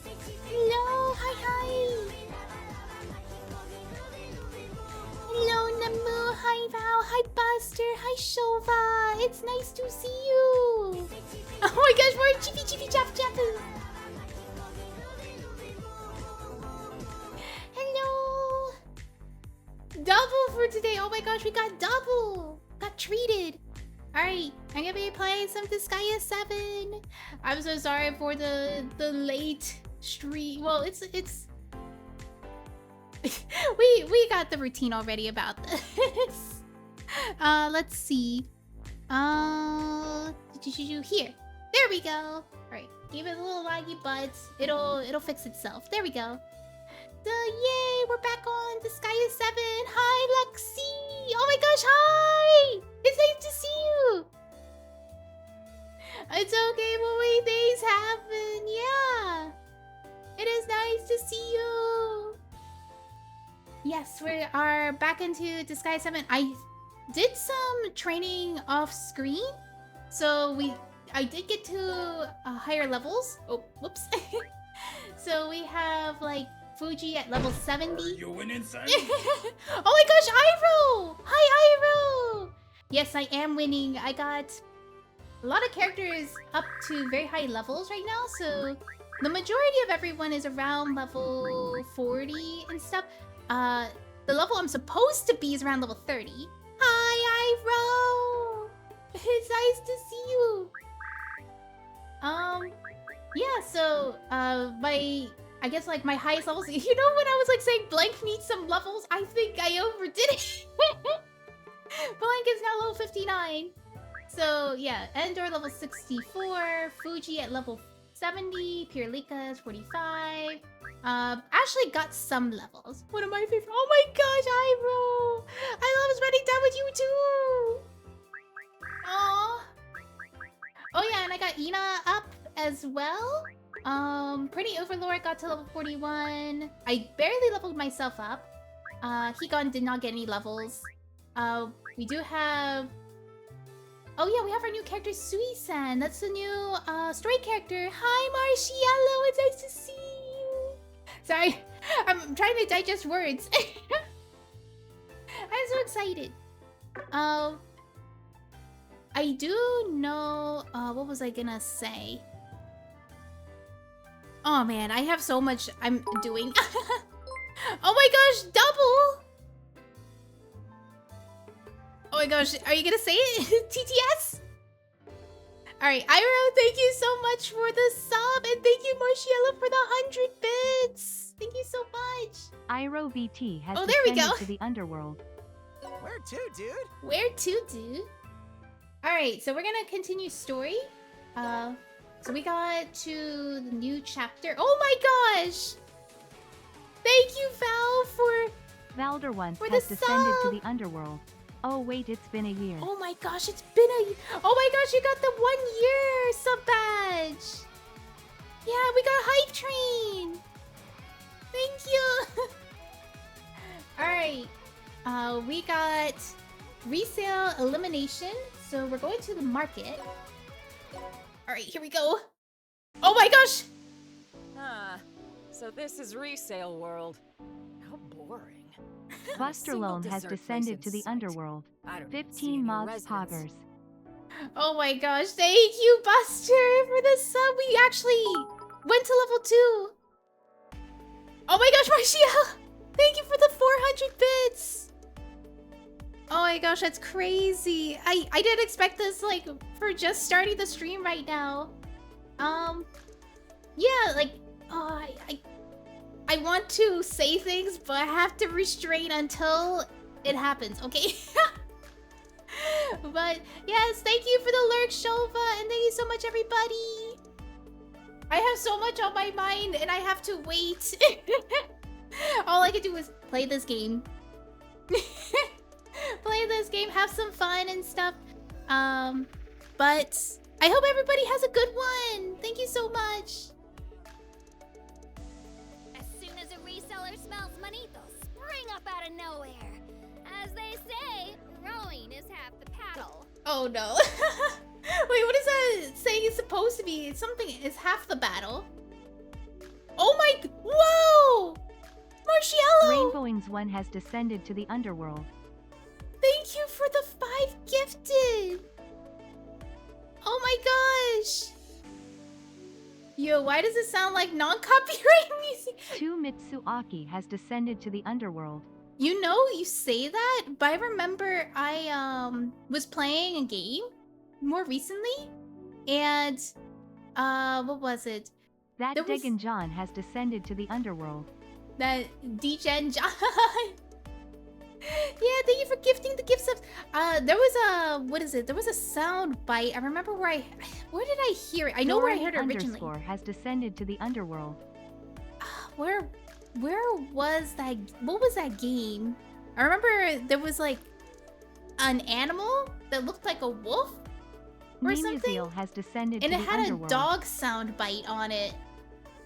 Hello, hi. Hello, Namu, hi Val, hi Buster, hi Shova. It's nice to see you. Oh my gosh, more chippy chippy chap chapu. Hello. Double for today. Oh my gosh, we got double. Got treated. Alright, I'm gonna be playing some Disgaea 7. I'm so sorry for the late stream. Well, it's we got the routine already about this. Let's see. Here. There we go. Alright, give it a little laggy, but it'll fix itself. There we go. Yay, we're back on Disgaea 7. Hi, Lexi. Oh my gosh, hi. It's nice to see you. It's okay when we things happen. Yeah. It is nice to see you. Yes, we are back into Disgaea 7. I did some training off screen. So I did get to higher levels. Oh, whoops. So we have like Fuji at level 70. You went inside? Oh my gosh, Iroh! Hi, Iroh! Yes, I am winning. I got a lot of characters up to very high levels right now, so the majority of everyone is around level 40 and stuff. The level I'm supposed to be is around level 30. Hi, Iroh! It's nice to see you. Yeah, so, I guess like my highest levels, you know when I was like saying Blank needs some levels? I think I overdid it. Blank is now level 59. So yeah, Endor level 64, Fuji at level 70, Pyrrhilica is 45. Ashley got some levels. One of my favorite. Oh my gosh, Iroh! I love spending time with you too! Aww. Oh yeah, and I got Ina up as well. Pretty Overlord got to level 41. I barely leveled myself up. Higon did not get any levels. We do have... Oh yeah, we have our new character, Sui-san. That's the new, story character. Hi, Marciello! It's nice to see you! Sorry, I'm trying to digest words. I'm so excited. I do know... what was I gonna say? Oh man, I have so much I'm doing. Oh my gosh, double! Oh my gosh, are you gonna say it? TTS? Alright, Iroh, thank you so much for the sub, and thank you, Marciello, for the 100 bits! Thank you so much! Iroh VT has there we descended go. to the underworld. Where to, dude? Where to, dude? Alright, so we're gonna continue story. So we got to the new chapter. Oh my gosh! Thank you, Val, for... Valder For has the descended to sub. the underworld. Oh wait, it's been a year. Oh my gosh, it's been a... Oh my gosh, you got the 1 year sub badge! Yeah, we got Hype Train! Thank you! Alright. We got resale elimination. So we're going to the market. Alright, here we go. Oh my gosh! Ah, so this is resale world. How boring. Buster Single Lone has dessert descended place to in the sight. underworld. I don't see 15 any mobs residents. poggers. Oh my gosh, thank you, Buster, for the sub. We actually went to level 2. Oh my gosh, Marcia! Thank you for the 400 bits! Oh my gosh, that's crazy. I didn't expect this, like, for just starting the stream right now. Yeah, like, I want to say things, but I have to restrain until it happens, okay? But, yes, thank you for the lurk, Shova, and thank you so much, everybody! I have so much on my mind, and I have to wait. All I can do is play this game. Play this game, have some fun and stuff. But I hope everybody has a good one. Thank you so much. As soon as a reseller smells money, they'll spring up out of nowhere. As they say, rowing is half the paddle. Oh no. Wait, what is that saying it's supposed to be? It's something, it's half the battle. Oh my... Whoa! Marciello! Rainbowings 1 has descended to the underworld. Thank you for the 5 gifted! Oh my gosh! Yo, why does it sound like non-copyright music? 2 Mitsuaki has descended to the underworld. You know, you say that, but I remember I was playing a game more recently, and what was it? That There was- Degen John has descended to the underworld. That Degen John. Yeah, thank you for gifting the gift subs. There was a what is it? There was a sound bite. I remember where did I hear it? I know where I heard it originally. Underscore has descended to the underworld. Where was that? What was that game? I remember there was like an animal that looked like a wolf or something, Nemuziel has descended and to it the had underworld. a dog sound bite on it.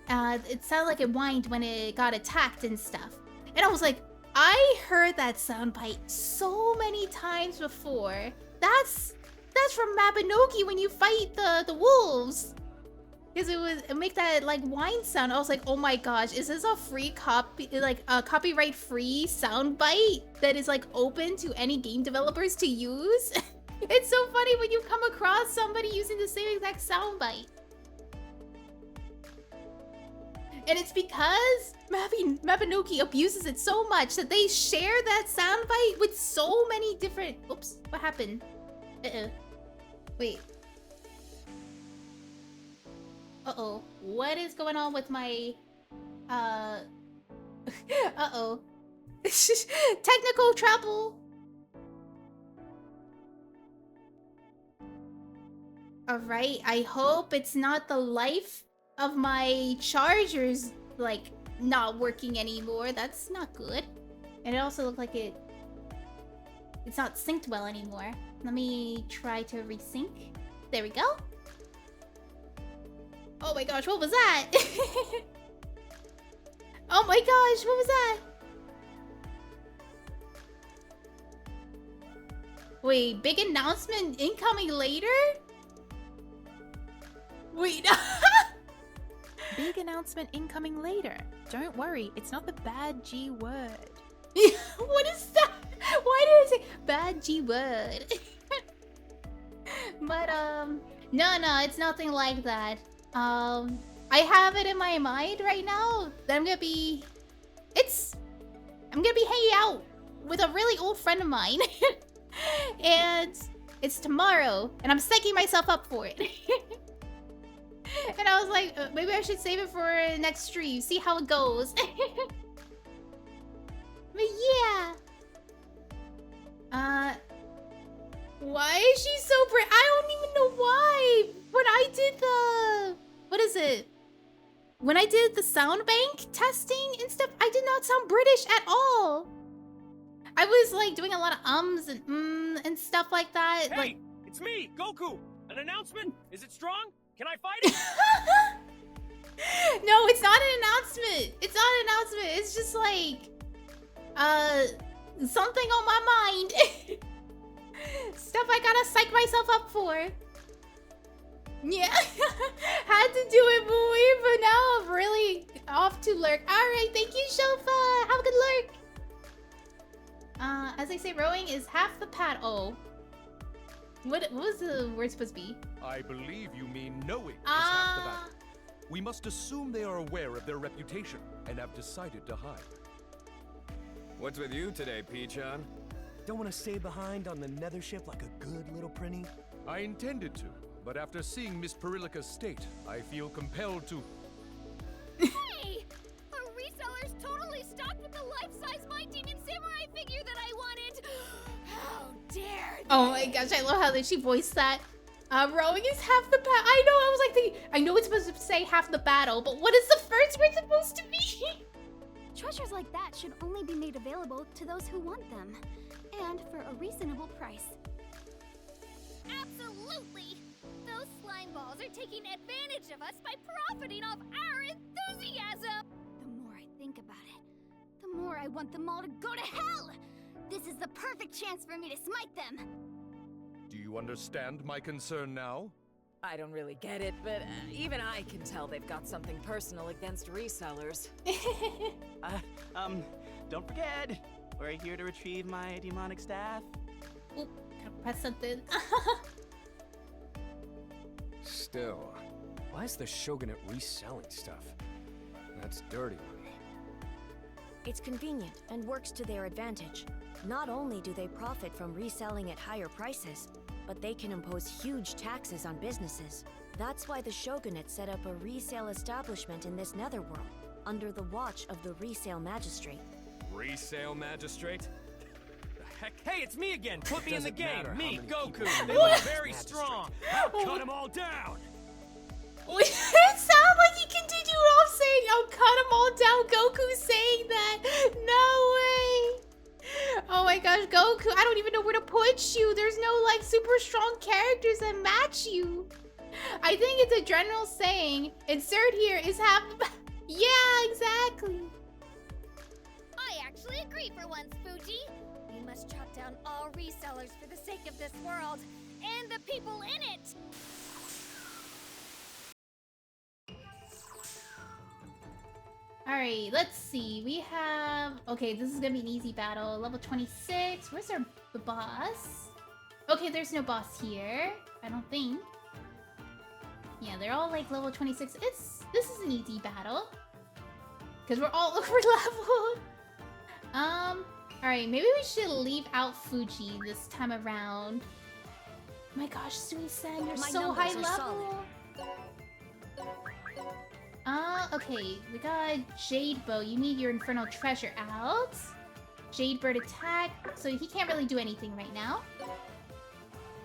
It sounded like it whined when it got attacked and stuff. And I was like, I heard that sound bite so many times before. That's from Mabinogi when you fight the wolves. Because it make that like whine sound. I was like, oh my gosh, is this a free copy, like a copyright free sound bite that is like open to any game developers to use? It's so funny when you come across somebody using the same exact sound bite. And it's because Mabinogi abuses it so much that they share that soundbite with so many different... Oops, what happened? Wait. Uh-oh. What is going on with my... Uh-oh. Technical trouble. Alright, I hope it's not the life of my chargers, like, not working anymore. That's not good. And it also looked like it's not synced well anymore. Let me try to resync. There we go. Oh my gosh, what was that? Oh my gosh, what was that? Wait, big announcement incoming later? Wait. Big announcement incoming later. Don't worry, it's not the bad G word. What is that? Why did I say bad G word? But no, it's nothing like that. I have it in my mind right now that I'm gonna be hanging out with a really old friend of mine. And it's tomorrow, and I'm psyching myself up for it. And I was like, maybe I should save it for next stream, see how it goes. But yeah. Why is she so brave? I don't even know why. When I did the... What is it? When I did the sound bank testing and stuff, I did not sound British at all. I was like doing a lot of ums and and stuff like that. Hey, like... it's me, Goku. An announcement? Is it strong? Can I fight it? No, it's not an announcement. It's not an announcement. It's just like, something on my mind. Stuff I gotta psych myself up for. Yeah, had to do it, boy. But now I'm really off to lurk. All right, thank you, Shofa. Have a good lurk. As I say, rowing is half the paddle. What was the word supposed to be? I believe you mean knowing is half the battle. We must assume they are aware of their reputation and have decided to hide. What's with you today, Peachan? Don't want to stay behind on the nethership like a good little prinny? I intended to, but after seeing Miss Perilica's state, I feel compelled to... Hey! Our reseller's totally stocked with the life-size Mighty and Samurai figure that I wanted! How dare they! Oh my gosh, I love how she voiced that. Rowing is half the battle. I know, I was like thinking, I know it's supposed to say half the battle, but what is the first word supposed to be? Treasures like that should only be made available to those who want them, and for a reasonable price. Absolutely! Those slime balls are taking advantage of us by profiting off our enthusiasm! The more I think about it, the more I want them all to go to hell! This is the perfect chance for me to smite them! Do you understand my concern now? I don't really get it, but even I can tell they've got something personal against resellers. Don't forget, we're here to retrieve my demonic staff. Oop, gotta press something. Still, why is the Shogunate reselling stuff? That's dirty money. It's convenient and works to their advantage. Not only do they profit from reselling at higher prices, but they can impose huge taxes on businesses. That's why the Shogunate set up a resale establishment in this netherworld, under the watch of the resale magistrate. Resale magistrate? The heck? Hey, it's me again! Put me in the Doesn't game! matter how Me, many Goku! people They there look are. very Magistrate. strong! I'll cut them all down! It sounded like he continued off saying, "I'll cut them all down." Goku saying that. No way. Oh my gosh, Goku! I don't even know where to put you. There's no like super strong characters that match you. I think it's a general saying. Insert here is half. Yeah, exactly. I actually agree for once, Fuji. We must track down all resellers for the sake of this world and the people in it. Alright, let's see. We have... Okay, this is gonna be an easy battle. Level 26. Where's our boss? Okay, there's no boss here. I don't think. Yeah, they're all like level 26. This is an easy battle. Because we're all over leveled. Alright, maybe we should leave out Fuji this time around. Oh my gosh, Sui-san, you're My so high numbers are level. Okay, we got Jade Bow. You need your Infernal Treasure out. Jade Bird attack, so he can't really do anything right now.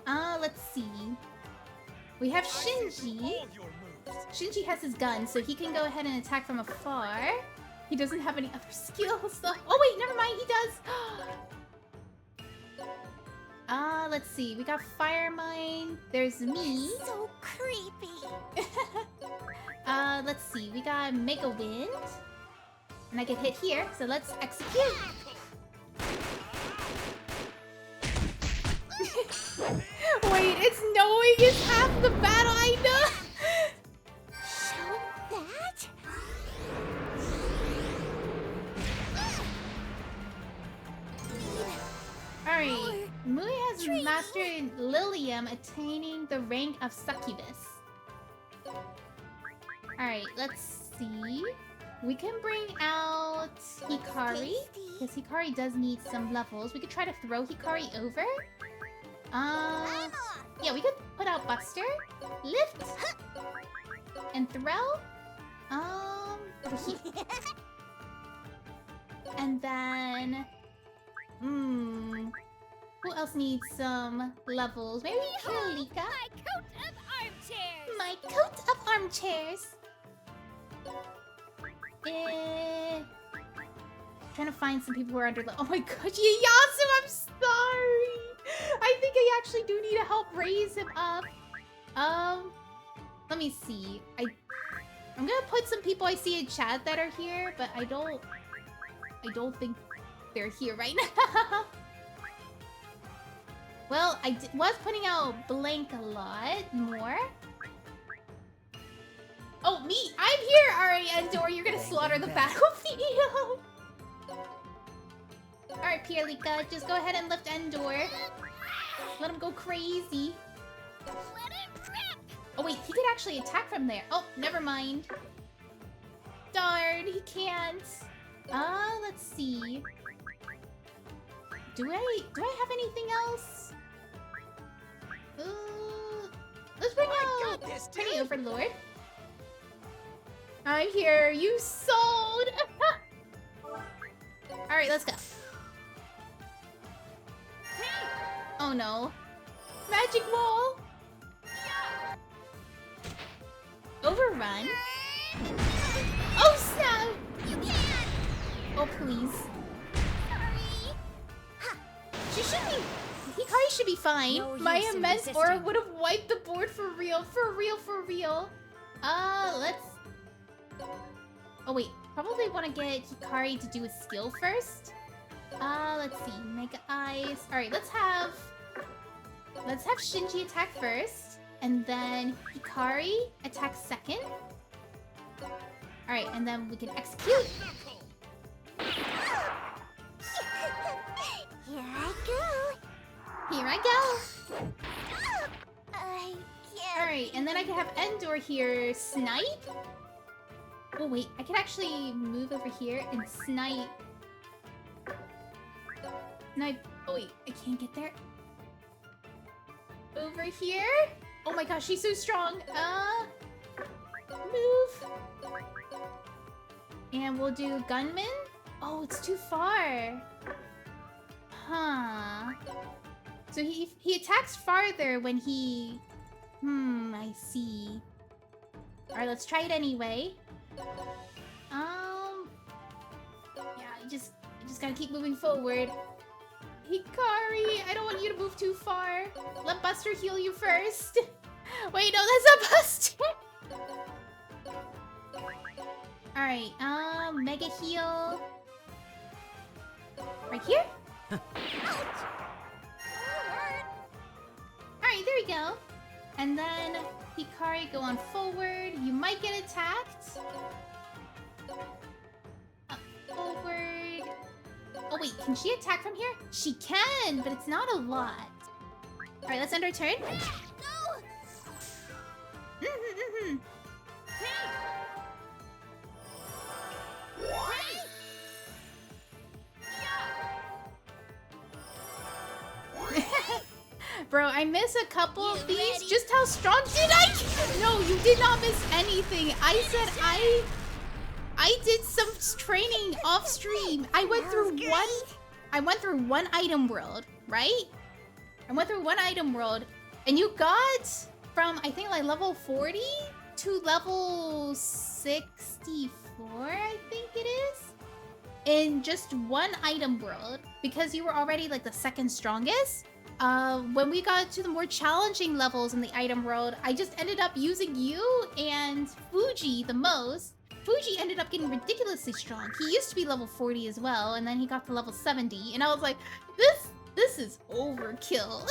Let's see. We have Shinji. Shinji has his gun, so he can go ahead and attack from afar. He doesn't have any other skills, though. Oh wait, never mind, he does. Let's see. We got Fire Mine. There's me. So creepy. Let's see. We got Mega Wind. And I get hit here, so let's execute. Wait, it's knowing is half the battle, I know! Show that? Alright, Mui has mastered Lilium, attaining the rank of Succubus. Alright, let's see. We can bring out Hikari, because Hikari does need some levels. We could try to throw Hikari over. Yeah, we could put out Buster, lift, and throw. And then, who else needs some levels? Maybe Kirika. My coat of armchairs. My coat of armchairs. Trying to find some people who are under. Oh my god, Ieyasu, I'm sorry. I think I actually do need to help raise him up. Let me see. I'm gonna put some people I see in chat that are here, but I don't think they're here right now. Well, I was putting out Blank a lot more. Oh, me! I'm here! Alright, Endor, you're gonna slaughter the battlefield! Alright, Pierlika, just go ahead and lift Endor. Let him go crazy. Let it rip. Oh wait, he could actually attack from there. Oh, never mind. Darn, he can't. Let's see. Do I have anything else? Let's bring out Tiny Overlord. I'm here. You sold. All right, let's go. Oh no. Magic wall. Overrun. Oh snap! You can. Oh please. Sorry. She should be. Hikari should be fine. No My use in immense aura resisting. would have wiped the board for real. For real, for real. Let's. Oh wait, probably want to get Hikari to do a skill first. Let's see. Mega Eyes. All right, let's have Shinji attack first, and then then Hikari attacks second. Alright, and then we can execute. Here I go. Here I go. I can't. Alright, and then I can have Endor here snipe. Oh wait, I can actually move over here and snipe. Snipe. Oh wait, I can't get there. Over here. Oh my gosh, she's so strong. Move. And we'll do gunman. Oh, it's too far. Huh. So he attacks farther when he... I see. Alright, let's try it anyway. Yeah, you just gotta keep moving forward. Hikari, I don't want you to move too far. Let Buster heal you first. Wait, no, that's not Buster. Alright, Mega Heal. Right here? Alright, there we go. And then Hikari, go on forward. You might get attacked. Up forward. Oh wait, can she attack from here? She can, but it's not a lot. Alright, let's end our turn. Bro, I miss a couple of these. Ready? Just how strong did I? No, you did not miss anything. I said I did some training off stream. I went through one item world, right? I went through one item world, and you got from I think like level 40 to level 64, I think it is. In just one item world, because you were already like the second strongest. When we got to the more challenging levels in the item world, I just ended up using you and Fuji the most. Fuji ended up getting ridiculously strong. He used to be level 40 as well, and then he got to level 70, and I was like, this is overkill.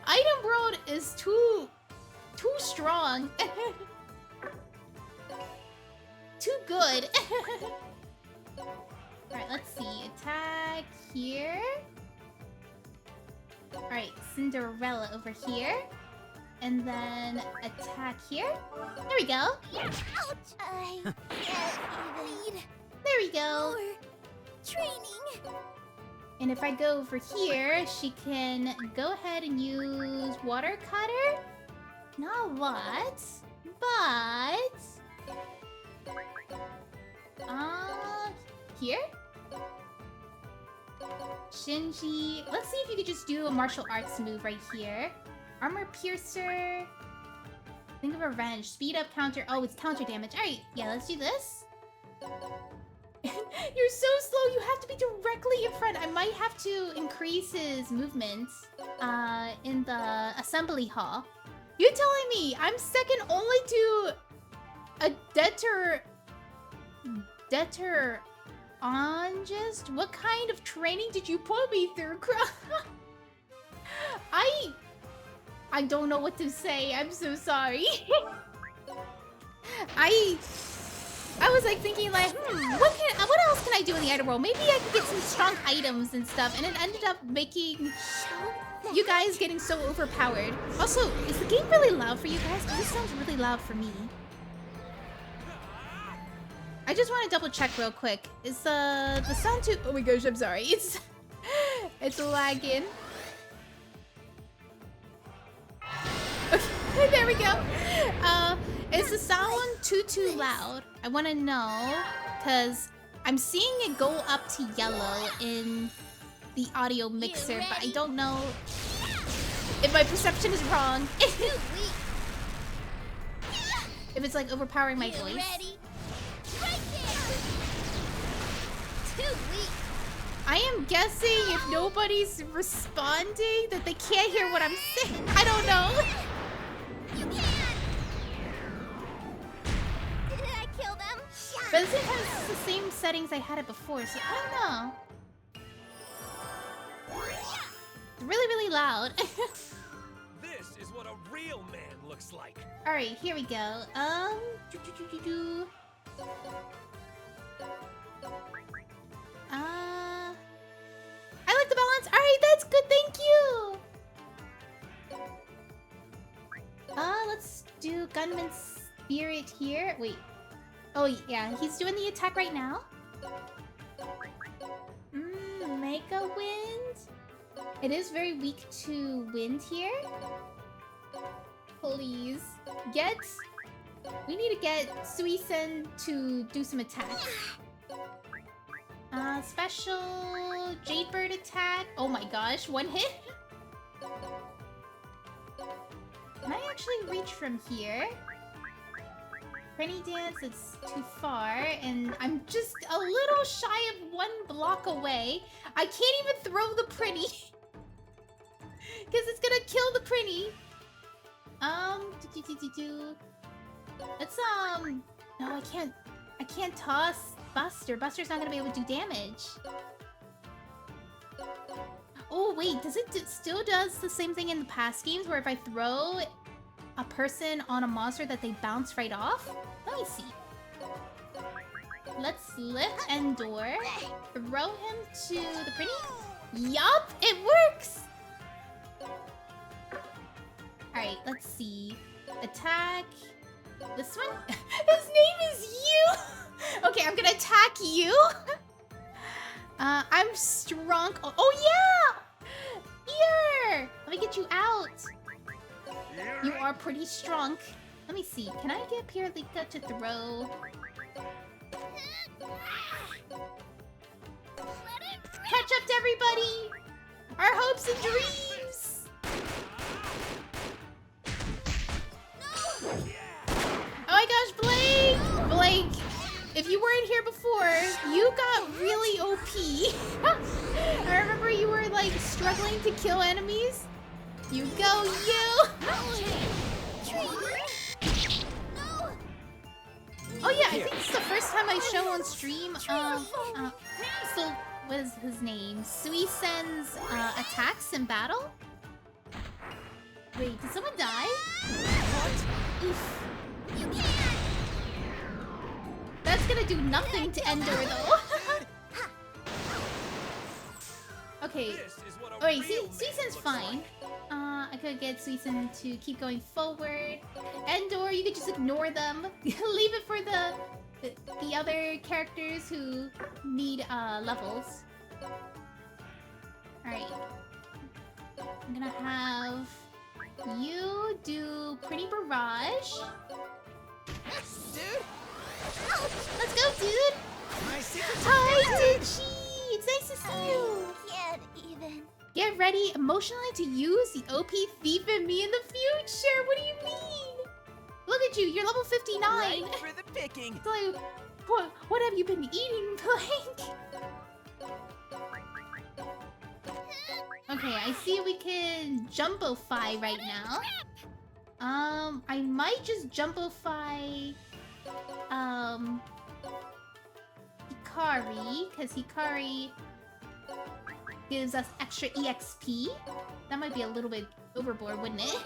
Item world is too strong. Too good. Alright, let's see. Attack here. Alright, Cinderella over here. And then attack here. There we go. Ouch! I can't even. There we go. More training. And if I go over here, she can go ahead and use Water Cutter. Not a lot, but... here? Shinji. Let's see if you could just do a martial arts move right here. Armor Piercer. Think of Revenge. Speed up counter. Oh, it's counter damage. Alright, yeah, let's do this. You're so slow. You have to be directly in front. I might have to increase his movement in the assembly hall. You're telling me I'm second only to a Deterongist? What kind of training did you put me through? I don't know what to say. I'm so sorry. I was like thinking like, what else can I do in the item world? Maybe I could get some strong items and stuff, and it ended up making you guys getting so overpowered. Also, is the game really loud for you guys? Because this sounds really loud for me. I just want to double check real quick. Is the sound too? Oh my gosh, I'm sorry. It's lagging. Okay, there we go. Is the sound too loud? I want to know, because I'm seeing it go up to yellow in the audio mixer, but I don't know if my perception is wrong. If it's like overpowering my voice. Right there. Too weak. I am guessing if nobody's responding that they can't hear what I'm saying. I don't know. You can. Did I kill them? But at the same time, it's the same settings I had it before, so I don't know. It's really, really loud. This is what a real man looks looks like. All right, here we go. Do. I like the balance. All right, that's good. Thank you. Let's do Gunman Spirit here. Wait. Oh yeah, he's doing the attack right now. Mega Wind. It is very weak to wind here. Please get. We need to get Suisen to do some attacks. Special Jadebird attack. Oh my gosh, one hit. Can I actually reach from here? Prinny Dance, it's too far, and I'm just a little shy of 1 block away. I can't even throw the Prinny. Because it's gonna kill the Prinny. Let's, no, I can't toss Buster. Buster's not gonna be able to do damage. Oh, wait, does it still does the same thing in the past games where if I throw a person on a monster that they bounce right off? Let me see. Let's lift Endor, throw him to the Prinny. Yup, it works! Alright, let's see. Attack. This one? His name is you! Okay, I'm gonna attack you. I'm strong. Oh yeah! Here! Let me get you out. You are pretty strong. Let me see. Can I get Pirlika to throw? Catch up to everybody! Our hopes and dreams! Oh my gosh, Blake! Blake, if you weren't here before, you got really OP. I remember you were like struggling to kill enemies. You go, you! Oh yeah, I think it's the first time I show on stream, so what is his name? Suisen's attacks in battle? Wait, did someone die? What? Oof. You can't! That's gonna do nothing to Endor though. Okay. Oh wait, Suisen's fine. I could get Suisen to keep going forward. Endor, you could just ignore them. Leave it for the other characters who need levels. Alright. I'm gonna have you do Pretty Barrage. Dude! Let's go, dude! Hi, Duchy! It's nice to see you! Can't even. Get ready emotionally to use the OP thief in me in the future! What do you mean? Look at you, you're level 59! Right for the picking! It's like, what have you been eating, Blank? Okay, I see we can Jumbofy right now. I might just Jumbofy Hikari, because Hikari gives us extra EXP. That might be a little bit overboard, wouldn't it?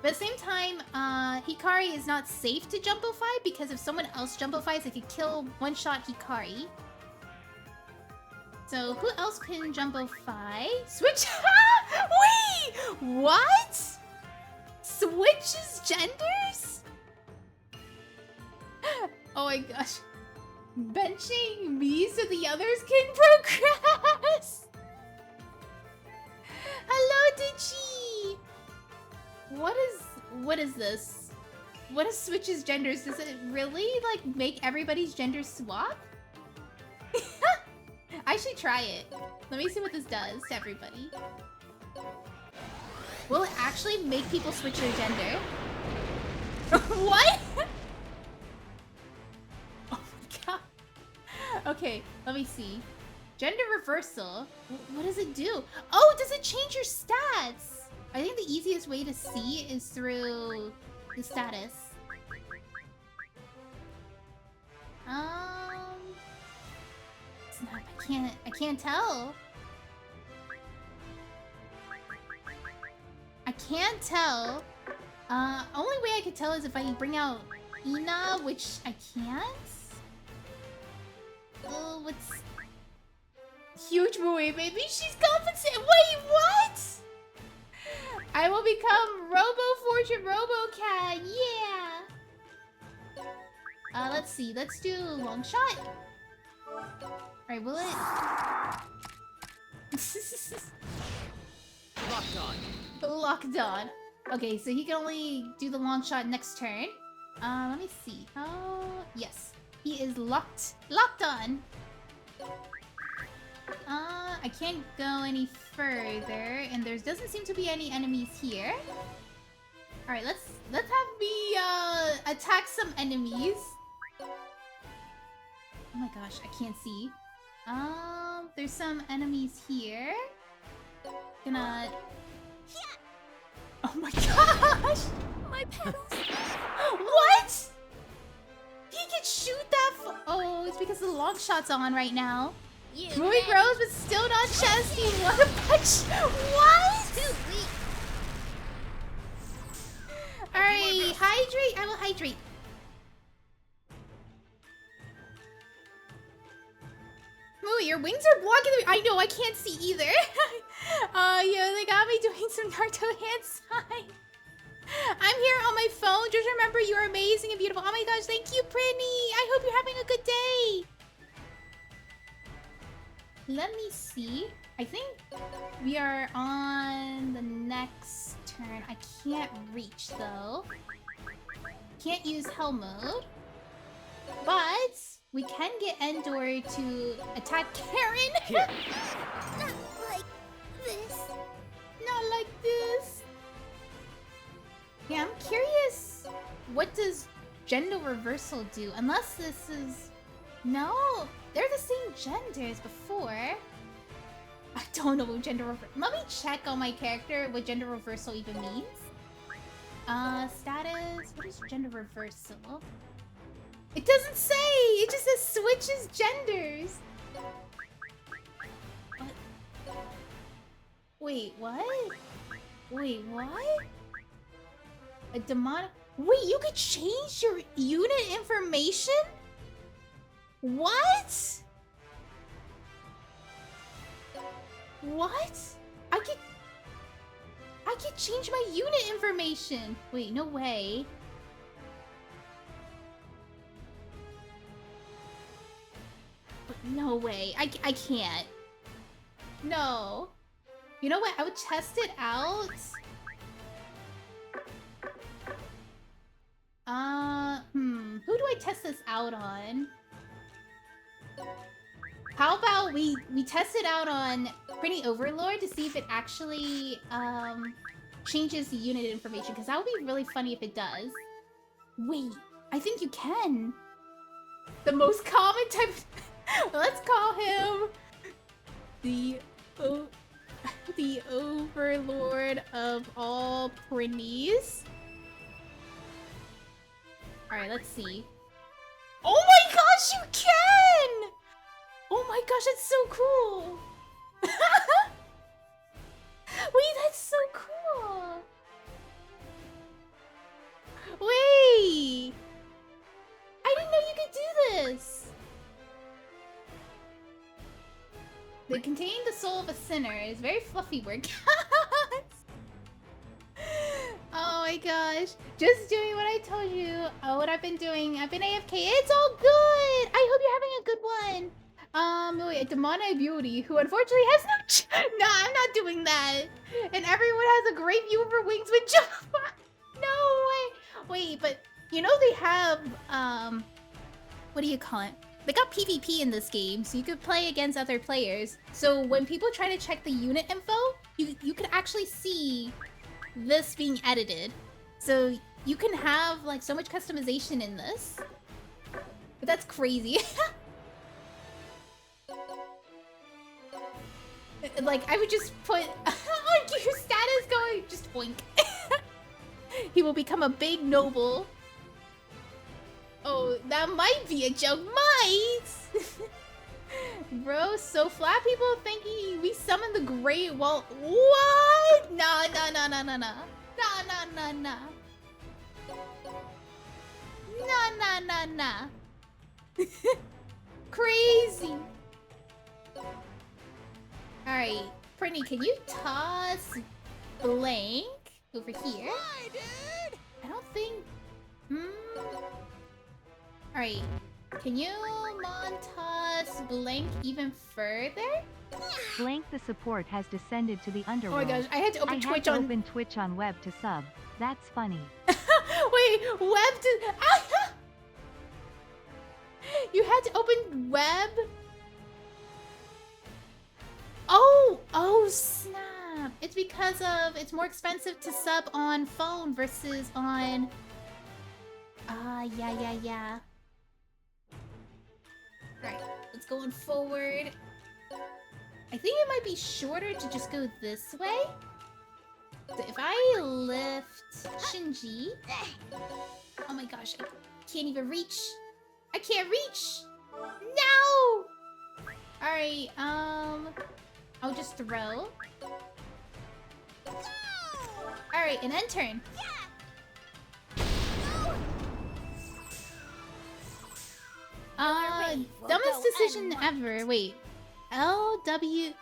But at the same time, Hikari is not safe to Jumbofy because if someone else Jumbofies, it could kill one-shot Hikari. So who else can Jumbofy? Switch? Wait! What? Switches genders? Oh my gosh. Benching me so the others can progress? Hello, Dichi! What is this? What is switches genders? Does it really, like, make everybody's gender swap? I should try it. Let me see what this does to everybody. Will it actually make people switch their gender? What? Oh my god. Okay, let me see. Gender reversal. What does it do? Oh, does it change your stats? I think the easiest way to see is through the status. It's not, I can't tell. I can't tell. Only way I could tell is if I bring out Ina, which I can't. Oh, what's... Huge Mui, baby. She's compensating. Wait, what? I will become Robo Fortune Robo Cat. Yeah. Let's see. Let's do long shot. Alright, will it? Locked on. Locked on. Okay, so he can only do the long shot next turn. Let me see. Oh, yes. He is locked on. I can't go any further, and there doesn't seem to be any enemies here. All right, let's have me attack some enemies. Oh my gosh, I can't see. There's some enemies here. Gonna. Oh my gosh! My pedals. What? He can shoot that. Oh, it's because the long shot's on right now. Moving grows, but still not chesty. What a punch! What? Too weak. Alright, hydrate. I will hydrate. Mooey, your wings are blocking the. I know, I can't see either. Yeah, they got me doing some Naruto hand sign. I'm here on my phone. Just remember, you're amazing and beautiful. Oh my gosh, thank you, Brittany. I hope you're having a good day. Let me see. I think we are on the next turn. I can't reach though. Can't use hell mode. But we can get Endor to attack Karen. Not like this. Not like this. Yeah, I'm curious. What does gender reversal do? Unless this is... No, they're the same gender as before. I don't know what gender reversal... Let me check on my character what gender reversal even means. Status... What is gender reversal? It doesn't say! It just says switches genders! What? Wait, what? Wait, what? A demonic... Wait, you could change your unit information? What? What? I could change my unit information. Wait, no way. No way. I can't. No. You know what? I would test it out. Who do I test this out on? How about we test it out on Pretty Overlord to see if it actually changes the unit information, because that would be really funny if it does. Wait, I think you can. The most common type. Let's call him the Overlord of all Prinnies. All right, let's see. Oh my gosh, you can! Oh my gosh, that's so cool! Wait, that's so cool! Wait! I didn't know you could do this! They contain the soul of a sinner. It's very fluffy work. Oh my gosh. Just doing what I told you. Oh, what I've been doing. I've been AFK. It's all good! I hope you're having a good one. Wait, a demonic beauty who unfortunately has no nah, I'm not doing that. And everyone has a great view of her wings with Java. No way. Wait, but you know they have, what do you call it? They got PvP in this game, so you could play against other players. So when people try to check the unit info, you can actually see this being edited. So you can have like so much customization in this. But that's crazy. Like, I would just put your status going, just oink. He will become a big noble. Oh, that might be a joke. Might! Bro, so flat people thinking we summoned the Great Wall. What? No. No. Crazy. Alright, Brittany, can you toss Blank over here? Why, dude? I don't think... Alright, can you toss Blank even further? Blank the support has descended to the Oh underworld. my gosh, I had to open Twitch on... open Twitch on web to sub. That's funny. Wait, web to... You had to open web? Oh snap. It's because of, it's more expensive to sub on phone versus on... yeah. Alright, let's go on forward. I think it might be shorter to just go this way. So if I lift Shinji... Oh my gosh, I can't even reach. I can't reach! No! Alright, I'll just throw. Alright, and then turn. Dumbest decision ever. Wait. LW...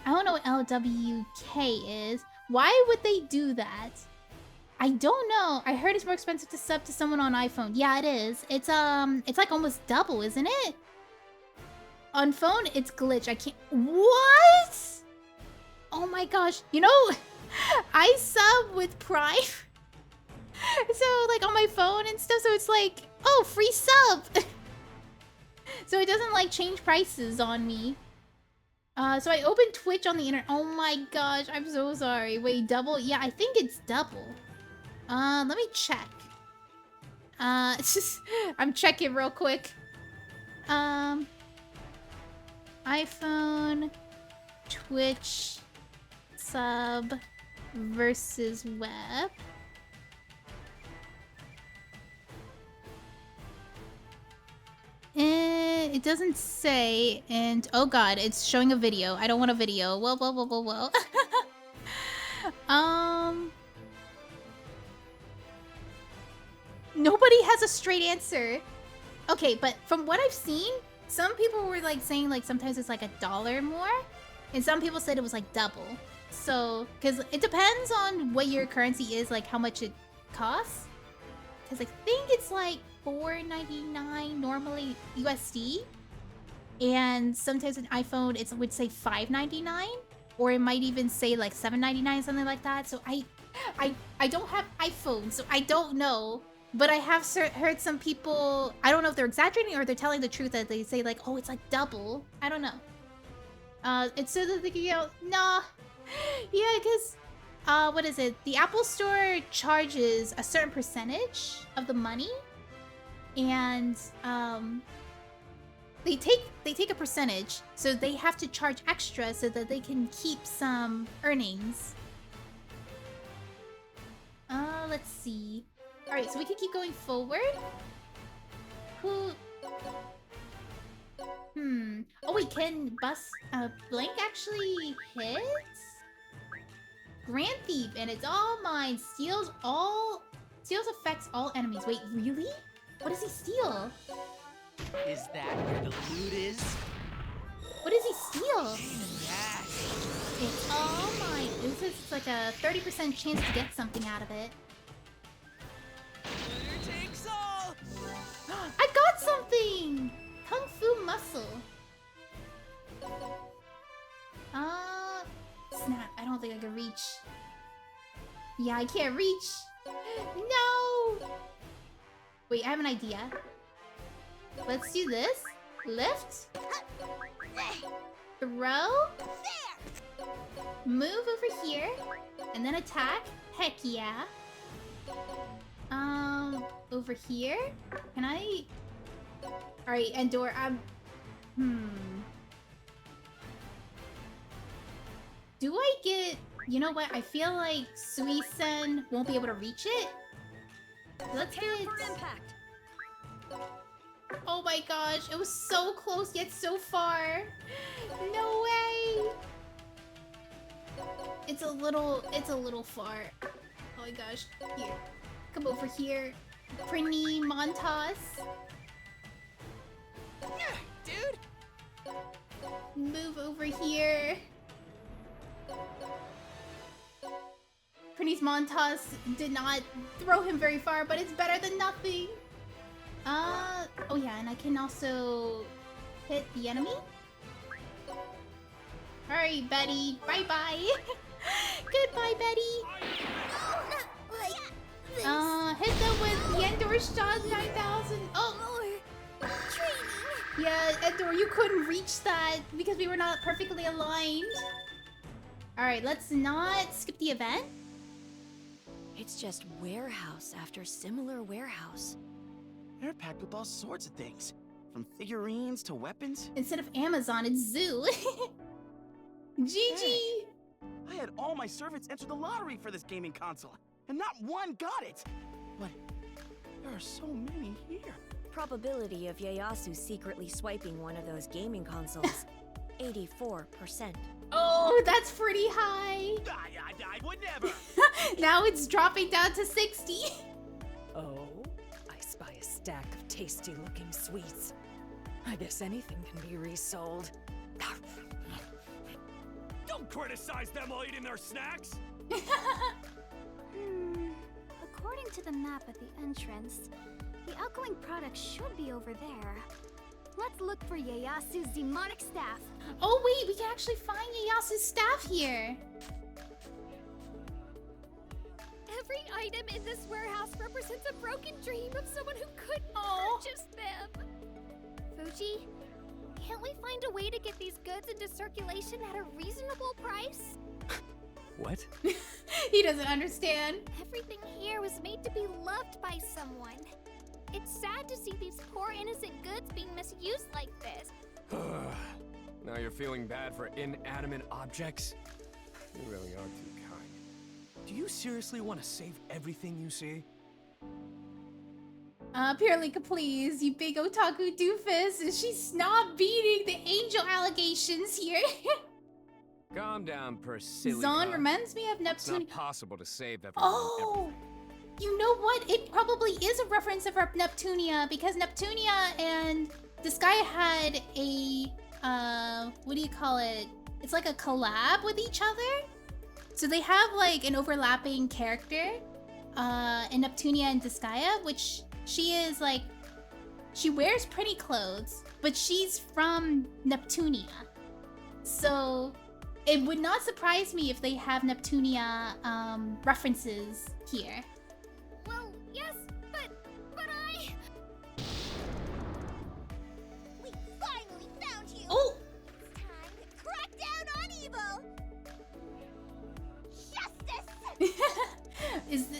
I don't know what LWK is. Why would they do that? I don't know. I heard it's more expensive to sub to someone on iPhone. Yeah, it is. It's like almost double, isn't it? On phone, it's glitch. I can't... What? Oh my gosh. You know, I sub with Prime. So, like, on my phone and stuff, so it's like, oh, free sub. So it doesn't, like, change prices on me. So I opened Twitch on the internet. Oh my gosh, I'm so sorry. Wait, double? Yeah, I think it's double. Let me check. It's just... I'm checking real quick. iPhone, Twitch, sub versus web. It doesn't say, and oh god, it's showing a video. I don't want a video. Whoa. Nobody has a straight answer. Okay, but from what I've seen, some people were like saying like sometimes it's like $1 more, and some people said it was like double. So, because it depends on what your currency is, like how much it costs. Because I think it's like $4.99 normally USD, and sometimes an iPhone it would say $5.99, or it might even say like $7.99, something like that. So I don't have iPhone, so I don't know. But I have heard some people, I don't know if they're exaggerating or they're telling the truth, that they say like, oh, it's like double. I don't know. It's so that they can go, nah. Yeah, because, what is it? The Apple Store charges a certain percentage of the money. And, they take a percentage, so they have to charge extra so that they can keep some earnings. Let's see. Alright, so we can keep going forward. Oh wait, can Blank actually hit? Grand Thief, and it's all mine. Steals affects all enemies. Wait, really? What does he steal? Is that where the loot is? What does he steal? Yes. It's all mine. This is like a 30% chance to get something out of it. Takes all. I got something! Kung Fu Muscle. Snap. I don't think I can reach. Yeah, I can't reach. No! Wait, I have an idea. Let's do this. Lift. Throw. Move over here. And then attack. Heck yeah. Over here? Can I... Alright, Endor, Do I get... You know what? I feel like Suisen won't be able to reach it. Let's get... Oh my gosh, it was so close yet so far. No way. It's a little far. Oh my gosh. Here. Come over here. Prinny Montas. Yeah, dude. Move over here. Prinny's Montas did not throw him very far, but it's better than nothing. Oh yeah, and I can also hit the enemy. Alright, Betty. Bye-bye. Goodbye, Betty. Hit them with the Endor's Shot 9000. Oh, yeah, Endor, you couldn't reach that because we were not perfectly aligned. Alright, let's not skip the event. It's just warehouse after similar warehouse. They're packed with all sorts of things, from figurines to weapons. Instead of Amazon, it's Zoo. GG! Hey, I had all my servants enter the lottery for this gaming console, and not one got it. But there are so many here. Probability of Ieyasu secretly swiping one of those gaming consoles, 84%. Oh, that's pretty high. I would never. Now it's dropping down to 60. Oh, I spy a stack of tasty-looking sweets. I guess anything can be resold. Don't criticize them while eating their snacks! According to the map at the entrance, the outgoing product should be over there. Let's look for Ieyasu's demonic staff. Oh wait, we can actually find Ieyasu's staff here. Every item in this warehouse represents a broken dream of someone who couldn't purchase them. Fuji, can't we find a way to get these goods into circulation at a reasonable price? What? He doesn't understand. Everything here was made to be loved by someone. It's sad to see these poor innocent goods being misused like this. Now you're feeling bad for inanimate objects? You really are too kind. Do you seriously want to save everything you see? Apparently, please, you big otaku doofus. She's not beating the angel allegations here. Calm down, Priscilla. Zon reminds me of It's Neptune. not possible to save everyone. Oh! You know what? It probably is a reference of Neptunia, because Neptunia and Disgaea had a, what do you call it? It's like a collab with each other. So they have like an overlapping character, in Neptunia and Disgaea, which she is like, she wears pretty clothes, but she's from Neptunia. So it would not surprise me if they have Neptunia, references here. Well, yes, but I... We finally found you! Oh! It's time to crack down on evil! Justice!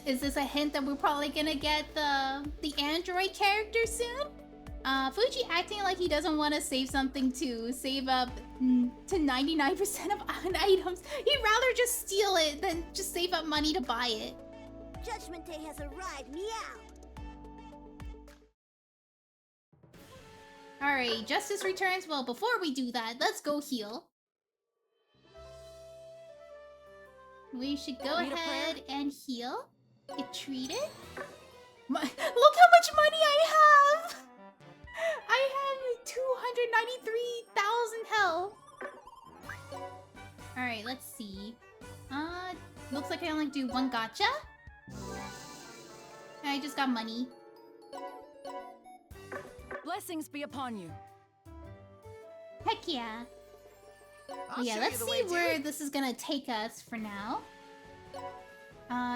Is this a hint that we're probably gonna get the android character soon? Fuji acting like he doesn't want to save something to save up to 99% of items. He'd rather just steal it than just save up money to buy it. Judgment Day has arrived, meow! Alright, Justice returns. Well, before we do that, let's go heal. We should go ahead and heal. Get treated. Look how much money I have! I have 293,000 health. Alright, let's see. Looks like I only do one gacha. I just got money. Blessings be upon you. Heck yeah. I'll Yeah, show let's you the see way, where dude. this is gonna take us for now.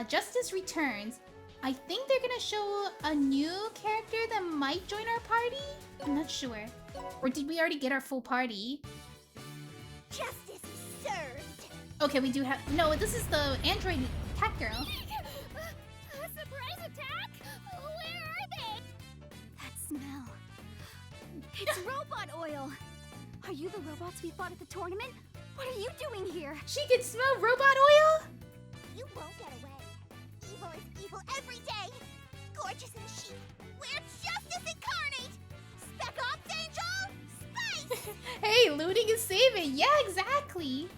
Justice returns. I think they're gonna show a new character that might join our party? I'm not sure. Or did we already get our full party? Justice is served! Okay, we do have... No, this is the android cat girl. A surprise attack? Where are they? That smell. It's robot oil! Are you the robots we fought at the tournament? What are you doing here? She can smell robot oil? You won't get away. Evil is evil every day! Gorgeous and chic! We're justice incarnate! Spec Ops Angel! Spice! Hey, looting is saving. Yeah, exactly.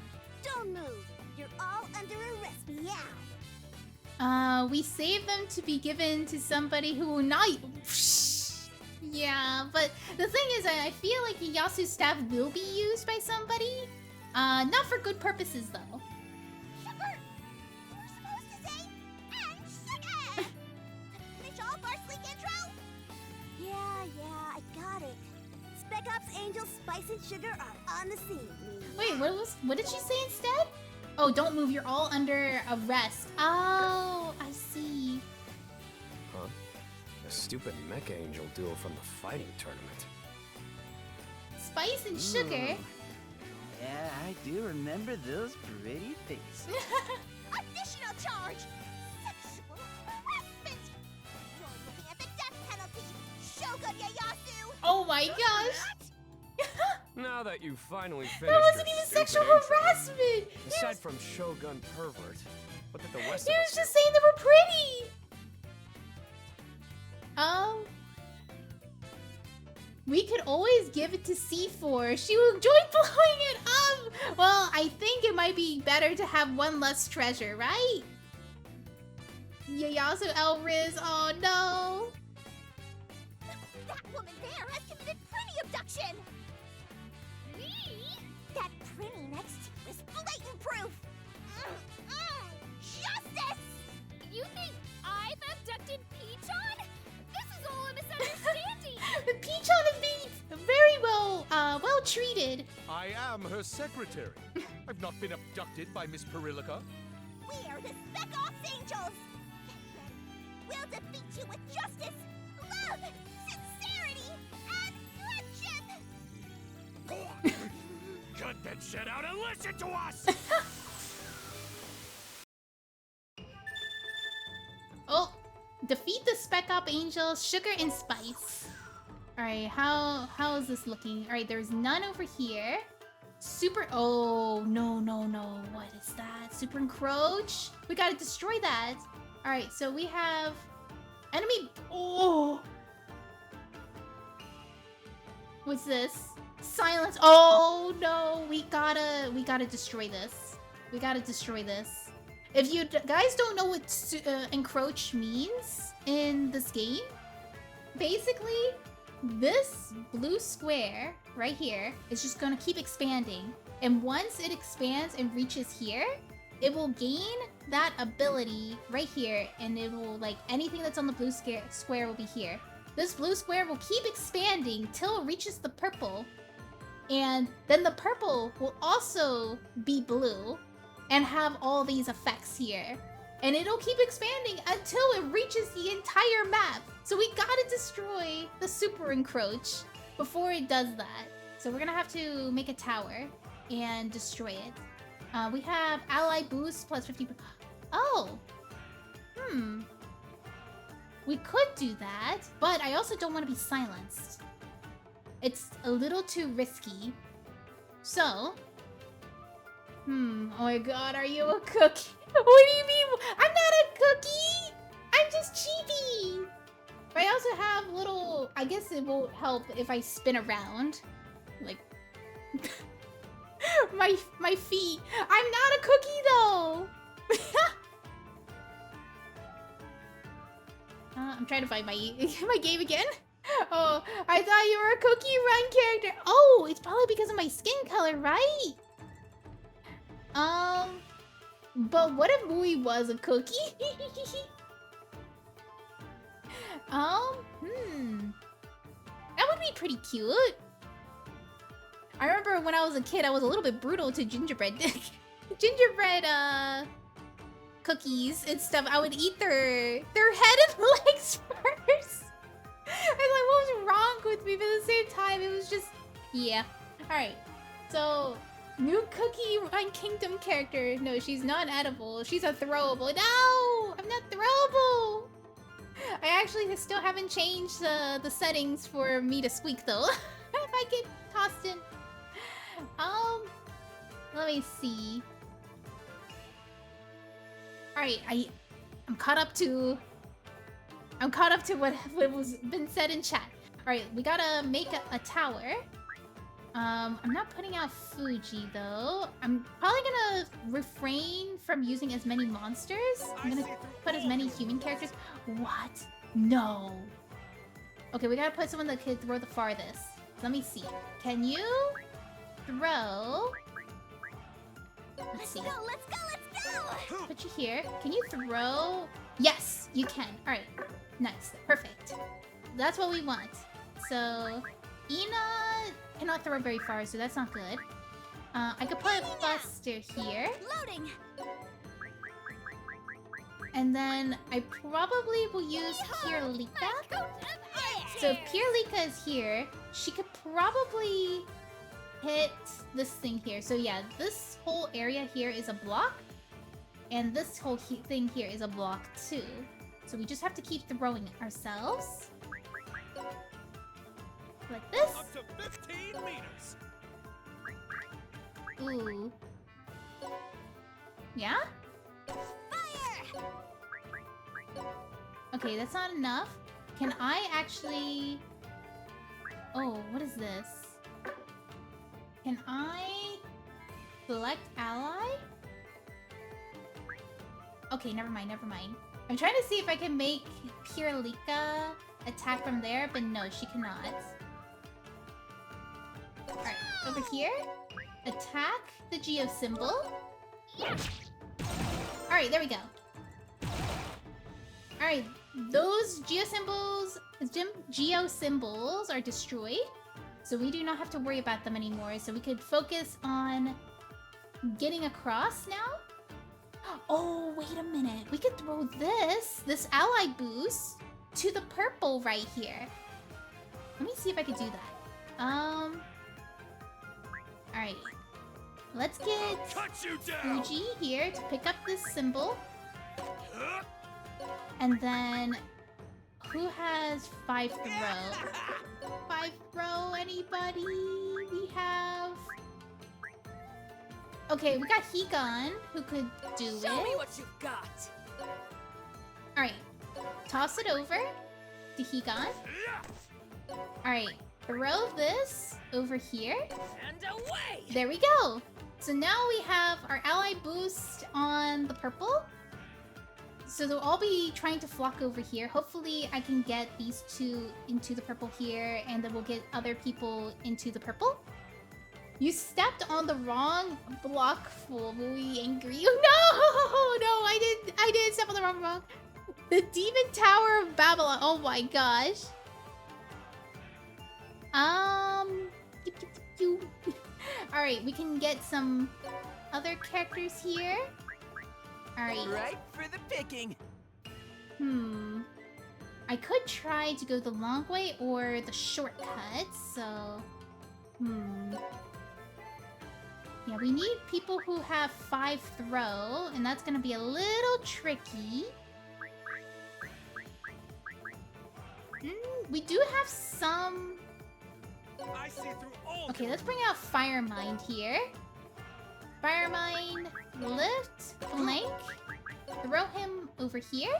Don't move. You're all under arrest, meow. We save them to be given to somebody who will not. Yeah, but the thing is, I feel like Yasu's staff will be used by somebody. Not for good purposes though. Sugar! You were supposed to say, and sugar! Finish all bar sleek intro? Yeah, I got it. Spec Ops Angel, Spice, and Sugar are on the scene. Wait, what did she say instead? Oh, don't move, you're all under arrest. Oh, I see. Huh? A stupid mecha angel duo from the fighting tournament. Spice and Sugar. Yeah, I do remember those pretty faces. Additional charge! Sexual harassment! You're looking at the death penalty! Shogun Ieyasu! Oh my gosh! Now that you finally finished That wasn't your even stupid sexual intro, harassment! aside from Shogun pervert, what did the rest He of was us just do? saying they were pretty! We could always give it to C4. She will enjoy blowing it up! Well, I think it might be better to have one less treasure, right? Ieyasu Elriz, oh no! That woman there has committed Prinny abduction! Me? That Prinny next to you is blatant proof! Justice! You think I've abducted Peachon? This is all a misunderstanding! Peachon is being very well treated. I am her secretary. I've not been abducted by Miss Perillica. We are the Spec Ops Angels! We'll defeat you with justice, love, sincerity, and friendship! Cut that shit out and listen to us! Oh, defeat the Spec Op Angels, Sugar and Spice. Alright, how is this looking? Alright, there's none over here. Super, oh, no. What is that? Super Encroach? We gotta destroy that. Alright, so we have enemy, oh. What's this? Silence, oh no, we gotta destroy this. We gotta destroy this. If you guys don't know what encroach means in this game, basically, this blue square right here is just gonna keep expanding. And once it expands and reaches here, it will gain that ability right here, and it will, like, anything that's on the blue square will be here. This blue square will keep expanding till it reaches the purple, and then the purple will also be blue and have all these effects here. And it'll keep expanding until it reaches the entire map. So we gotta destroy the Super Encroach before it does that. So we're gonna have to make a tower and destroy it. We have ally boost plus 50. Oh, we could do that, but I also don't want to be silenced. It's a little too risky. So, oh my god, are you a cookie? What do you mean? I'm not a cookie! I'm just cheapy! But I also have little, I guess it won't help if I spin around. Like, my feet. I'm not a cookie though! I'm trying to find my game again. Oh, I thought you were a Cookie Run character. Oh, it's probably because of my skin color, right? But what if Mui was a cookie? That would be pretty cute. I remember when I was a kid, I was a little bit brutal to gingerbread cookies and stuff. I would eat their head and legs first. I was like, what was wrong with me? But at the same time, it was just, yeah. Alright, so new Cookie Run Kingdom character. No, she's not edible. She's a throwable. No, I'm not throwable. I actually still haven't changed the settings for me to squeak though. If I get tossed in. Let me see. Alright, I'm caught up to what was been said in chat. Alright, we gotta make a tower. I'm not putting out Fuji, though. I'm probably gonna refrain from using as many monsters. I'm gonna put as many human characters. What? No. Okay, we gotta put someone that could throw the farthest. Let me see. Can you throw... Let's see. Let's go! Put you here. Can you throw... Yes, you can. Alright. Nice. Perfect. That's what we want. So, Ina cannot throw very far, so that's not good. I could put Buster here. Loading. And then I probably will use Pirlika. So Pirlika is here. She could probably hit this thing here. So yeah, this whole area here is a block. And this whole thing here is a block too. So we just have to keep throwing it ourselves. Like this. Up to 15 meters. Ooh. Yeah? Fire! Okay, that's not enough. Can I actually... Oh, what is this? Can I select ally? Okay, never mind, never mind. I'm trying to see if I can make Pirlika attack from there, but no, she cannot. Alright, over here. Attack the Geo symbol. Alright, there we go. Alright, those Geo symbols are destroyed. So we do not have to worry about them anymore. So we could focus on getting across now. Oh, wait a minute. We could throw this ally boost to the purple right here. Let me see if I could do that. Alright. Let's get Fuji here to pick up this symbol. And then... Who has 5 throw? 5 throw, anybody? We have... Okay, we got Higan, who could do it. Show me what you've got. Alright. Toss it over to Higan. Alright. Throw this over here. And away! There we go! So now we have our ally boost on the purple. So they'll all be trying to flock over here. Hopefully I can get these two into the purple here, and then we'll get other people into the purple. You stepped on the wrong block, fool. Will we angry you? No! No, I didn't step on the wrong block. The Demon Tower of Babylon. Oh my gosh. Alright, we can get some other characters here. Alright. Right for the picking. I could try to go the long way or the shortcut, so... Yeah, we need people who have 5 throw, and that's gonna be a little tricky. We do have some... I see through all. Okay, let's bring out Firemind here. Firemind, lift, flank, throw him over here.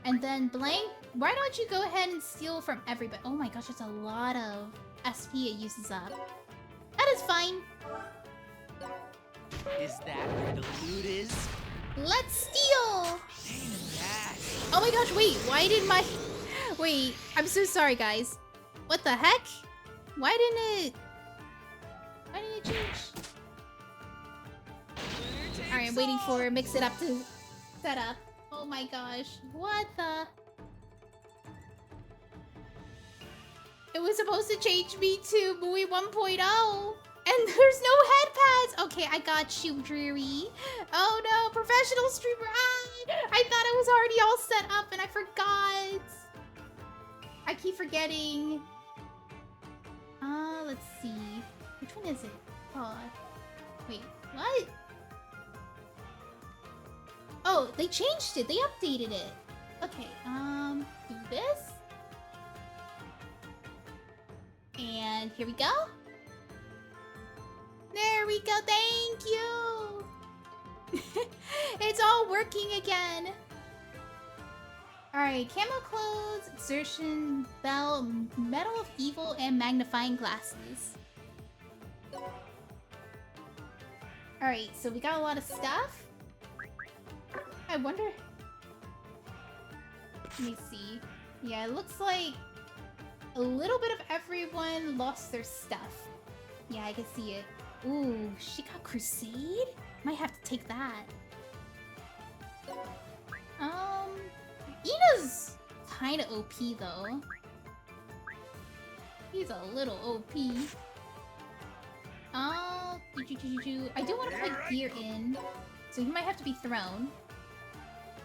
And then Blank, why don't you go ahead and steal from everybody? Oh my gosh, that's a lot of SP it uses up. That is fine. Is that where the loot is? Let's steal! Yes. Oh my gosh, wait, why did my... Wait, I'm so sorry, guys. What the heck? Why didn't it change? Alright, I'm waiting for Mix It Up to set up. Oh my gosh, what the... It was supposed to change me to Mui 1.0. And there's no head pads! Okay, I got you, Dreary. Oh no, professional streamer! I thought it was already all set up and I forgot! I keep forgetting. Let's see. Which one is it? Oh, wait, what? Oh, they changed it. They updated it. Okay, do this. And here we go. There we go. Thank you. It's all working again. Alright, camo clothes, exertion, bell, metal of evil, and magnifying glasses. Alright, so we got a lot of stuff. I wonder... Let me see. Yeah, it looks like a little bit of everyone lost their stuff. Yeah, I can see it. Ooh, she got Crusade? Might have to take that. Ina's kinda OP though. He's a little OP. I do want to put Gear in, so he might have to be thrown.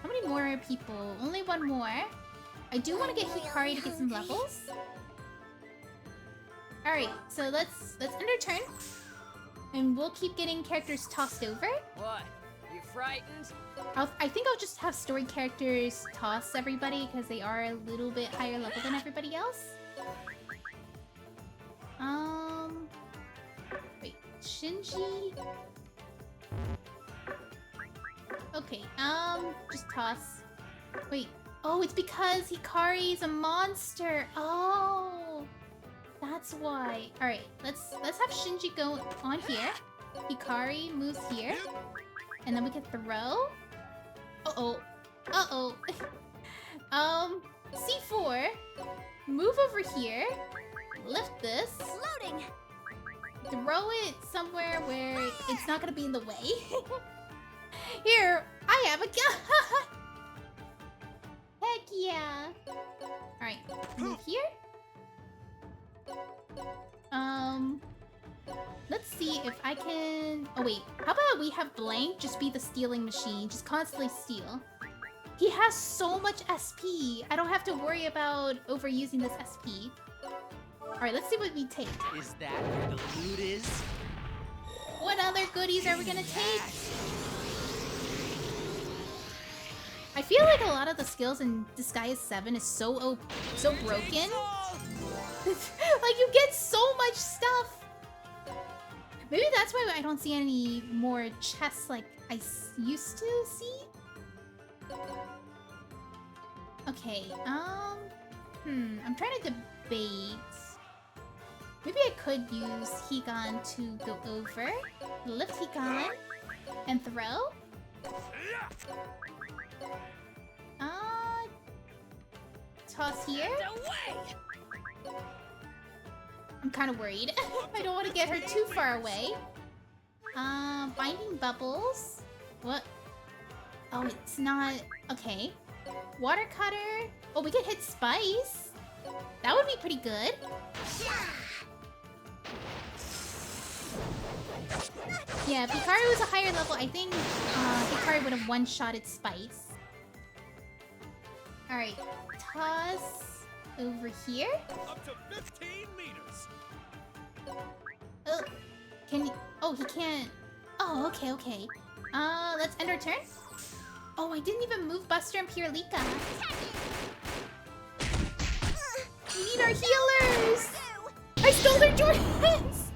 How many more people? Only one more. I do want to get Hikari to get some levels. Alright, so let's end our turn. And we'll keep getting characters tossed over. What? You frightened? I think I'll just have story characters toss everybody because they are a little bit higher level than everybody else. Wait, Shinji. Okay, just toss. Wait, oh, it's because Hikari's a monster. Oh, that's why. All right, let's have Shinji go on here. Hikari moves here. And then we can throw. Uh-oh. Uh-oh. C4. Move over here. Lift this. Loading. Throw it somewhere where it's not gonna be in the way. Here, I have a gun. Heck yeah. Alright, move here. Let's see if I can... Oh wait, how about we have Blank just be the stealing machine, just constantly steal. He has so much SP. I don't have to worry about overusing this SP. Alright, let's see what we take. Is that where the loot is? What other goodies are we gonna take? I feel like a lot of the skills in Disgaea 7 is so broken. Like, you get so much stuff. Maybe that's why I don't see any more chests like I used to see. Okay, I'm trying to debate. Maybe I could use Higan to go over, lift Higan, and throw. Toss here. I'm kind of worried. I don't want to get her too far away. Binding bubbles. What? Oh, it's not... Okay. Water cutter. Oh, we could hit Spice. That would be pretty good. Yeah, if Hikari was a higher level, I think Hikari would have one-shotted Spice. Alright. Toss over here. Up to 15 meters. Can he... Oh, he can't... Oh, okay, okay. Let's end our turn. Oh, I didn't even move Buster and Purelika. We need our healers! I stole their Jordans!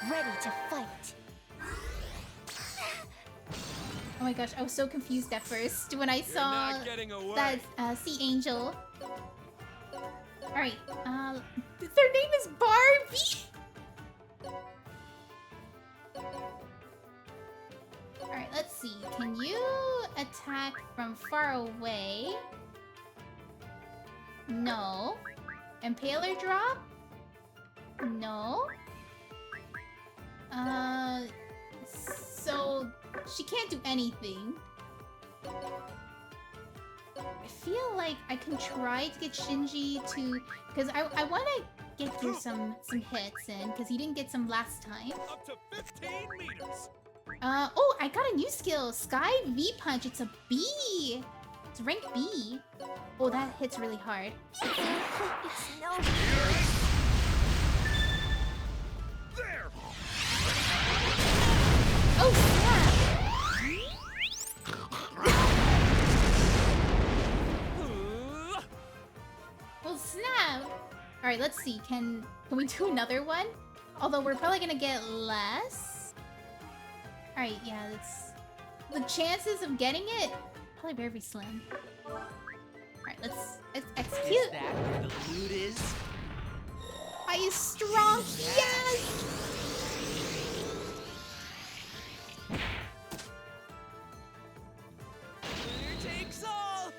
Ready to fight. Oh my gosh, I was so confused at first when I saw that Sea Angel. Alright, their name is Barbie! Alright, let's see. Can you attack from far away? No. Impaler drop? No. So she can't do anything. I feel like I can try to get Shinji to... Because I want to get through some hits in, because he didn't get some last time. Up to 15 meters. Oh, I got a new skill. Sky V Punch. It's a B. It's rank B. Oh, that hits really hard. It's no There. Oh, snap. Oh, snap. Alright, let's see. Can we do another one? Although we're probably gonna get less. Alright, yeah, that's... The chances of getting it, probably very slim. Alright, let's execute. Is that where the loot is? I is strong. Yes. Winner takes all.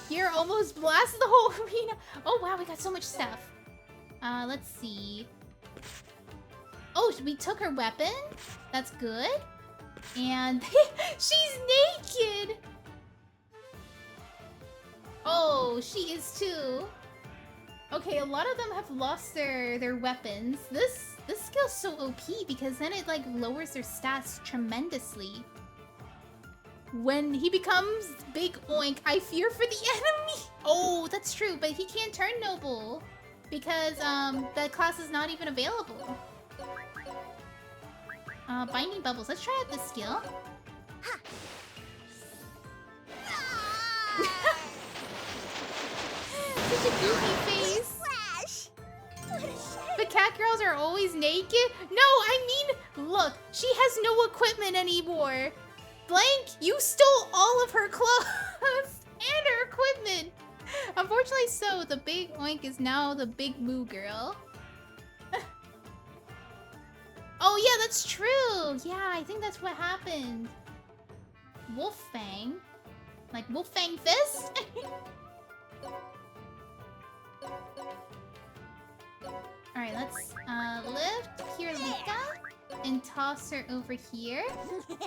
Here almost blasted the whole arena. Oh wow, we got so much stuff. Let's see. Oh, we took her weapon. That's good. And she's naked. Oh, she is too. Okay, a lot of them have lost their weapons. This skill's so OP because then it like lowers their stats tremendously. When he becomes Big Oink, I fear for the enemy. Oh, that's true, but he can't turn noble because that class is not even available. Binding bubbles. Let's try out this skill. Such a goofy face. But cat girls are always naked? No, I mean, look, she has no equipment anymore. Blank, you stole all of her clothes and her equipment. Unfortunately so, the Big Oink is now the Big Moo girl. Oh yeah, that's true. Yeah, I think that's what happened. Wolf Fang. Like Wolf Fang Fist? Alright, let's lift Pirlika and toss her over here.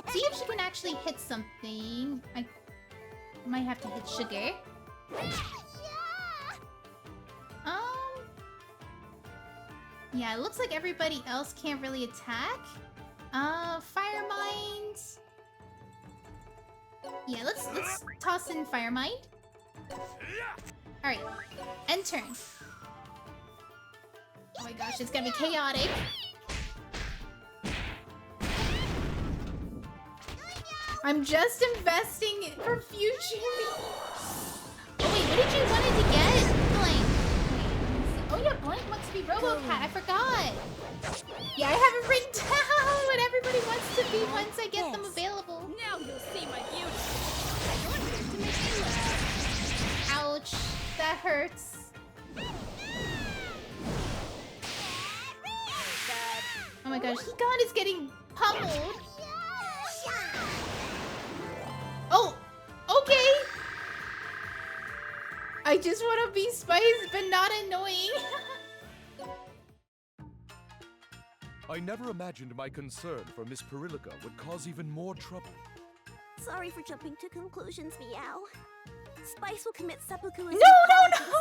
See if she can actually hit something. I might have to hit Sugar. Yeah, it looks like everybody else can't really attack. Fire Mind. Yeah, let's toss in Fire Mind. Alright, end turn. Oh my gosh, it's gonna be chaotic. I'm just investing for future. Oh wait, what did you wanted to get? Blank. Oh yeah, Blank wants to be RoboCat. I forgot. Yeah, I have it written down what everybody wants to be once I get them available. Now you'll see my beauty. You're there to make me laugh. Ouch, that hurts. Oh my gosh, Hikan is getting pummeled. Oh, okay. I just want to be Spice, but not annoying. I never imagined my concern for Miss Pirlika would cause even more trouble. Sorry for jumping to conclusions, Meow. Spice will commit seppuku as No!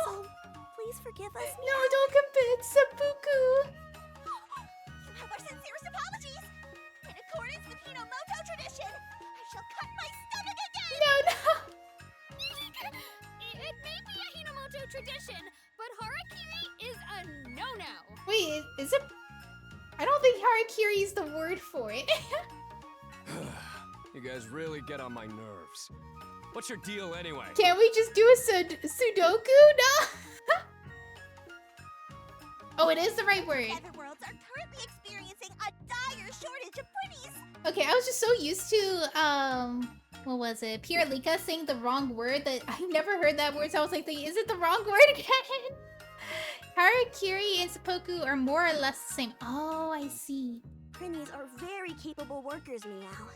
so please forgive us, Meow. No, don't commit seppuku. You have our sincerest apologies. In accordance with Hinomoto tradition, I shall cut my stomach again. No. It may be a Hinomoto tradition, but harakiri is a no-no. Wait, is it? I don't think harakiri is the word for it. You guys really get on my nerves. What's your deal anyway? Can't we just do a Sudoku? No. Oh, it is the right word. Netherworlds are currently experiencing a dire shortage of pretties. Okay, I was just so used to what was it? Pirlika saying the wrong word that I never heard that word, so I was like, is it the wrong word again? Harakiri and seppuku are more or less the same. Oh, I see. Prinnies are very capable workers, Meow.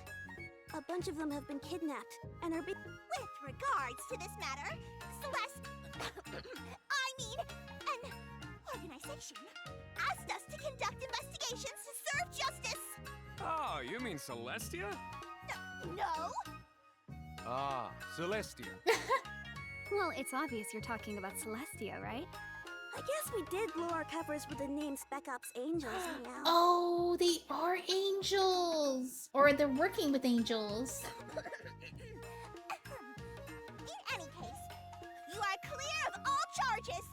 A bunch of them have been kidnapped and are being... With regards to this matter, Celeste... an organization asked us to conduct investigations to serve justice. Oh, you mean Celestia? No? Ah, Celestia. Well, it's obvious you're talking about Celestia, right? I guess we did blow our covers with the name Spec Ops Angels, Meow. Oh, they are angels. Or they're working with angels. In any case, you are clear of all charges.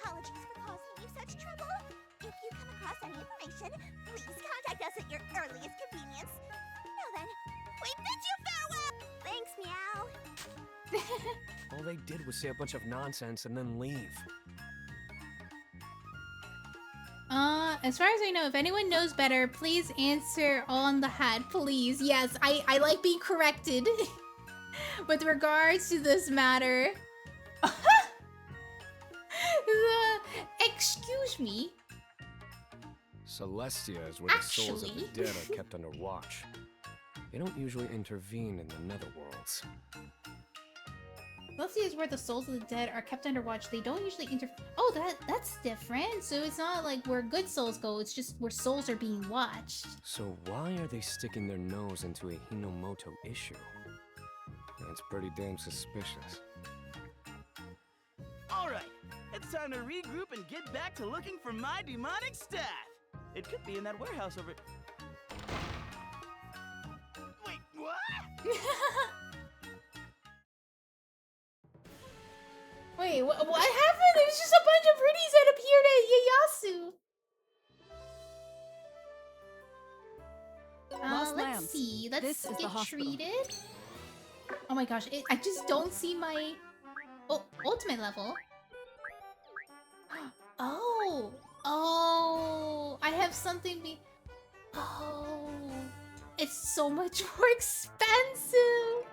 Apologies for causing you such trouble. If you come across any information, please contact us at your earliest convenience. Now then, we bid you farewell! Thanks, Meow. All they did was say a bunch of nonsense and then leave. As far as I know, if anyone knows better, please answer on the hat, please. Yes, I like being corrected with regards to this matter. Excuse me. Celestia is where the souls of the Actually. dead are kept under watch. They don't usually intervene in the netherworlds. Celestia is where the souls of the dead are kept under watch. They don't usually Oh, that's different. So it's not like where good souls go. It's just where souls are being watched. So why are they sticking their nose into a Hinomoto issue? That's pretty damn suspicious. Alright, it's time to regroup and get back to looking for my demonic staff. It could be in that warehouse over... Wait, what? Wait, what happened? There was just a bunch of pretties that appeared at Ieyasu. Lost Let's lambs. see. Let's This is the get hospital. treated. Oh my gosh, I just don't see my ultimate level. Oh, I have something oh, it's so much more expensive.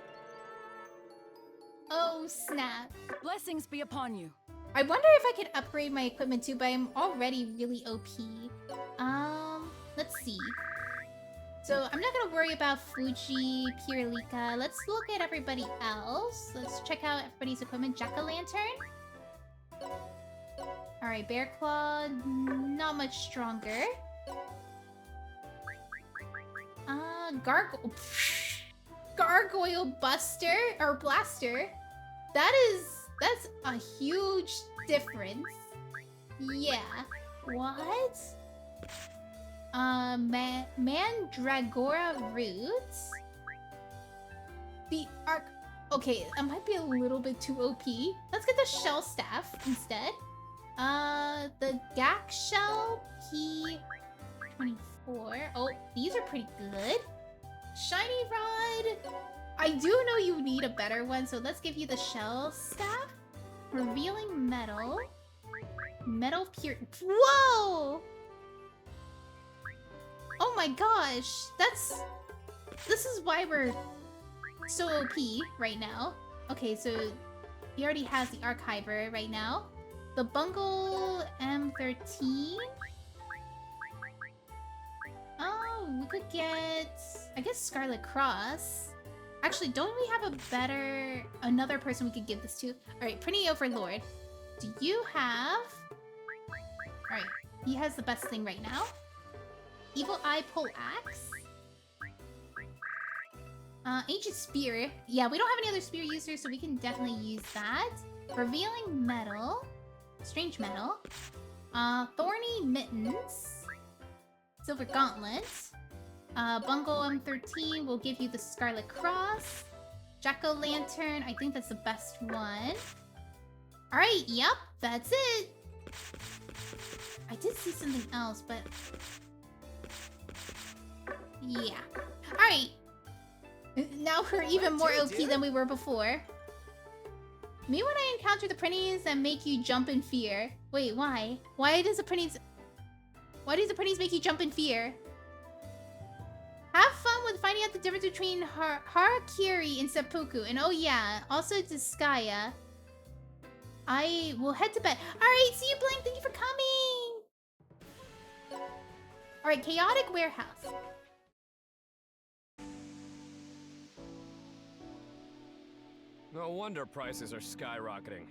Oh snap. Blessings be upon you. I wonder if I could upgrade my equipment too, but I'm already really OP. Let's see. So I'm not gonna worry about Fuji, Pirulika. Let's look at everybody else. Let's check out everybody's equipment. Jack-o'-lantern. Alright, Bear Claw, not much stronger. Gargoyle Buster or Blaster. That's a huge difference. Yeah. What? Mandragora Roots. The Arc. Okay, that might be a little bit too OP. Let's get the Shell Staff instead. The Gak Shell P24. Oh, these are pretty good. Shiny Rod. I do know you need a better one, so let's give you the Shell Staff. Revealing Metal. Metal Pure. Whoa! Oh my gosh, this is why we're so OP right now. Okay, so he already has the Archiver right now. The Bungle M13. Oh, we could get, I guess, Scarlet Cross. Actually, don't we have another person we could give this to? Alright, Prinny Overlord. Do you have... Alright, he has the best thing right now. Evil Eye Pole Axe. Ancient Spear. Yeah, we don't have any other spear users, so we can definitely use that. Revealing Metal. Strange Metal. Thorny Mittens. Silver Gauntlet. Bungle M13 will give you the Scarlet Cross. Jack-o'-lantern, I think that's the best one. Alright, yep, that's it. I did see something else, but... yeah. Alright. Now we're even more OP than we were before. Me when I encounter the printies that make you jump in fear. Wait, why? Why do the printies make you jump in fear? Have fun with finding out the difference between Harakiri and Seppuku. And oh yeah, also Disgaea. I will head to bed. Alright, see you, Blank. Thank you for coming. Alright, Chaotic Warehouse. No wonder prices are skyrocketing.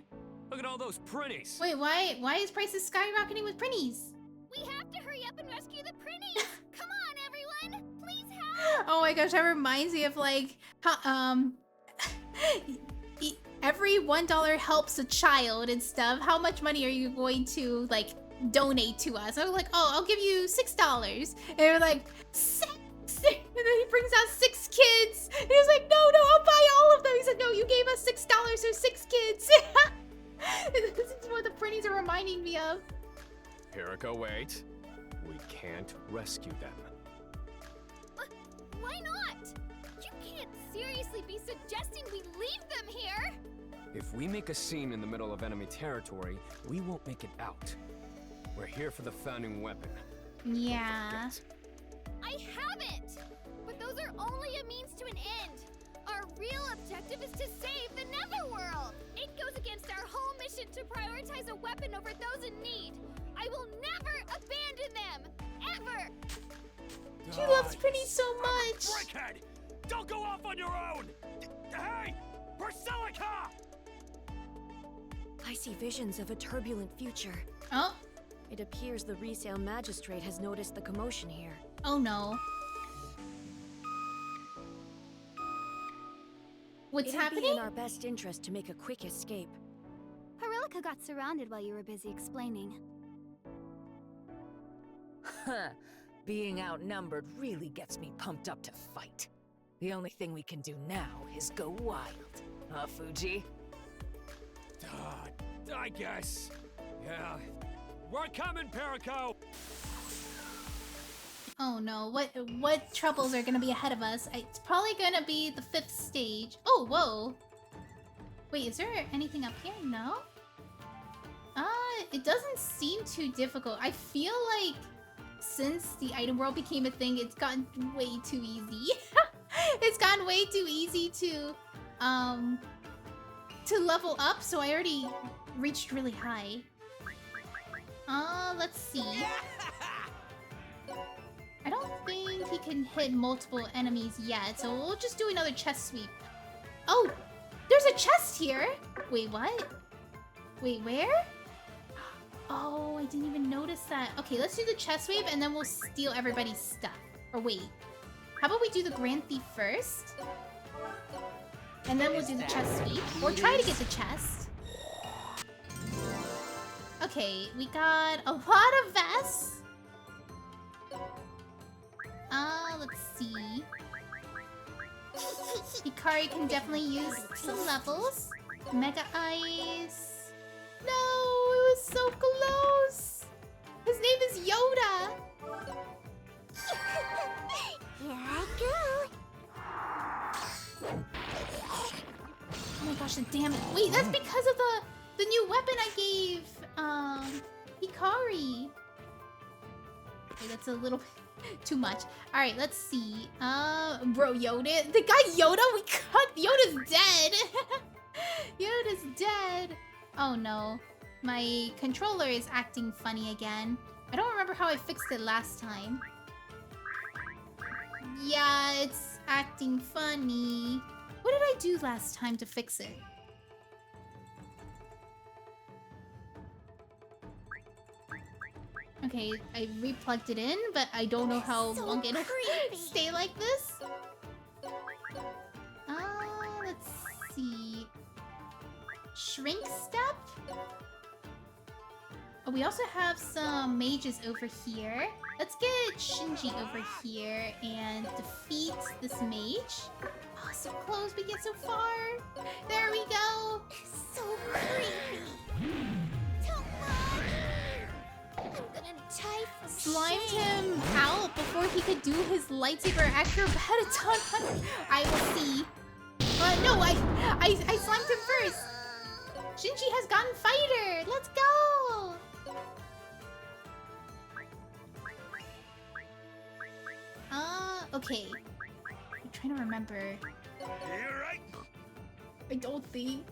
Look at all those printies. Wait, why is prices skyrocketing with printies? We have to hurry up and rescue the printies! Come on, everyone! Please help! Oh my gosh, that reminds me of like, every $1 helps a child and stuff. How much money are you going to like donate to us? I was like, oh, I'll give you $6. And they're like, 6? And then he brings out 6 kids. And he's like, no, I'll buy all of them. He said, no, you gave us $6, so 6 kids. This is what the printies are reminding me of. Hiriko, wait. We can't rescue them. Why not? You can't seriously be suggesting we leave them here! If we make a scene in the middle of enemy territory, we won't make it out. We're here for the founding weapon. Yeah. I have it! But those are only a means to an end. Our real objective is to save the Netherworld! It goes against our whole mission to prioritize a weapon over those in need. I will never abandon them! Ever! She loves Prinny so much. Brickhead! Don't go off on your own! Hey! Persilica! I see visions of a turbulent future. Oh? It appears the resale magistrate has noticed the commotion here. Oh no. What's It'd happening? be in our best interest to make a quick escape. Perilka got surrounded while you were busy explaining. Huh. Being outnumbered really gets me pumped up to fight. The only thing we can do now is go wild. Huh, Fuji? I guess. Yeah. We're coming, Perico! Oh no, what troubles are gonna be ahead of us? It's probably gonna be the 5th stage. Oh, whoa. Wait, is there anything up here? No? It doesn't seem too difficult. I feel like since the item world became a thing, it's gotten way too easy. It's gotten way too easy to level up, so I already reached really high. Let's see. I don't think he can hit multiple enemies yet, so we'll just do another chest sweep. Oh! There's a chest here! Wait, what? Wait, where? Oh, I didn't even notice that. Okay, let's do the chest sweep and then we'll steal everybody's stuff. Or wait. How about we do the Grand Thief first? And then we'll do the chest sweep. Or try to get the chest. Okay, we got a lot of vests. Let's see. Hikari can definitely use some levels. Mega Ice. No, it was so close. His name is Yoda. Here I go. Oh my gosh, the damage. Wait, that's because of the new weapon I gave Hikari. Okay, that's a little bit too much. Alright, let's see. Bro, Yoda. The guy Yoda, we cut. Yoda's dead. Yoda's dead. Oh no. My controller is acting funny again. I don't remember how I fixed it last time. Yeah, it's acting funny. What did I do last time to fix it? Okay, I replugged it in, but I don't know how long it'll stay like this. Let's see. Shrink step? Oh, we also have some mages over here. Let's get Shinji over here and defeat this mage. Oh, so close, we get so far. There we go. So creepy. I'm gonna die from Slimed shame. him out before he could do his lightsaber acrobaton. I will see. No, I slimed him first. Shinji has gotten fighter. Let's go. Okay. I'm trying to remember. You're right. I don't think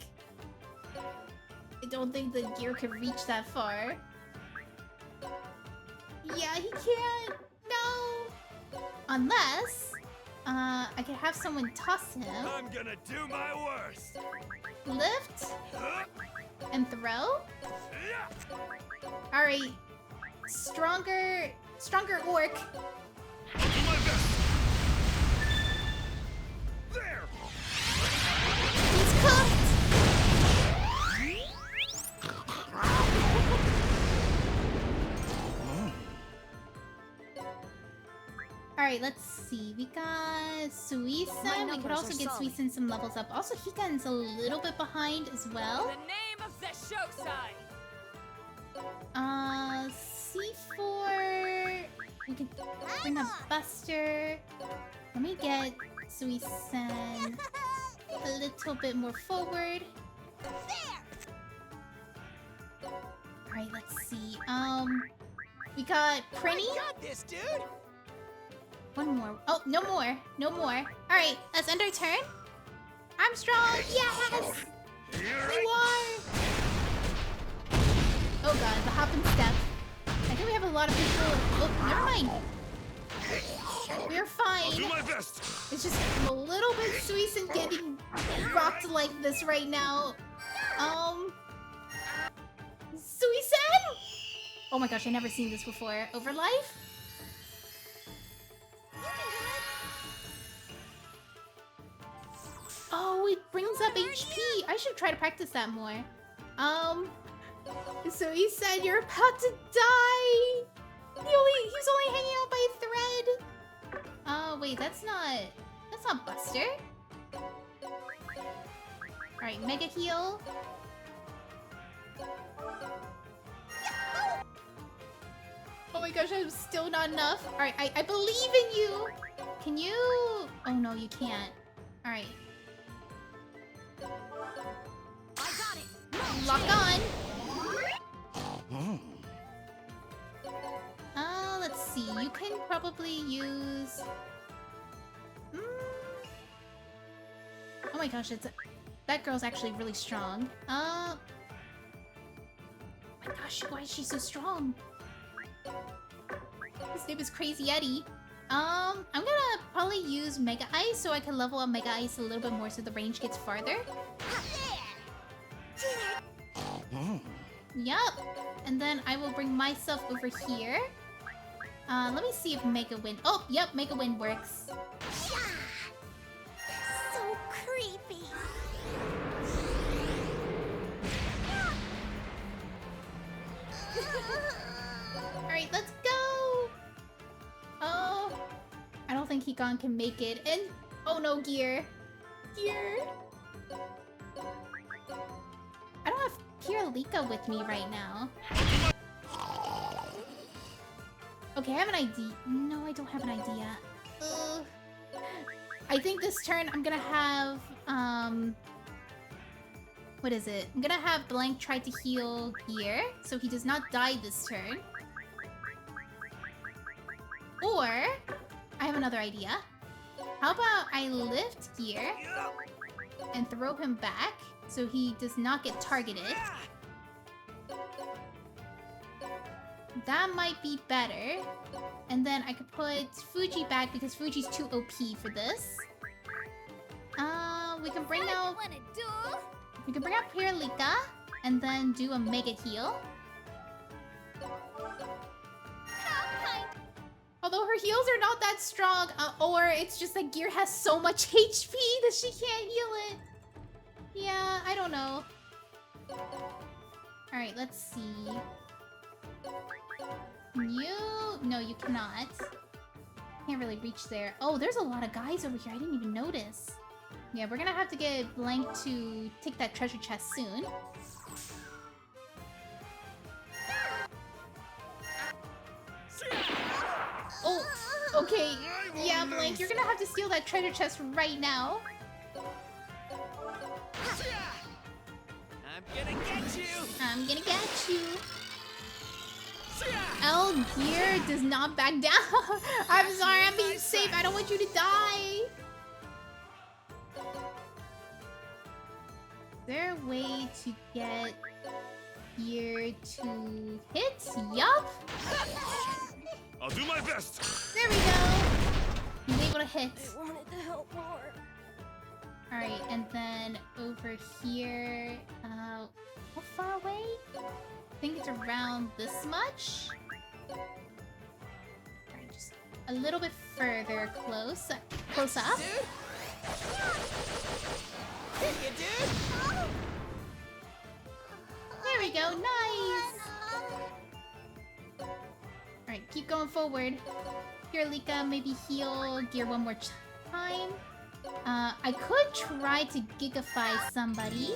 the gear can reach that far. Yeah, he can't. No. Unless, I could have someone toss him. I'm gonna do my worst. Lift. And throw. Alright. Stronger orc. Do my best. There. He's cooked. Alright, let's see. We got Suisun. We could also get Suisun some levels up. Also, Hikan's a little bit behind as well. In the name of the Shosai! C4. We could bring a Buster. Let me get Suisun a little bit more forward. Alright, let's see. We got Prinny. You got this, dude. One more. Oh, no more. No more. Alright, let's end our turn. I'm strong. Yes. You are. Oh god, the hop and step. I think we have a lot of people. Oh, never mind. We're fine. I'll do my best. It's just a little bit Suicune getting rocked like this right now. Suicune? Oh my gosh, I never seen this before. Overlife? Oh, it brings up HP. I should try to practice that more. So he said you're about to die. He's only hanging out by a thread. Oh, wait, that's not Buster. Alright, Mega Heal. Oh my gosh, I'm still not enough. Alright, I believe in you. Can you... Oh no, you can't. Alright. I got it. Lock on. Let's see. You can probably use... Oh my gosh, that girl's actually really strong. Oh my gosh, why is she so strong? His name is Crazy Eddie. I'm gonna probably use Mega Ice so I can level up Mega Ice a little bit more so the range gets farther. Yup. And then I will bring myself over here. Let me see if Mega Wind... Oh, yep, Mega Wind works. So creepy. Alright, let's go! Oh, I don't think Hikan can make it. And... Oh no, Gear. Gear. I don't have Piralika with me right now. Okay, I have an idea. No, I don't have an idea. I think this turn I'm gonna have, what is it? I'm gonna have Blank try to heal here, so he does not die this turn. Or, I have another idea. How about I lift Gear and throw him back, so he does not get targeted. That might be better. And then I could put Fuji back because Fuji's too OP for this. We can bring out Piralika and then do a Mega Heal. Although her heals are not that strong, or it's just that Gear has so much HP that she can't heal it. Yeah, I don't know. Alright, let's see. No, you cannot. Can't really reach there. Oh, there's a lot of guys over here. I didn't even notice. Yeah, we're gonna have to get Blank to take that treasure chest soon. Oh, okay. Yeah, Blank, you're gonna have to steal that treasure chest right now. I'm gonna get you. I'm gonna get you. L Gear does not back down. I'm sorry, I'm being safe. I don't want you to die. Is there a way to get Gear to hit? Yup. I'll do my best. There we go. He's able to hit. I wanted to help more. Alright, and then over here... how far away? I think it's around this much? Alright, just a little bit further close up. You dude? There we go, nice! Alright, keep going forward. Piralika, maybe heal Gear one more time. I could try to Gigafy somebody.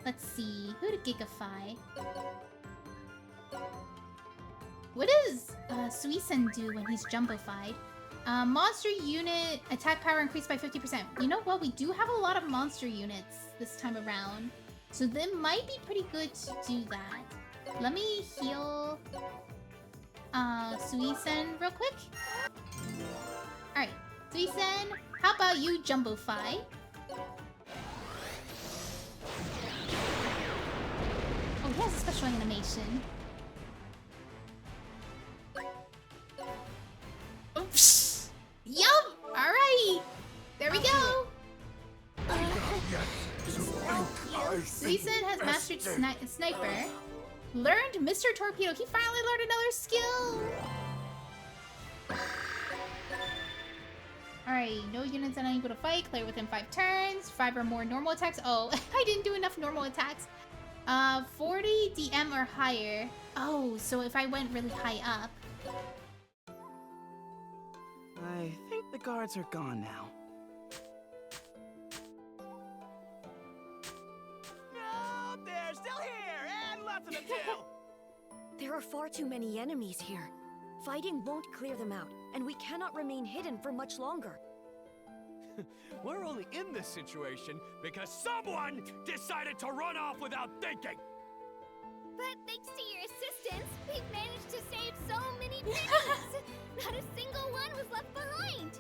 Let's see, who to Gigafy? What does Suicune do when he's Jumbofied? Monster unit attack power increased by 50%. You know what? We do have a lot of monster units this time around. So that might be pretty good to do that. Let me heal Suicune real quick. Alright, Suicune, how about you Jumbofy? has a special animation. Oops. Yup! Alright! There we go! Suisun has mastered Sniper. Learned Mr. Torpedo. He finally learned another skill! Alright, no units are unable to fight. Clear within 5 turns. 5 or more normal attacks. Oh, I didn't do enough normal attacks. 40 DM or higher. Oh, so if I went really high up. I think the guards are gone now. No, they're still here, and lots of them too! There are far too many enemies here. Fighting won't clear them out, and we cannot remain hidden for much longer. We're only in this situation because someone decided to run off without thinking! But thanks to your assistance, we've managed to save so many pennies! Not a single one was left behind!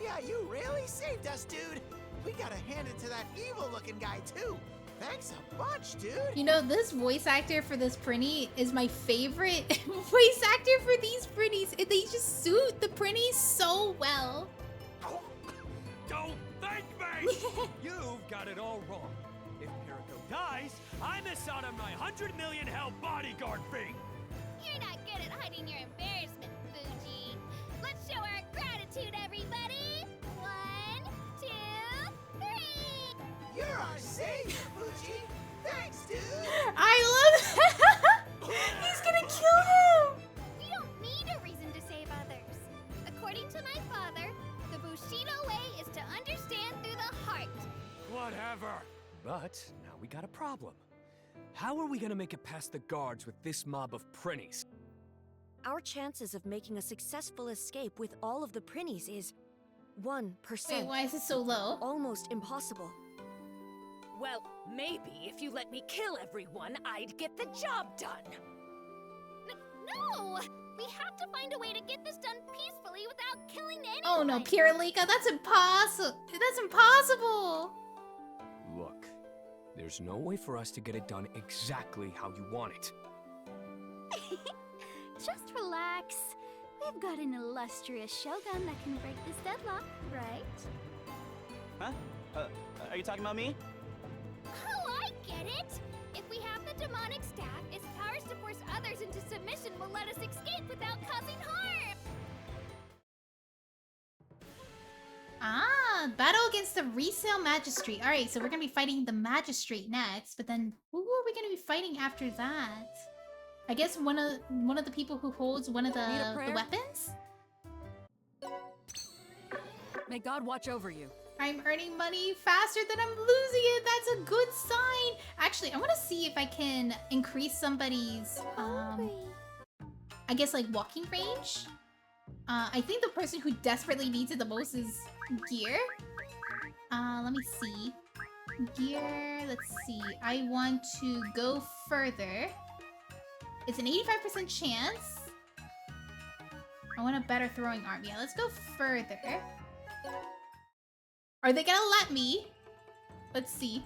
Yeah, you really saved us, dude! We gotta hand it to that evil-looking guy, too! Thanks a bunch, dude! You know, this voice actor for this Prinny is my favorite voice actor for these Prinnies. They just suit the Prinnies so well. Don't thank me! You've got it all wrong. If Piriko dies, I miss out on my 100 million hell bodyguard fee! You're not good at hiding your embarrassment, Fuji. Let's show our gratitude, everybody! 1, 2, 3! You're our savior, Fuji! Thanks, dude! I love that! He's gonna kill him! We don't need a reason to save others. According to my father, the Bushido way is to understand through the heart. Whatever. But now we got a problem. How are we gonna make it past the guards with this mob of Prinnies? Our chances of making a successful escape with all of the Prinnies is 1%. Wait, why is it so low? Almost impossible. Well, maybe if you let me kill everyone, I'd get the job done. No! We have to find a way to get this done peacefully without killing anyone. Oh no, Piralika, that's impossible. That's impossible. Look, there's no way for us to get it done exactly how you want it. Just relax. We've got an illustrious shogun that can break this deadlock, right? Huh? Are you talking about me? Oh, I get it! If we have the demonic staff, its powers to force others into submission will let us escape without causing harm! Ah, battle against the resale magistrate. Alright, so we're gonna be fighting the magistrate next, but then who are we gonna be fighting after that? I guess one of the people who holds one of the weapons? May God watch over you. I'm earning money faster than I'm losing it. That's a good sign. Actually, I want to see if I can increase somebody's, I guess like walking range. I think the person who desperately needs it the most is Gear. Let me see. Gear, let's see. I want to go further. It's an 85% chance. I want a better throwing arm. Yeah, let's go further. Are they gonna let me? Let's see.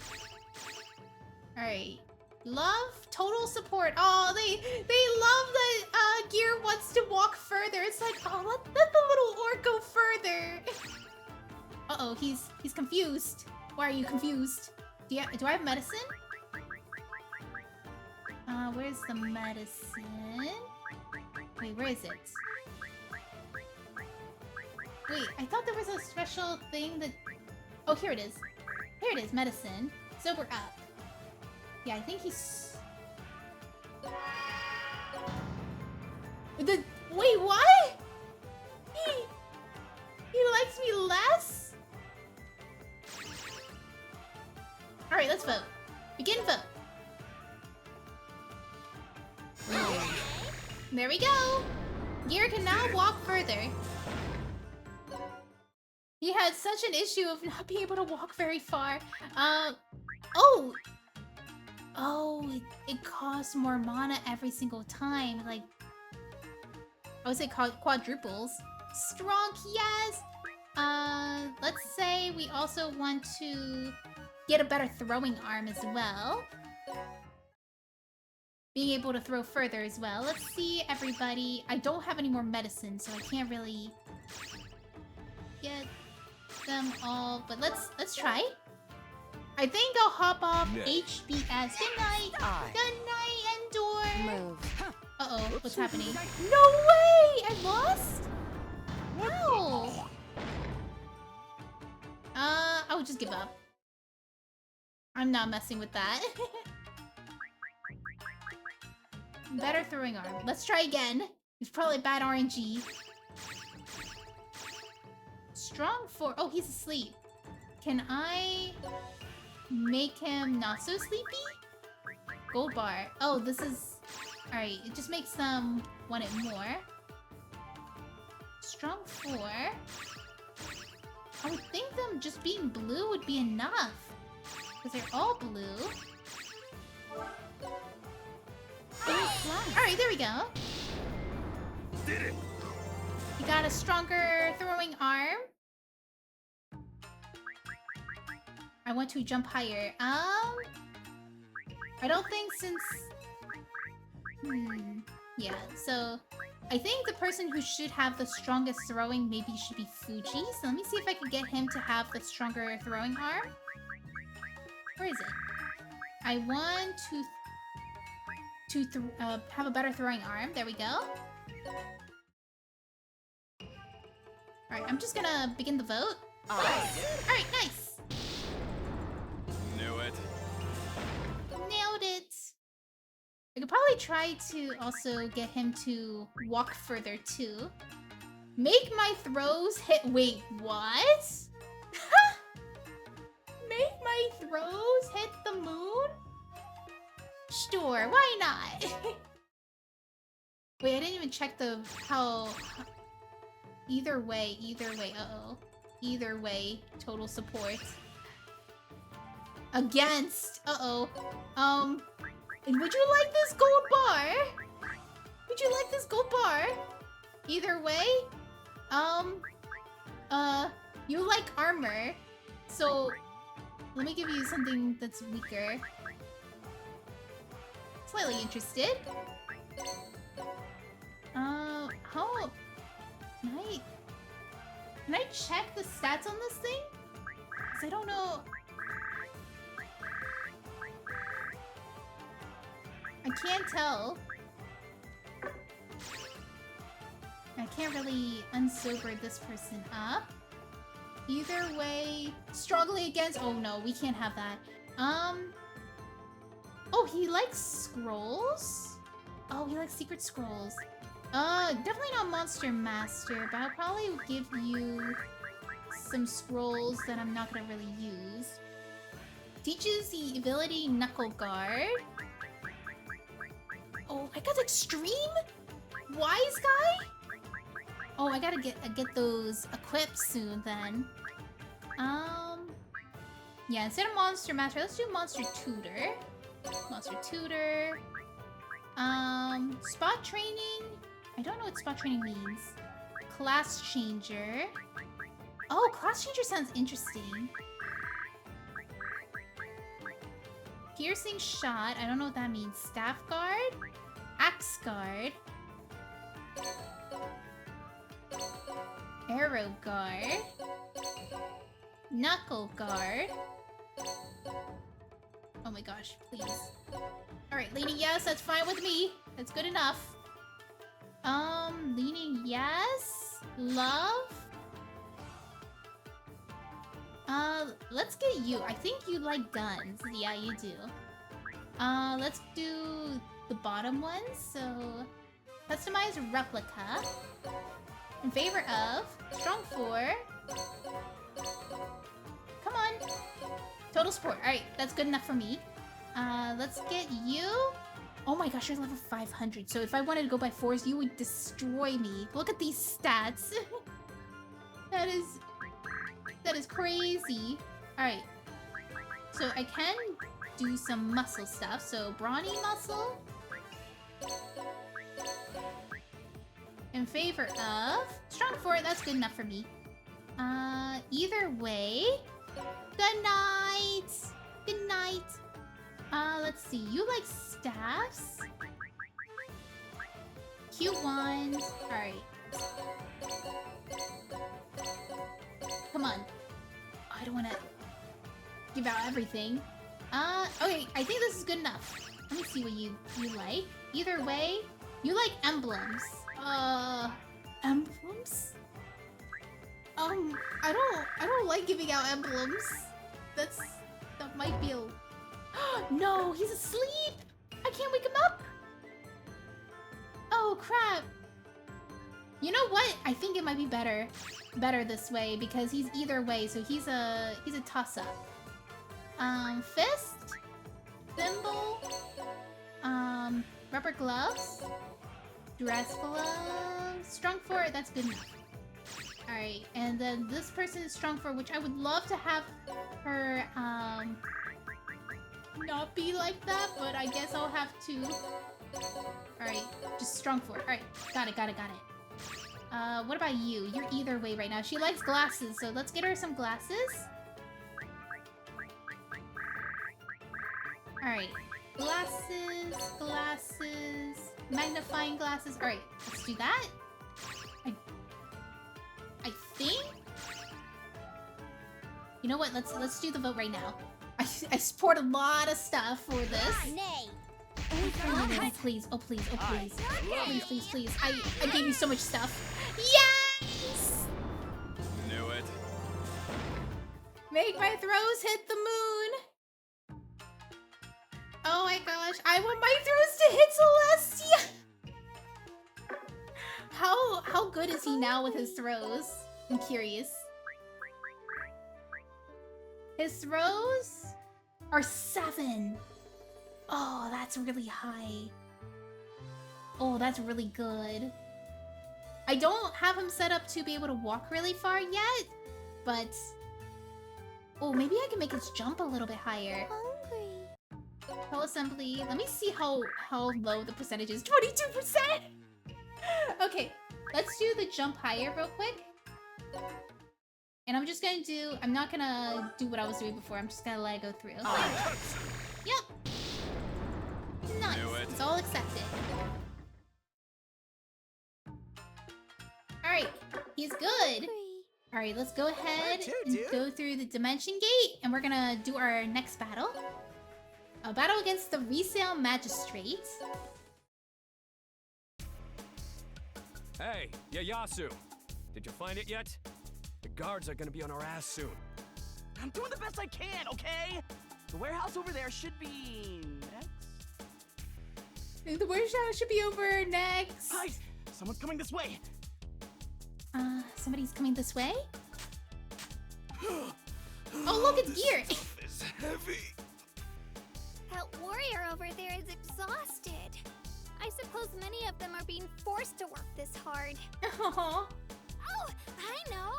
Alright. Love, total support. Oh, they love that Gear wants to walk further. It's like, oh, let the little orc go further. Uh-oh, he's confused. Why are you confused? Do I have medicine? Where's the medicine? Wait, where is it? Wait, I thought there was a special thing that... Oh, here it is. Here it is, medicine. Sober up. Yeah, I think he's... Wait, what? He likes me less? Alright, let's vote. Begin vote. There we go. Gear can now walk further. He had such an issue of not being able to walk very far. Oh, it costs more mana every single time. Like, I would say quadruples. Strong, yes. Let's say we also want to get a better throwing arm as well. being able to throw further as well. Let's see, everybody. I don't have any more medicine, so I can't really get them all. But let's try. I think I'll hop off HBS. Good night. Good night, Endor. Move. Uh-oh, what's happening? No way! I lost? No. I would just give up. I'm not messing with that. Better throwing arm. Let's try again. It's probably bad RNG. Strong 4. Oh, he's asleep. Can I make him not so sleepy? Gold bar. Oh, this is... Alright, it just makes them want it more. Strong 4. I would think them just being blue would be enough. Because they're all blue. Alright, there we go. Did it! You got a stronger throwing arm. I want to jump higher. I don't think since... Yeah, so... I think the person who should have the strongest throwing maybe should be Fuji. So let me see if I can get him to have the stronger throwing arm. Where is it? I want to have a better throwing arm. There we go. Alright, I'm just gonna begin the vote. Alright, nice! Knew it. Nailed it! I could probably try to also get him to walk further too. Make my throws hit- wait, what? Make my throws hit the moon? Sure, why not? Wait, I didn't even check the how... Either way, uh-oh. Either way, total support. Against, uh-oh. Would you like this gold bar? Would you like this gold bar? Either way, you like armor, so let me give you something that's weaker. Slightly interested. How... Can I check the stats on this thing? Because I don't know... I can't tell. I can't really unsober this person up. Either way, strongly against... Oh no, we can't have that. Oh, he likes scrolls? Oh, he likes secret scrolls. Definitely not Monster Master, but I'll probably give you some scrolls that I'm not gonna really use. Teaches the ability Knuckle Guard. Oh, I got Extreme? Wise Guy? Oh, I gotta get those equipped soon then. Yeah, instead of Monster Master, let's do Monster Tutor. Monster Tutor. Spot Training. I don't know what Spot Training means. Class Changer. Oh, Class Changer sounds interesting. Piercing Shot. I don't know what that means. Staff Guard. Axe Guard. Arrow Guard. Knuckle Guard. Oh my gosh, please. Alright, leaning yes, that's fine with me. That's good enough. Leaning yes. Love. Let's get you. I think you like guns. Yeah, you do. Let's do the bottom one. So, customize replica. In favor of strong 4. Come on. Total support. Alright, that's good enough for me. Let's get you. Oh my gosh, you're level 500. So if I wanted to go by force, you would destroy me. Look at these stats. That is crazy. Alright. So I can do some muscle stuff. So brawny muscle. In favor of strong 4, that's good enough for me. Either way. Good night. Good night. Let's see. You like staffs? Cute ones. Alright. Come on. I don't wanna give out everything. Okay, I think this is good enough. Let me see what you like. Either way, you like emblems. Emblems? I don't like giving out emblems. That might be a... No, he's asleep! I can't wake him up! Oh, crap. You know what? I think it might be better this way because he's either way, so he's a toss-up. Fist, thimble, rubber gloves, dress gloves, strong for that's good enough. Alright, and then this person is strong for, which I would love to have her not be like that, but I guess I'll have to. Alright, just strong for. Alright, got it. What about you? You're either way right now. She likes glasses, so let's get her some glasses. Alright. Glasses, magnifying glasses. Alright, let's do that. I think? You know what? Let's do the vote right now. I support a lot of stuff for this. Nay. Oh, please. Please. I gave you so much stuff. Yes! Knew it. Make my throws hit the moon. Oh my gosh, I want my throws to hit Celestia! How good is he now with his throws? I'm curious. His throws are 7. Oh, that's really high. Oh, that's really good. I don't have him set up to be able to walk really far yet, but... Oh, maybe I can make his jump a little bit higher. Hungry. Pro assembly. Let me see how low the percentage is. 22%! Okay, let's do the jump higher real quick. And I'm just gonna do... I'm not gonna do what I was doing before. I'm just gonna let it go through. Yep. Nice. It's all accepted. Alright, he's good. Alright, let's go ahead and go through the dimension gate. And we're gonna do our next battle. A battle against the resale magistrate. Hey, Ieyasu. Did you find it yet? The guards are gonna be on our ass soon. I'm doing the best I can, okay? The warehouse over there should be next. The warehouse should be over next. Hi! Someone's coming this way. Somebody's coming this way? Oh, look, it's Gear! It's heavy. That warrior over there is exhausted. I suppose many of them are being forced to work this hard. Aww. Oh, I know!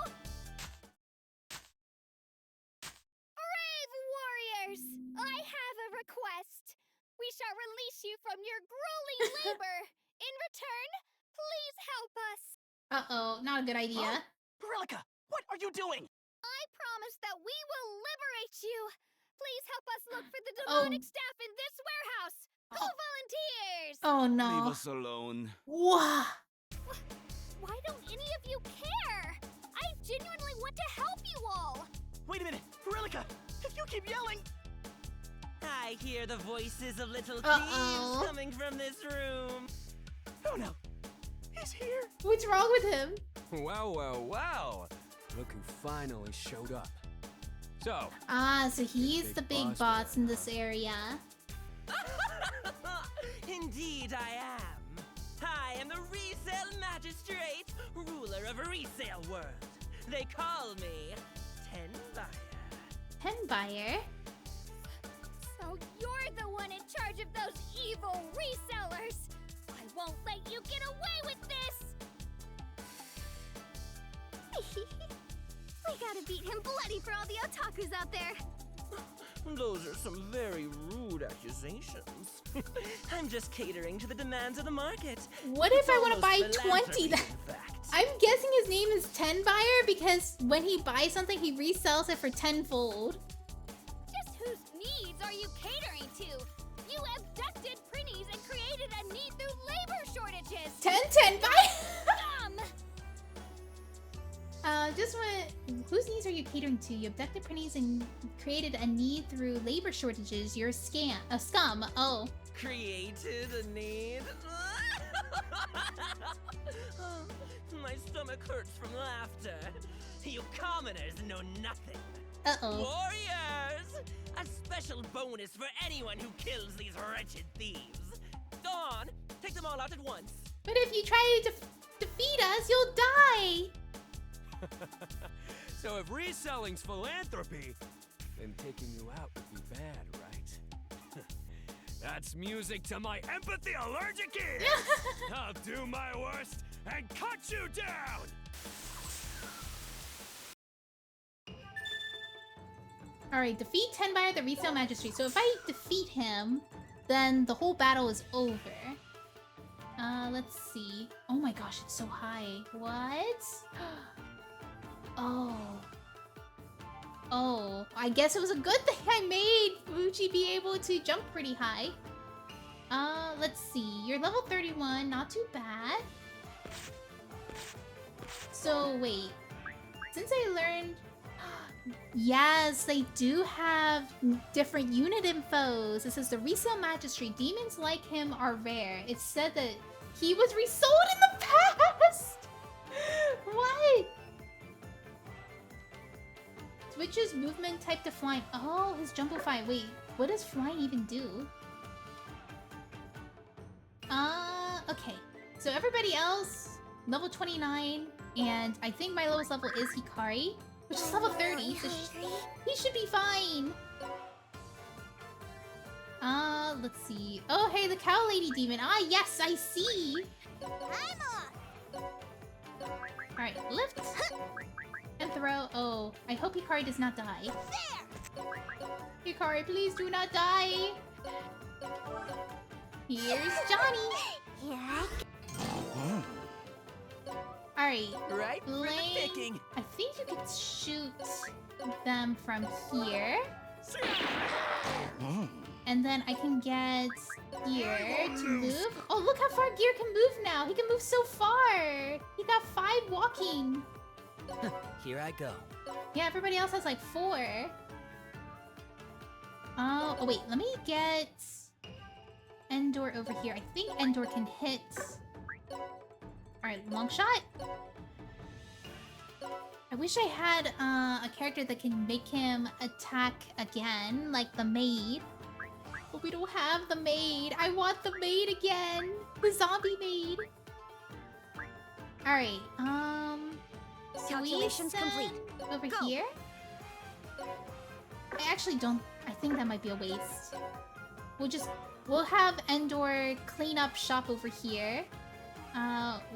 Brave warriors! I have a request. We shall release you from your grueling labor. In return, please help us. Uh-oh, not a good idea. Verilka, what are you doing? I promise that we will liberate you. Please help us look for the demonic staff in this warehouse. Who volunteers? Oh no. Leave us alone. Wah! Why don't any of you care? I genuinely want to help you all. Wait a minute, Verilka, if you keep yelling... I hear the voices of little thieves coming from this room. Oh no, he's here. What's wrong with him? Wow. Look who finally showed up. So. So he's the big boss in this area. Indeed I am. I am the resale magistrate, ruler of a resale world. They call me Ten Buyer. Ten Buyer? So you're the one in charge of those evil resellers. I won't let you get away with this. We gotta beat him bloody for all the otakus out there. Those are some very rude accusations. I'm just catering to the demands of the market. What if I want to buy 20? I'm guessing his name is Ten Buyer because when he buys something, he resells it for tenfold. Just whose needs are are you catering to? You abducted Prinnies and created a need through labor shortages! 10-10, bye! Dumb! Just what? Whose needs are you catering to? You abducted Prinnies and created a need through labor shortages. You're a scum. Oh. Created a need? My stomach hurts from laughter. You commoners know nothing. Uh-oh. Warriors! A special bonus for anyone who kills these wretched thieves. Go on, take them all out at once. But if you try to defeat us, you'll die! So if reselling's philanthropy, then taking you out would be bad, right? That's music to my empathy allergic ears! I'll do my worst and cut you down! Alright, defeat Tenbuyer the Resale Magistrate. So if I defeat him, then the whole battle is over. Let's see. Oh my gosh, it's so high. What? Oh, I guess it was a good thing I made Fuji be able to jump pretty high. Let's see. You're level 31, not too bad. So, wait. Since I learned... Yes, they do have different unit infos. It says the Resale Magistrate. Demons like him are rare. It said that he was resold in the past! What? Switches movement type to flying. Oh, his Jumbo-Fi. Wait, what does flying even do? Okay. So everybody else, level 29, and I think my lowest level is Hikari, which is level 30, so he should be fine. Let's see. Oh, hey, the Cow Lady Demon. Ah, yes, I see. I'm off. Alright, lift. And throw. Oh, I hope Hikari does not die. There. Hikari, please do not die. Here's Johnny. Here I go. Alright. Right for the Lane, picking. I think you could shoot them from here. And then I can get Gear to move. Oh, look how far Gear can move now. He can move so far. He got 5 walking. Here I go. Yeah, everybody else has like 4. Oh, wait, let me get Endor over here. I think Endor can hit. Alright, long shot. I wish I had a character that can make him attack again, like the maid. But we don't have the maid. I want the maid again. The zombie maid. Alright, Calculations complete. Over Go. here? I actually don't... I think that might be a waste. We'll have Endor clean up shop over here.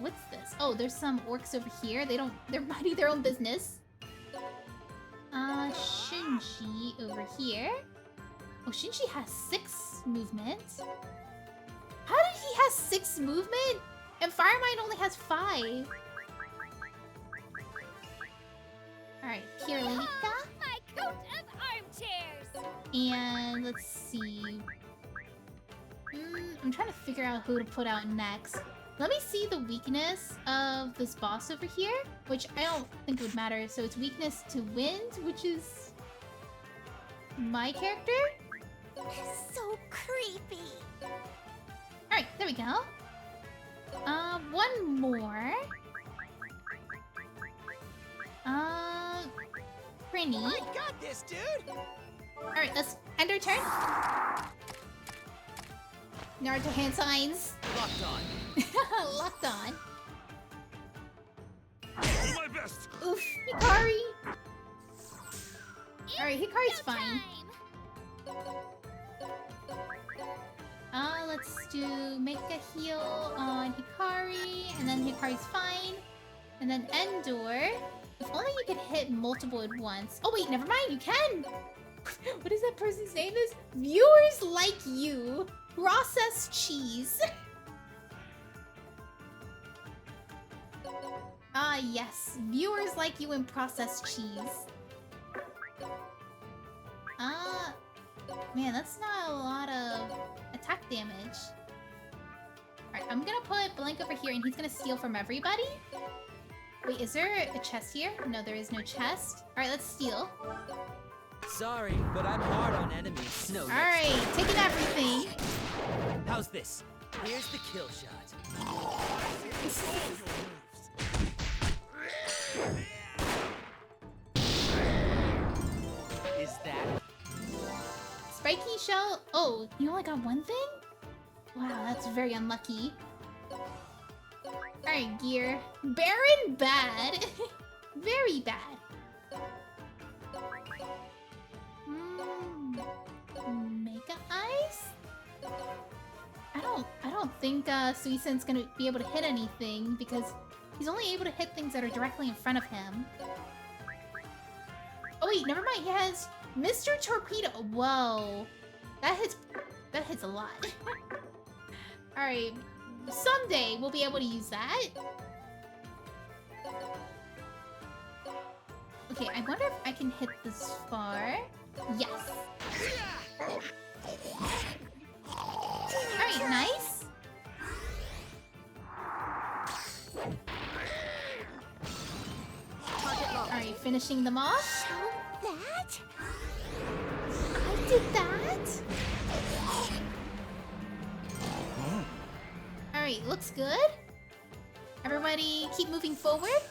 What's this? Oh, there's some orcs over here. They're minding their own business. Shinji over here. Oh, Shinji has 6 movement. How did he have 6 movement? And Firemind only has 5. Alright, Kirika. My coat of armchairs! And let's see. I'm trying to figure out who to put out next. Let me see the weakness of this boss over here, which I don't think would matter. So it's weakness to wind, which is my character. So creepy. Alright, there we go. One more. Prinny. I got this, dude. Alright, let's end our turn. Naruto hand signs. Locked on. Locked on. Do my best. Oof, Hikari. Alright, Hikari's fine. Let's do make a heal on Hikari, and then Hikari's fine. And then Endor. If only you could hit multiple at once. Oh wait, never mind, you can! What is that person's name is? Viewers like you. Processed cheese. Ah yes, viewers like you and processed cheese. Man, that's not a lot of attack damage. Alright, I'm gonna put Blank over here and he's gonna steal from everybody. Wait, is there a chest here? No, there is no chest. Alright, let's steal. Sorry, but I'm hard on enemies. No. Alright, taking everything. How's this? Here's the kill shot. Is that? Spiky shell. Oh, you only got one thing? Wow, that's very unlucky. Alright, gear. Baron bad. Very bad. Mega ice? I don't think Suisen's gonna be able to hit anything because he's only able to hit things that are directly in front of him. Oh wait, never mind. He has Mr. Torpedo. Whoa, that hits a lot. All right, someday we'll be able to use that. Okay, I wonder if I can hit this far. Yes. Alright, nice. Alright, finishing them off. That? I did that? Alright, looks good. Everybody keep moving forward.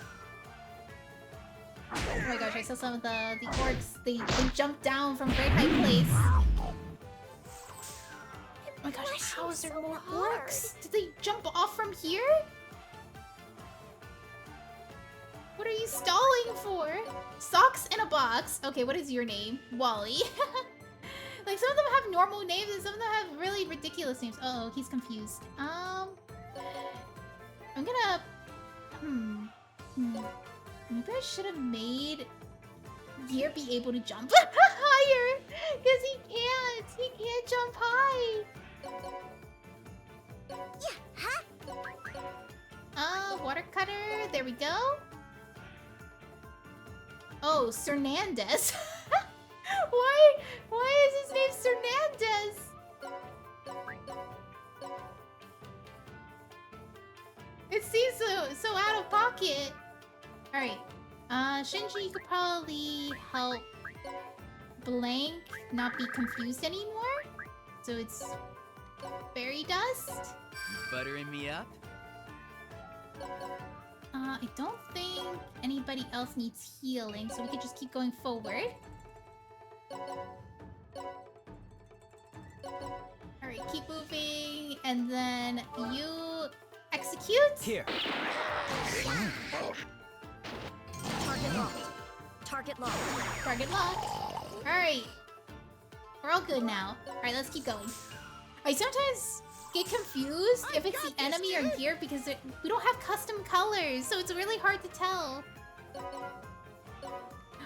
Oh my gosh, I saw some of the orcs. They jumped down from a very high place. Oh my gosh, how is there more orcs? Did they jump off from here? What are you stalling for? Socks in a box. Okay, what is your name? Wally. Like, some of them have normal names and some of them have really ridiculous names. Uh oh, he's confused. I'm gonna... Maybe I should have made Gear be able to jump higher, because he can't jump high. Yeah, huh? Water cutter, there we go. Oh, Cernandez. Why is his name Cernandez? It seems so out of pocket. Alright, Shinji, you could probably help Blank not be confused anymore. So it's fairy dust. Buttering me up? I don't think anybody else needs healing, so we could just keep going forward. Alright, keep moving, and then you execute? Here. Target locked. Target locked. Target locked. Alright. We're all good now. Alright, let's keep going. I sometimes get confused if it's the enemy or Gear because we don't have custom colors, so it's really hard to tell.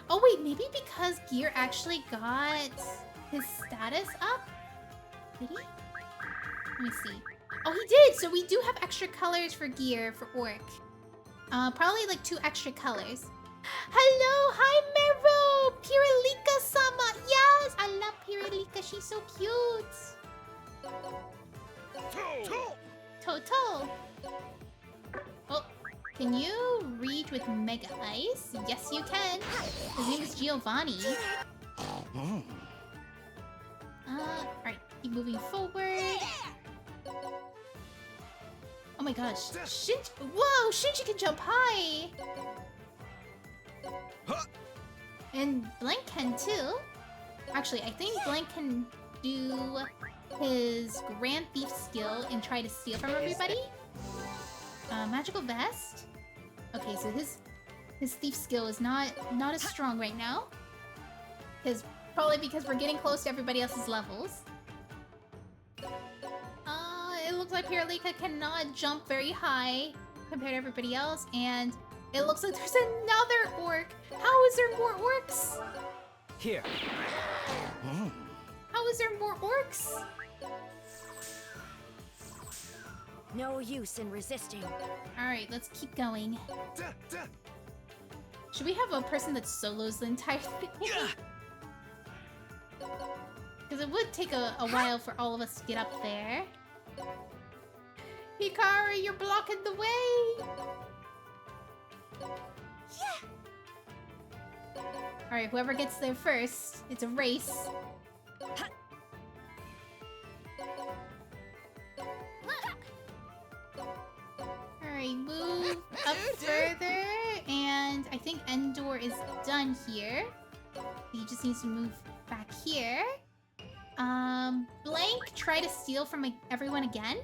Oh wait, maybe because Gear actually got his status up? Did he? Let me see. Oh, he did! So we do have extra colors for Gear for Orc. Probably like 2 extra colors. Hello! Hi, Meru! Pirilika-sama! Yes! I love Pirilika. She's so cute. Toto! Oh, can you reach with Mega Ice? Yes, you can. His name is Giovanni. Alright, keep moving forward. Oh my gosh. Shinji. Whoa! Shinji can jump high! And Blank can too. Actually, I think Blank can do his Grand Thief skill and try to steal from everybody. Magical Vest. Okay, so his thief skill is not as strong right now. Probably because we're getting close to everybody else's levels. It looks like Pirilika cannot jump very high compared to everybody else, and it looks like there's another orc. How is there more orcs? Here. How is there more orcs? No use in resisting. Alright, let's keep going. Should we have a person that solos the entire thing? Because Because it would take a while for all of us to get up there. Hikari, you're blocking the way! Yeah! Alright, whoever gets there first, it's a race. Alright, move up further, and I think Endor is done here. He just needs to move back here. Blank, try to steal from everyone again?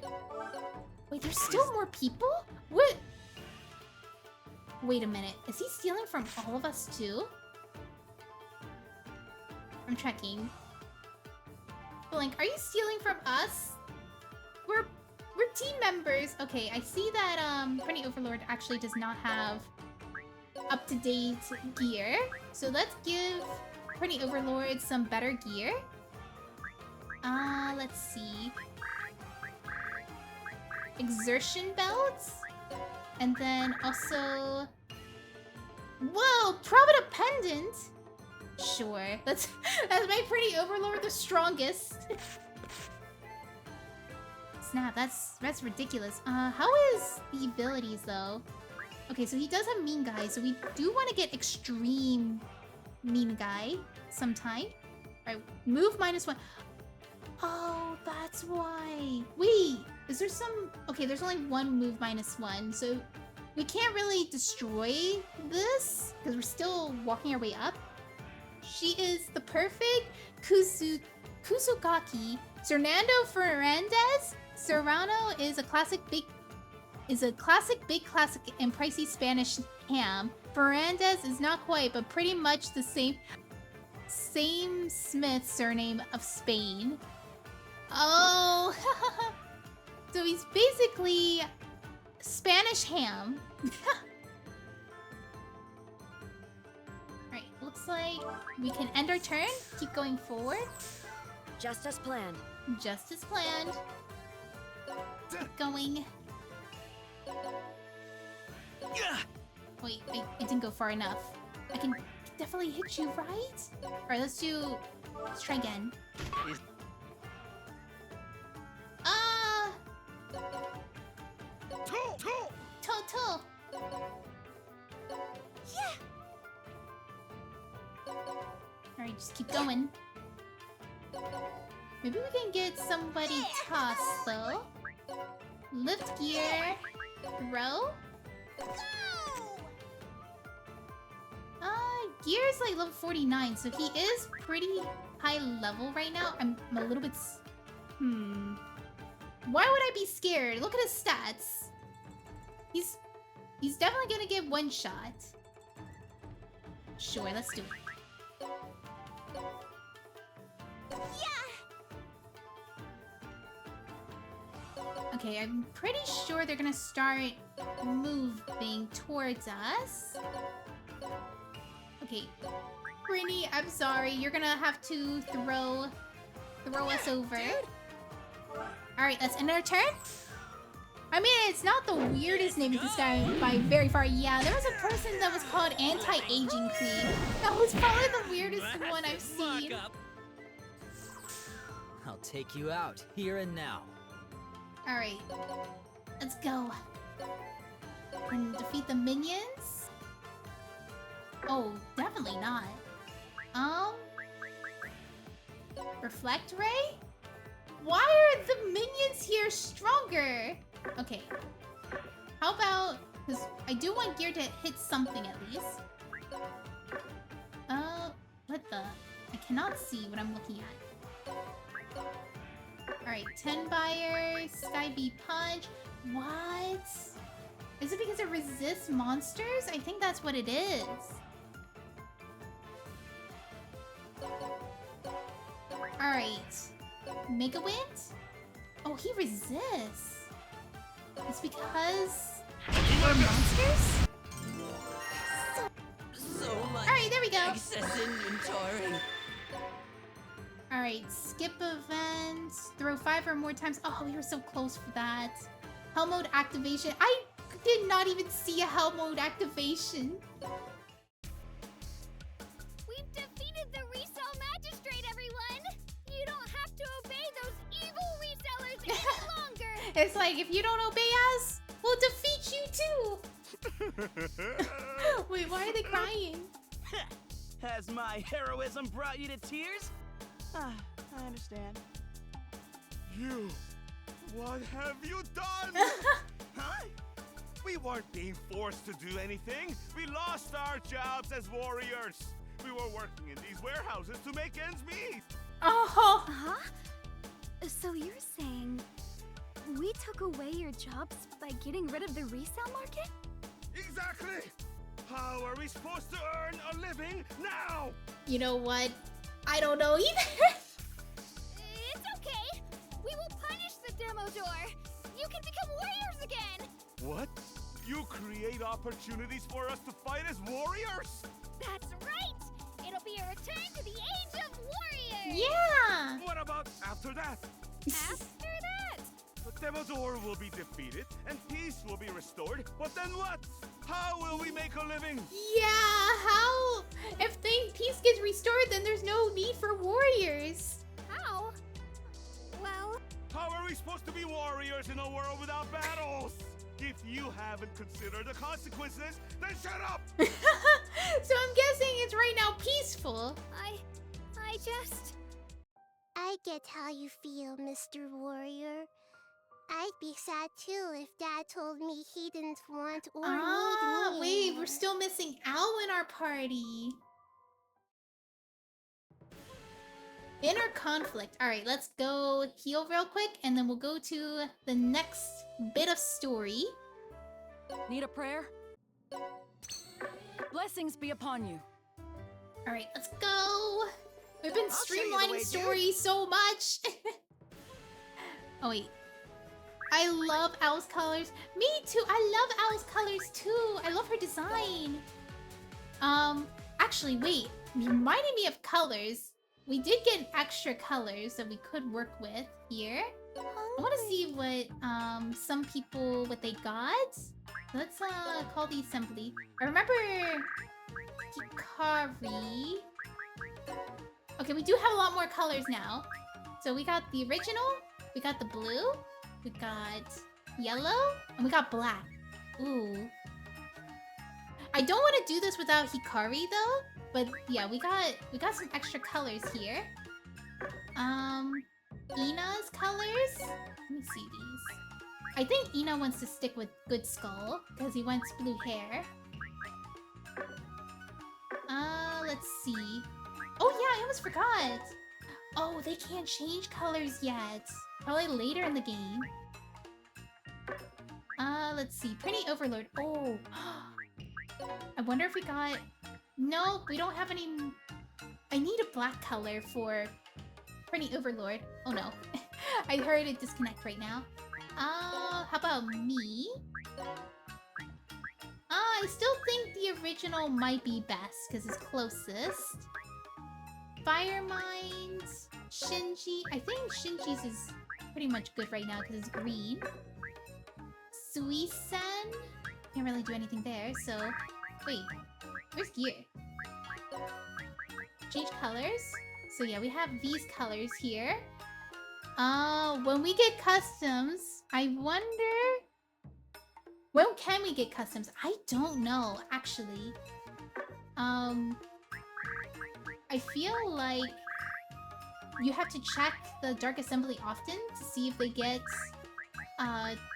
Wait, there's still more people? What? Wait a minute, is he stealing from all of us too? I'm checking. Blank, are you stealing from us? We're team members. Okay, I see that Pretty Overlord actually does not have up-to-date gear. So let's give Pretty Overlord some better gear. Let's see. Exertion belts. And then also... Whoa! Pravida pendant! Sure. That's my Pretty Overlord the strongest. Snap, that's ridiculous. How is the abilities though? Okay, so he does have Mean Guy, so we do want to get Extreme Mean Guy sometime. Alright, move -1. Oh, that's why. Wait, is there some... Okay, there's only one move -1, so we can't really destroy this because we're still walking our way up. She is the perfect Kusugaki. Fernando Fernandez. Serrano is a classic big and pricey Spanish ham. Fernandez is not quite, but pretty much the same Smith surname of Spain. Oh, so he's basically Spanish ham. Alright, looks like we can end our turn. Keep going forward. Just as planned. Just as planned. Keep going. Wait, I didn't go far enough. I can definitely hit you, right? Alright, let's try again. Toe. Yeah. Alright, just keep going. Maybe we can get somebody tossed though. Lift gear. Throw. Gear's like level 49, so he is pretty high level right now. I'm a little bit... Why would I be scared? Look at his stats. He's definitely gonna get one shot. Sure, let's do it. Okay, I'm pretty sure they're gonna start moving towards us. Okay, Brinny, I'm sorry. You're gonna have to throw us over. Alright, let's end our turn. I mean, it's not the weirdest name of this guy by very far. Yeah, there was a person that was called Anti-Aging Cream. That was probably the weirdest one I've seen. I'll take you out, here and now. Alright, let's go. And defeat the minions? Oh, definitely not. Reflect Ray? Why are the minions here stronger? Okay. How about... Because I do want gear to hit something at least. What the... I cannot see what I'm looking at. Alright, 10 buyer, Sky Bee Punch. What? Is it because it resists monsters? I think that's what it is. Alright. Mega Wind? Oh, he resists. It's because we're monsters? Alright, there we go. Excess inventory. Alright, skip event. Throw 5 or more times. Oh, we were so close for that. Hell mode activation. I did not even see a hell mode activation. We've defeated the Resale Magistrate, everyone! You don't It's like, if you don't obey us, we'll defeat you too. Wait, why are they crying? Has my heroism brought you to tears? I understand. You! What have you done? Huh? We weren't being forced to do anything. We lost our jobs as warriors. We were working in these warehouses to make ends meet. Oh. Huh? So you're saying we took away your jobs by getting rid of the resale market? Exactly. How are we supposed to earn a living now? You know what? I don't know either. It's okay. We will punish the demo door. You can become warriors again. What? You create opportunities for us to fight as warriors? That's right. It'll be a return to the age of warriors. Yeah. What about after that? After that? The Demodor will be defeated and peace will be restored. But then what? How will we make a living? Yeah, how? If peace gets restored, then there's no need for warriors. How? Well... How are we supposed to be warriors in a world without battles? If you haven't considered the consequences, then shut up! So I'm guessing it's right now peaceful. I just... I get how you feel, Mr. Warrior. I'd be sad too if Dad told me he didn't want or need me. Wait, we're still missing Al in our party. Inner conflict. Alright, let's go heal real quick, and then we'll go to the next bit of story. Need a prayer? Blessings be upon you. Alright, let's go. We've been I'll show you the streamlining way, stories so much. Oh wait. I love Al's colors. Me too. I love Al's colors too. I love her design. Actually, wait. Reminding me of colors. We did get extra colors that we could work with here. I want to see what some people what they got. Let's call the assembly. I remember Hikari. Okay, we do have a lot more colors now. So we got the original, we got the blue, we got yellow, and we got black. Ooh. I don't want to do this without Hikari though, but yeah, we got some extra colors here. Ina's colors. Let me see these. I think Ina wants to stick with Good Skull because he wants blue hair. Let's see. Oh yeah, I almost forgot. Oh, they can't change colors yet. Probably later in the game. Let's see. Pretty Overlord. Oh. I wonder if we got... No, we don't have any... I need a black color for Pretty Overlord. Oh no. I heard it disconnect right now. How about me? I still think the original might be best because it's closest. Fire Mines, Shinji. I think Shinji's is pretty much good right now because it's green. Suisen. Can't really do anything there, so... Wait, where's gear? Change colors. So yeah, we have these colors here. When we get customs, I wonder... When can we get customs? I don't know, actually. I feel like you have to check the Dark Assembly often to see if they get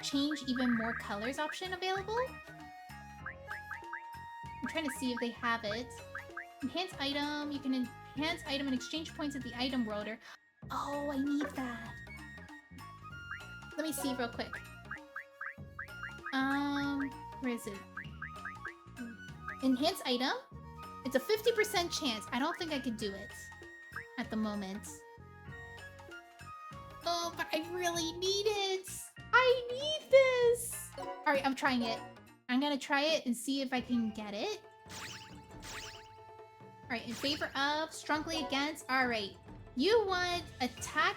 change even more colors option available. I'm trying to see if they have it. Enhance item. You can enhance item and exchange points at the item rotor. Oh, I need that. Let me see real quick. Where is it? Enhance item. It's a 50% chance. I don't think I could do it at the moment. Oh, but I really need it. I need this. All right, I'm trying it. I'm gonna try it and see if I can get it. All right, in favor of, strongly against. All right, you want attack.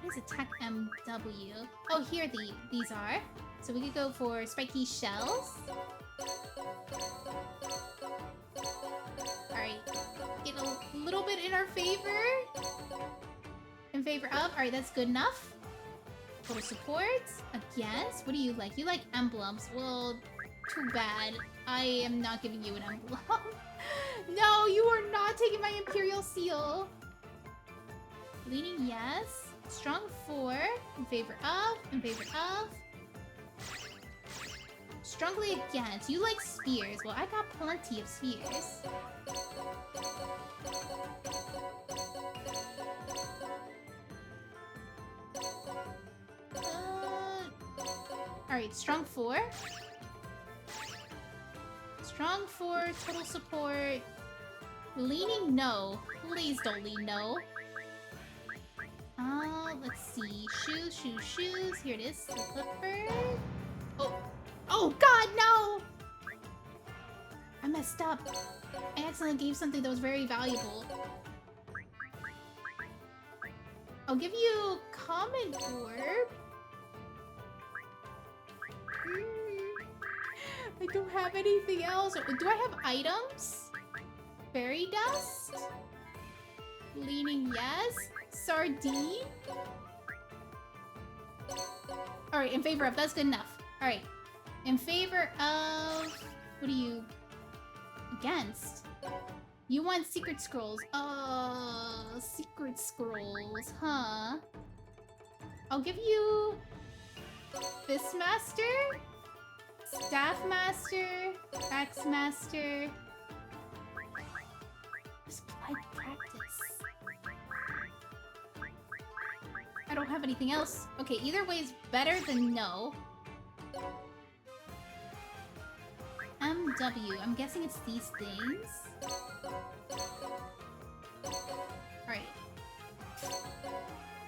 What is attack MW? Oh, here these are. So we could go for spiky shells. Alright. Get a little bit in our favor. In favor of. Alright, that's good enough. Total support. Against. What do you like? You like emblems. Well, too bad. I am not giving you an emblem. No, you are not taking my Imperial Seal. Leaning, yes. Strong 4. In favor of. In favor of. Strongly against. You like spears. Well, I got plenty of spears. Alright, strong 4. Strong 4, total support. Leaning, no. Please don't lean, no. Let's see. Shoes, shoes, shoes. Here it is. Slipper. Oh. Oh, God, no! I messed up. I accidentally gave something that was very valuable. I'll give you Common Orb. I don't have anything else. Do I have items? Fairy Dust? Leaning, yes. Sardine? Alright, in favor of. That's good enough. Alright. In favor of... What are you... against? You want Secret Scrolls. Secret Scrolls, huh? I'll give you... Fistmaster? Staff Master? Axe Master? Applied Practice. I don't have anything else. Okay, either way is better than no. MW. I'm guessing it's these things. Alright.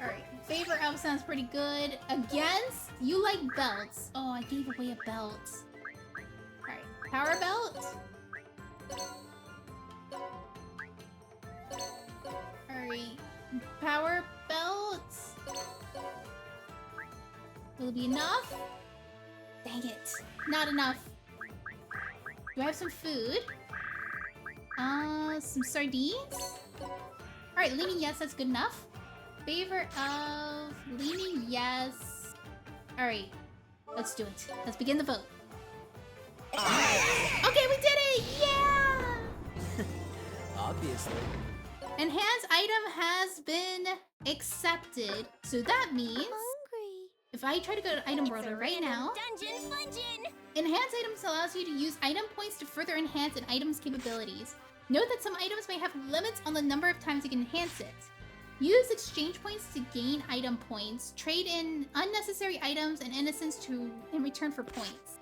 Alright. Favor of sounds pretty good. Against? You like belts. Oh, I gave away a belt. Alright. Power belt? Alright. Power belt? Will it be enough? Dang it. Not enough. Do I have some food? Some sardines? Alright, leaning yes, that's good enough. Favor of... leaning yes. Alright, let's do it. Let's begin the vote. Okay, we did it! Yeah! Obviously. Enhanced item has been accepted. So that means... if I try to go to Item World right now... Dungeon Fungeon! Enhanced items allows you to use item points to further enhance an item's capabilities. Note that some items may have limits on the number of times you can enhance it. Use exchange points to gain item points. Trade in unnecessary items and innocence in return for points.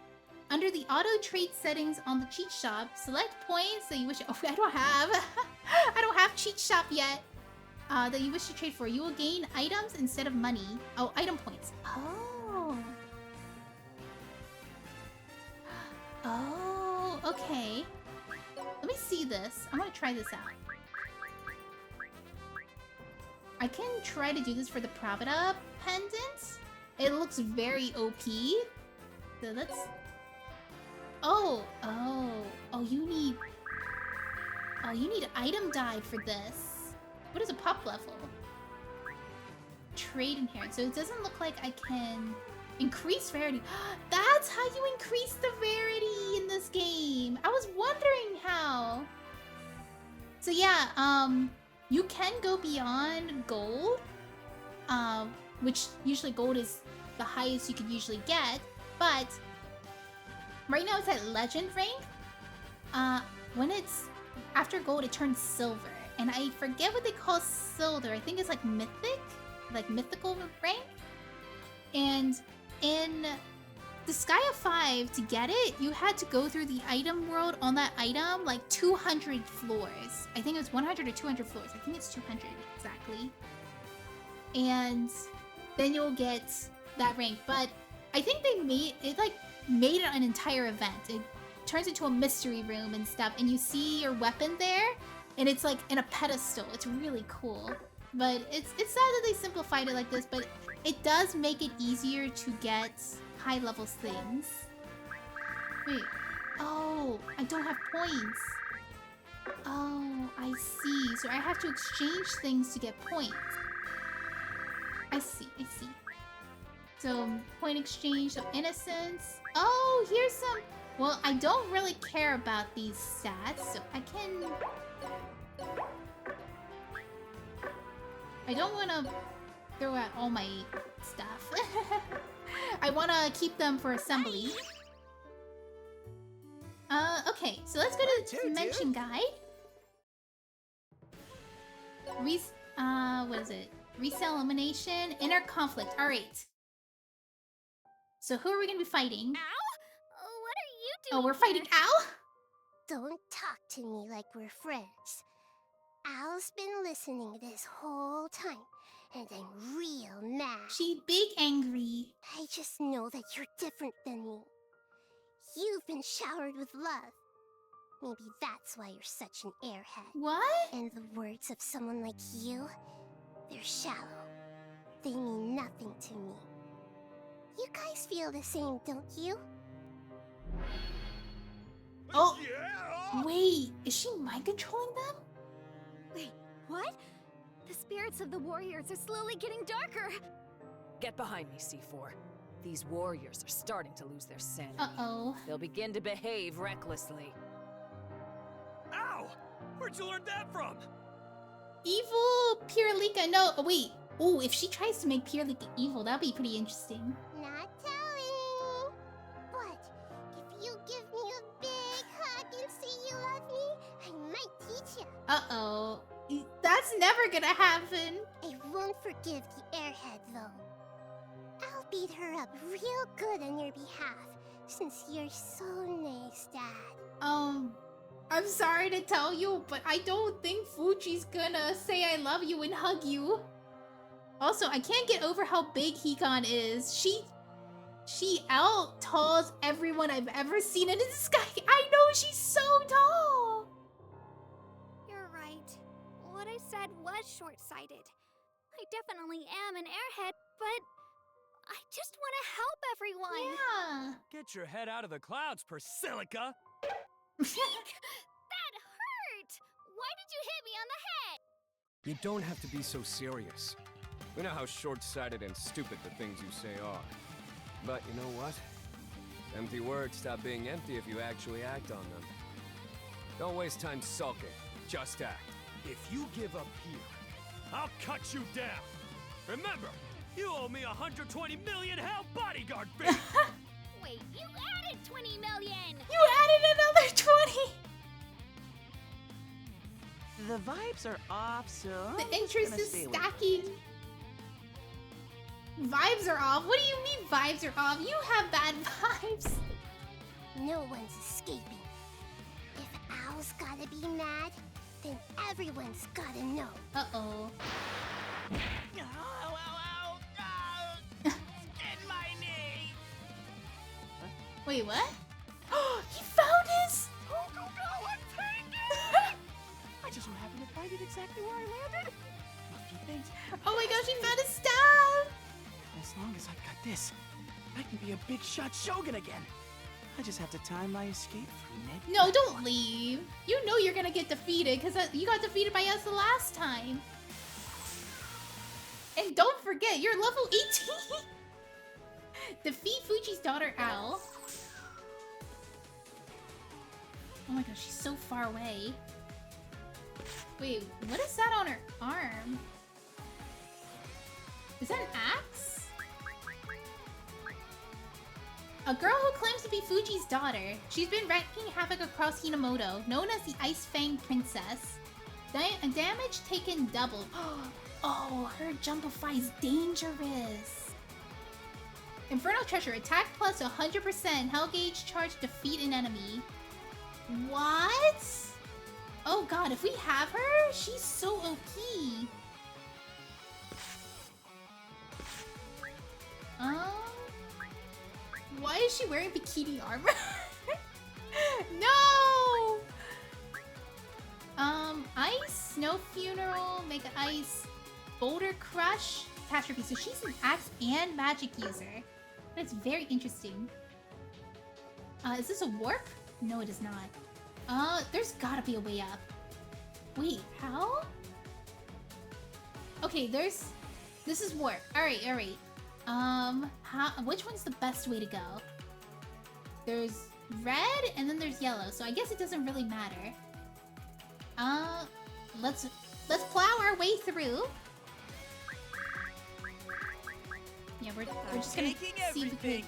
Under the auto trade settings on the cheat shop, select points that you wish. Oh, I don't have. I don't have cheat shop yet. That you wish to trade for. You will gain items instead of money. Oh, item points. Oh. Oh, okay. Let me see this. I want to try this out. I can try to do this for the Pravida pendant. It looks very OP. So let's... Oh, you need... Oh, you need item dye for this. What is a pop level? Trade inherent. So it doesn't look like I can increase rarity. That's how you increase the rarity in this game. I was wondering how. So yeah, you can go beyond gold, which usually gold is the highest you could usually get, but right now it's at legend rank. When it's after gold, it turns silver, and I forget what they call silver. I think it's like mythic, like mythical rank. And in Disgaea 5, to get it, you had to go through the item world on that item like 200 floors. I think it was 100 or 200 floors. I think it's 200 exactly. And then you'll get that rank. But I think they made it an entire event. It turns into a mystery room and stuff, and you see your weapon there, and it's like in a pedestal. It's really cool. But it's sad that they simplified it like this, but it does make it easier to get high level things. Wait. Oh, I don't have points. Oh, I see. So I have to exchange things to get points. I see. So, point exchange of innocence. Oh, here's some... Well, I don't really care about these stats, so I can... I don't want to throw out all my stuff. I want to keep them for assembly. Okay, so let's go to the dimension guide. What is it? Resale elimination, inner conflict. Alright. So who are we gonna be fighting? Ow? What are you doing? Oh, we're fighting Al? Don't talk to me like we're friends. Al's been listening this whole time, and I'm real mad. She big angry. I just know that you're different than me. You've been showered with love. Maybe that's why you're such an airhead. What? And the words of someone like you, they're shallow. They mean nothing to me. You guys feel the same, don't you? Oh! Wait, is she mind controlling them? Wait, what? The spirits of the warriors are slowly getting darker. Get behind me, C4. These warriors are starting to lose their sanity. Uh-oh. They'll begin to behave recklessly. Ow! Where'd you learn that from? Evil Pirlika. No, oh, wait. Oh, if she tries to make Pirlika evil, that'd be pretty interesting. Not telling. But if you give me a big hug and say you love me, I might teach you. Uh-oh. That's never gonna happen. I won't forgive the airhead, though. I'll beat her up real good on your behalf, since you're so nice, Dad. I'm sorry to tell you, but I don't think Fuji's gonna say I love you and hug you. Also, I can't get over how big Hikon is. She out-talls everyone I've ever seen in the sky. I know, she's so tall. You're right. What I said was short-sighted. I definitely am an airhead, but I just want to help everyone. Yeah. Get your head out of the clouds, Persilica! Eek! That hurt! Why did you hit me on the head? You don't have to be so serious. We know how short-sighted and stupid the things you say are. But you know what? Empty words stop being empty if you actually act on them. Don't waste time sulking. Just act. If you give up here, I'll cut you down! Remember, you owe me 120 million hell bodyguard fees! Wait, you added 20 million! You added another 20! The vibes are off, so The interest is stacking. Vibes are off? What do you mean vibes are off? You have bad vibes. No one's escaping. If Owl's gotta be mad, then everyone's gotta know. Uh-oh. Ow, ow, ow, ow. Skin my knee! Wait, what? He found his! Go, I'm taken! I just so happened to find it exactly where I landed. A few things. Oh my gosh, he found his staff! As long as I've got this, I can be a big shot Shogun again. I just have to time my escape through Ned. No, don't leave. You know you're gonna get defeated because you got defeated by us the last time. And don't forget, you're level 18. Defeat Fuji's daughter, Owl. Oh my gosh, she's so far away. Wait, what is that on her arm? Is that an axe? A girl who claims to be Fuji's daughter. She's been wreaking havoc across Hinamoto, known as the Ice Fang Princess. Damage taken doubled. Oh, her Jumpify is dangerous. Infernal Treasure. Attack plus 100%. Hell Gauge charge. Defeat an enemy. What? Oh god, if we have her, she's so OP. Why is she wearing bikini armor? No! Ice, Snow Funeral, Mega Ice, Boulder Crush, Catastrophe. So she's an axe and magic user. That's very interesting. Is this a warp? No, it is not. There's gotta be a way up. Wait, how? Okay, there's... This is warp. Alright, alright. Which one's the best way to go? There's red and then there's yellow, so I guess it doesn't really matter. Let's plow our way through. Yeah, we're just gonna see if we can.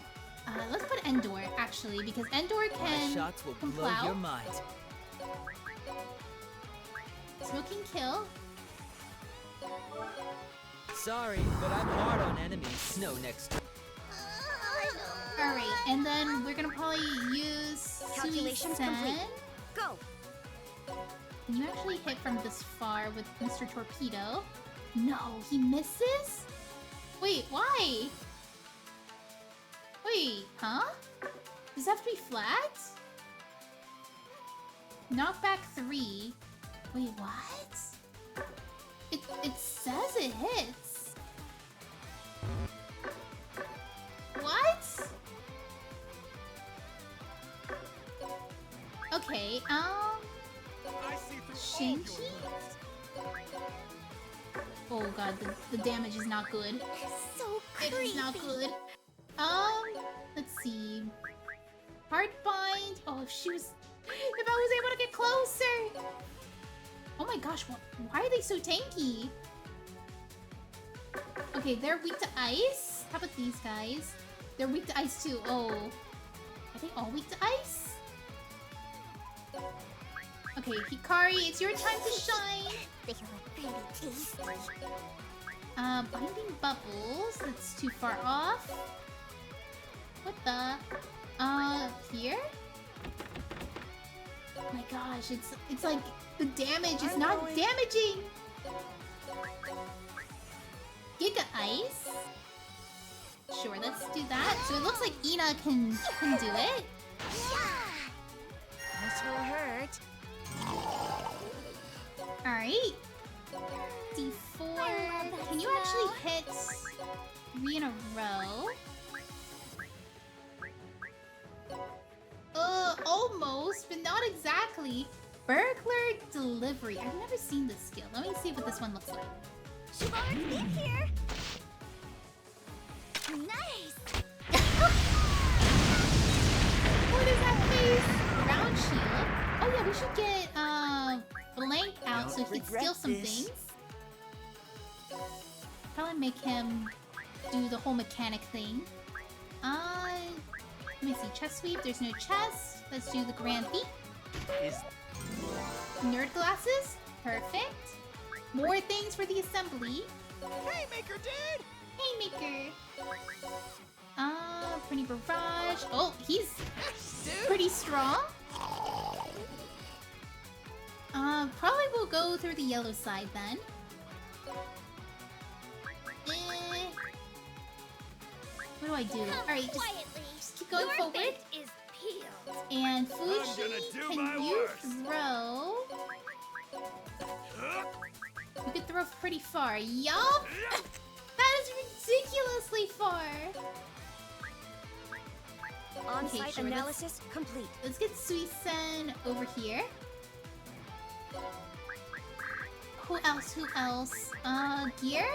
Let's put Endor actually, because Endor My can shots will blow plow. your mind. Smoking kill. Sorry, but I'm hard on enemies. No next. Alright, and then we're gonna probably use Calculations complete. Suisen. Go. Can you actually hit from this far with Mr. Torpedo? No, he misses? Wait, why? Wait, huh? Does it have to be flat? Knockback 3. Wait, what? It says it hits. What? Okay, Shinji? Oh god, the damage is not good. So It is not creepy. good. Let's see. Heartbind. Oh, if she was... If I was able to get closer! Oh my gosh, why are they so tanky? Okay, they're weak to ice. How about these guys? They're weak to ice too. Oh. Are they all weak to ice? Okay, Hikari, it's your time to shine! They look pretty tasty. Binding bubbles. That's too far off. What the? Here? Oh my gosh, it's like the damage is not damaging! Giga Ice? Sure, let's do that. So it looks like Ina can do it. This will hurt. Alright. D4. Can you actually hit 3 in a row? Almost, but not exactly. Burglar Delivery. I've never seen this skill. Let me see what this one looks like. Siobhan, in here. Nice. What is that face? Ground shield. Oh yeah, we should get Blank out so he can steal some things. Probably make him do the whole mechanic thing. Let me see. Chest sweep. There's no chest. Let's do the grand beat. Nerd glasses. Perfect. More things for the assembly. Hey, Maker dude! Hey, Maker. Pretty barrage. Oh, he's pretty strong. Probably we'll go through the yellow side then. What do I do? Alright, just keep going forward. Is peeled. And Fuji, can you throw? You could throw pretty far. Yup! That is ridiculously far! On-site sure, analysis complete. Let's get Suisen over here. Who else? Who else? Gear?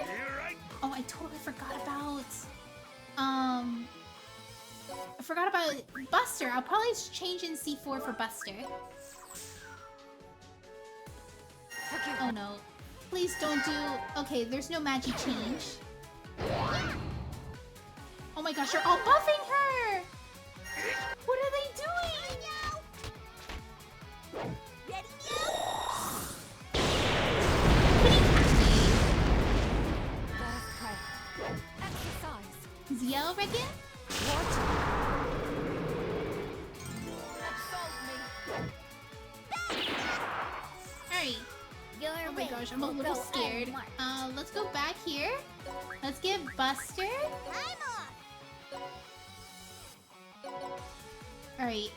Oh, I totally forgot about... I forgot about Buster. I'll probably change in C4 for Buster. Oh no. Please don't do... Okay, there's no magic change. Oh my gosh, you're all buffing her! What are they doing? Ready now? Exercise. Ziel, reckon? Alright. Oh my gosh, I'm a little scared. Let's go back here. Let's get Buster. I'm off. Alright.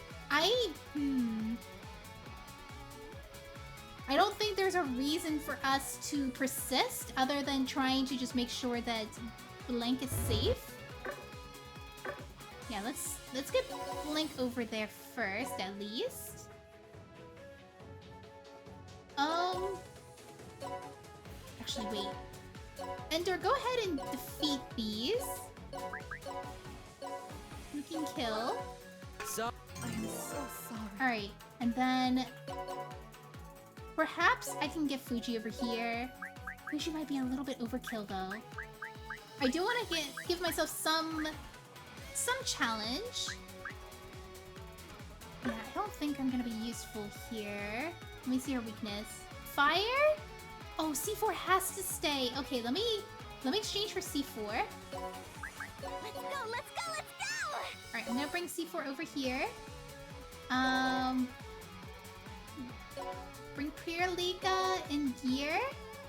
I don't think there's a reason for us to persist other than trying to just make sure that Blank is safe. Yeah, let's get Blank over there first, at least. Actually, wait. Endor, go ahead and defeat these. You can kill. So I am so sorry. Alright, and then perhaps I can get Fuji over here. Fuji might be a little bit overkill though. I do want to give myself some challenge. Yeah, I don't think I'm gonna be useful here. Let me see her weakness. Fire? Oh, C4 has to stay. Okay, let me exchange for C4. Let's go, let's go, let's go! Alright, I'm gonna bring C4 over here. Bring Priorlika and Gear.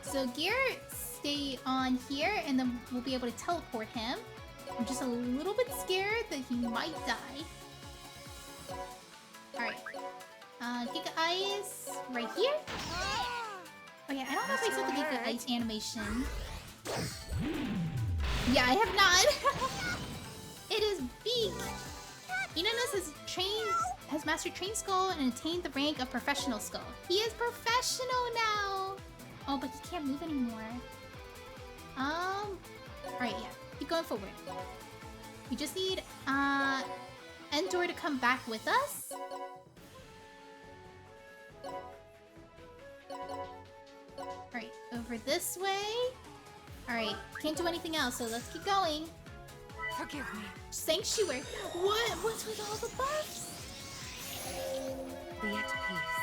So Gear stay on here and then we'll be able to teleport him. I'm just a little bit scared that he might die. Alright. Giga Ice right here. Oh yeah, I don't know if I saw the Giga Ice animation. Yeah, I have not. It is Beak. Inanos has mastered Train Skull and attained the rank of Professional Skull. He is professional now. Oh, but he can't move anymore. Alright, yeah. Keep going forward. We just need Endor to come back with us. Alright, over this way. Alright, can't do anything else, so let's keep going. Forgive me. Sanctuary. What's with all the buffs? Be at peace.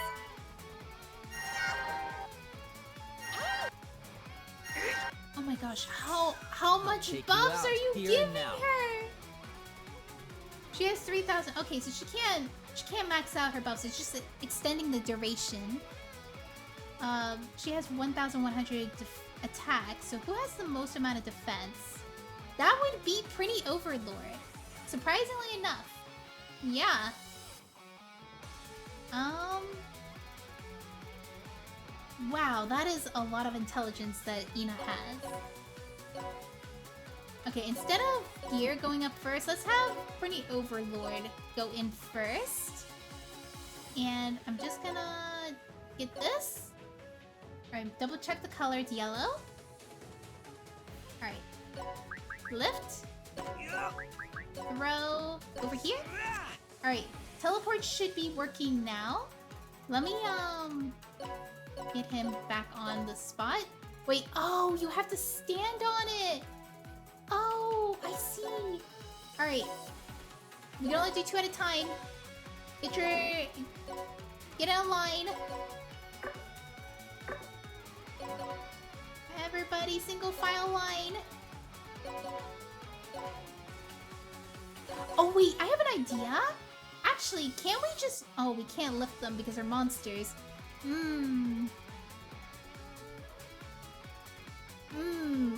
Oh my gosh, how much Take you buffs out are you here giving and now. her? She has 3,000. Okay, so she can't max out her buffs. It's just extending the duration. She has 1,100 attack. So who has the most amount of defense? That would be pretty Overlord. Surprisingly enough. Yeah. Wow, that is a lot of intelligence that Ina has. Okay, instead of Gear going up first, let's have Pretty Overlord go in first. And I'm just gonna get this. Alright, double check the color, it's yellow. Alright. Lift. Throw over here. Alright, teleport should be working now. Let me get him back on the spot. Wait, oh, you have to stand on it. Oh, I see. Alright. We can only do 2 at a time. Get in line. Everybody, single file line. Oh wait, I have an idea. Actually, can't we just... Oh, we can't lift them because they're monsters.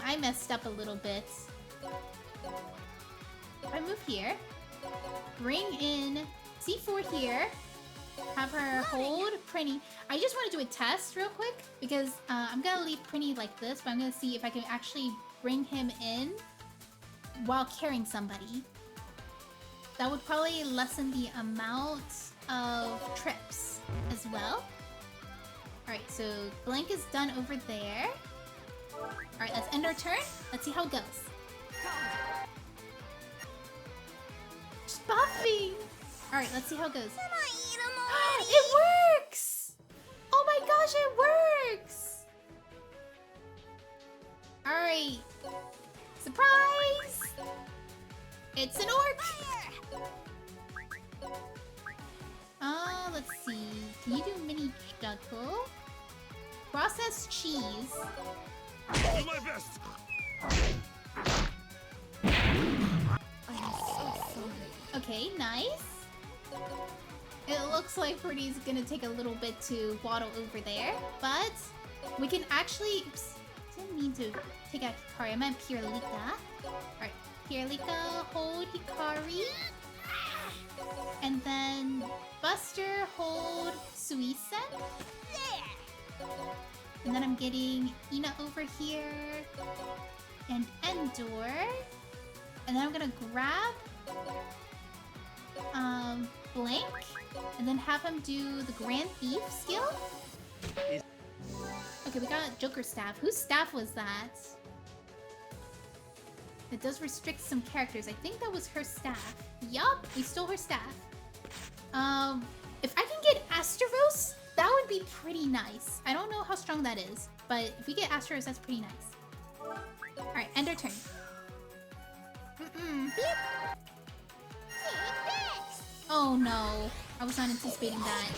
I messed up a little bit. If I move here, bring in C4 here, have her hold Prinny. I just want to do a test real quick because I'm gonna leave Prinny like this, but I'm gonna see if I can actually bring him in while carrying somebody. That would probably lessen the amount of trips as well. Alright, so Blank is done over there. Alright, let's end our turn. Let's see how it goes. She's buffing! Alright, let's see how it goes. It works! Oh my gosh, it works! Alright. Surprise! It's an orc! Let's see. Can you do mini juggle? Processed cheese. Do my best. Okay, nice. It looks like Pretty's gonna take a little bit to waddle over there, but we can actually... Oops, didn't mean to take out Hikari. I meant Priorlika. Alright, Priorlika, hold Hikari. And then Buster, hold Suisen. And then I'm getting Ina over here. And Endor. And then I'm gonna grab Blank. And then have him do the Grand Thief skill. Okay, we got Joker staff. Whose staff was that? It does restrict some characters. I think that was her staff. Yup, we stole her staff. If I can get Asteros, that would be pretty nice. I don't know how strong that is, but if we get Asteros, that's pretty nice. Alright, end our turn. Oh no, I was not anticipating that.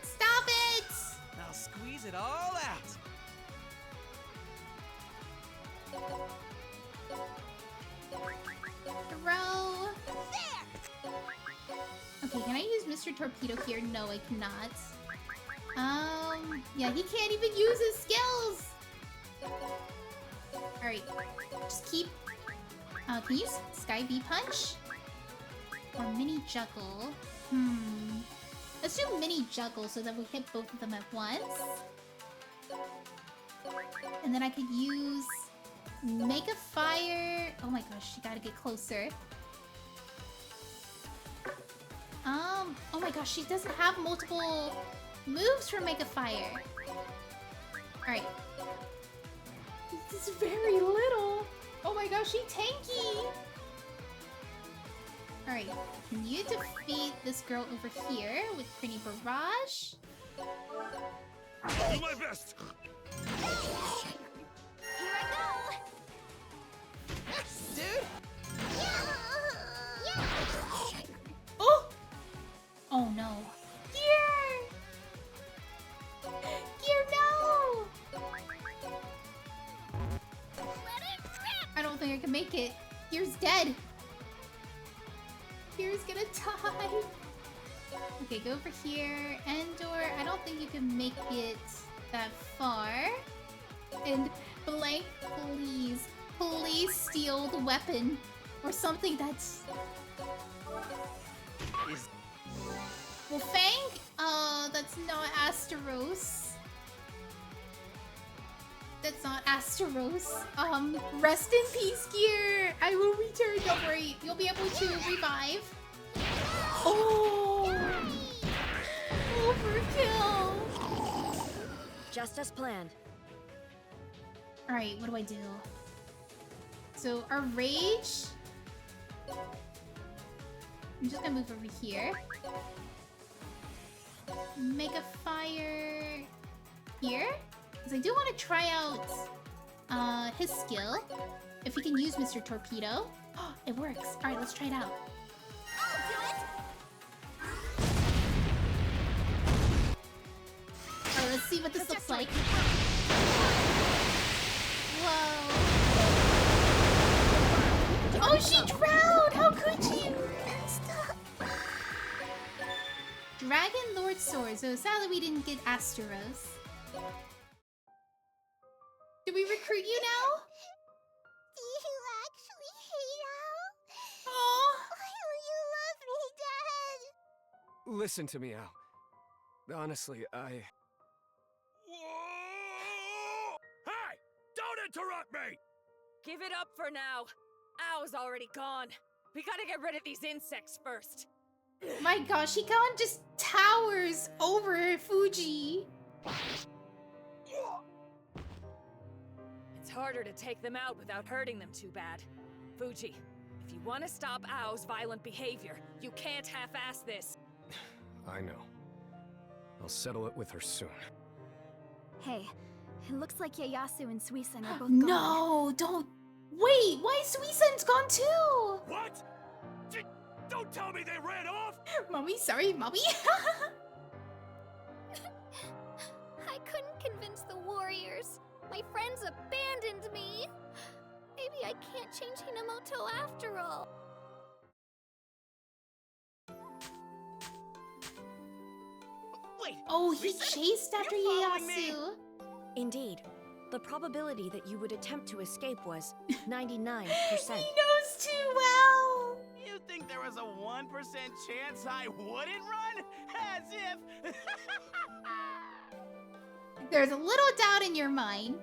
Stop it! Now squeeze it all out. Throw. Okay, can I use Mr. Torpedo here? No, I cannot. Yeah, he can't even use his skills! Alright, just keep... can you use Sky B Punch? Or Mini Juggle? Let's do Mini Juggle so that we hit both of them at once. And then I could use... Make a Fire... Oh my gosh, you gotta get closer. Oh my gosh, she doesn't have multiple moves for Make a Fire. Alright. This is very little. Oh my gosh, she's tanky. Alright, can you defeat this girl over here with Pretty Barrage? I'll do my best. Here I go! Dude! Oh! Oh no. Gear! Gear, no! I don't think I can make it. Gear's dead. Gear's gonna die. Okay, go over here. Endor, I don't think you can make it that far. And Blank, please. Please steal the weapon. Or something that's... Well, Fang? That's not Asteros. That's not Asteros. Rest in peace, Gear. I will return. Don't worry. You'll be able to revive. Oh! Overkill! Just as planned. Alright, what do I do? So, our Rage... I'm just gonna move over here. Make a Fire... here? Because I do want to try out his skill. If he can use Mr. Torpedo. Oh, it works. Alright, let's try it out. Alright, let's see what this looks like. Whoa. Oh, she drowned! How could you? Dragon Lord Sword. So sadly we didn't get Asteros. Do we recruit you now? Do you actually hate Al? Aww. Why will you love me, Dad? Listen to me, Al. Honestly, I... Hey! Don't interrupt me! Give it up for now. Ow's already gone. We gotta get rid of these insects first. My gosh, he kind of just towers over Fuji. It's harder to take them out without hurting them too bad. Fuji, if you want to stop Ao's violent behavior, you can't half-ass this. I know. I'll settle it with her soon. Hey, it looks like Ieyasu and Suisun are both gone. No, don't. Wait, why is Suisun's gone too? What? Don't tell me they ran off! Mommy, sorry, Mommy. I couldn't convince the warriors. My friends abandoned me. Maybe I can't change Hinamoto after all. Wait! Oh, he chased after Ieyasu. Indeed. The probability that you would attempt to escape was 99%. He knows too well. You think there was a 1% chance I wouldn't run? As if... There's a little doubt in your mind.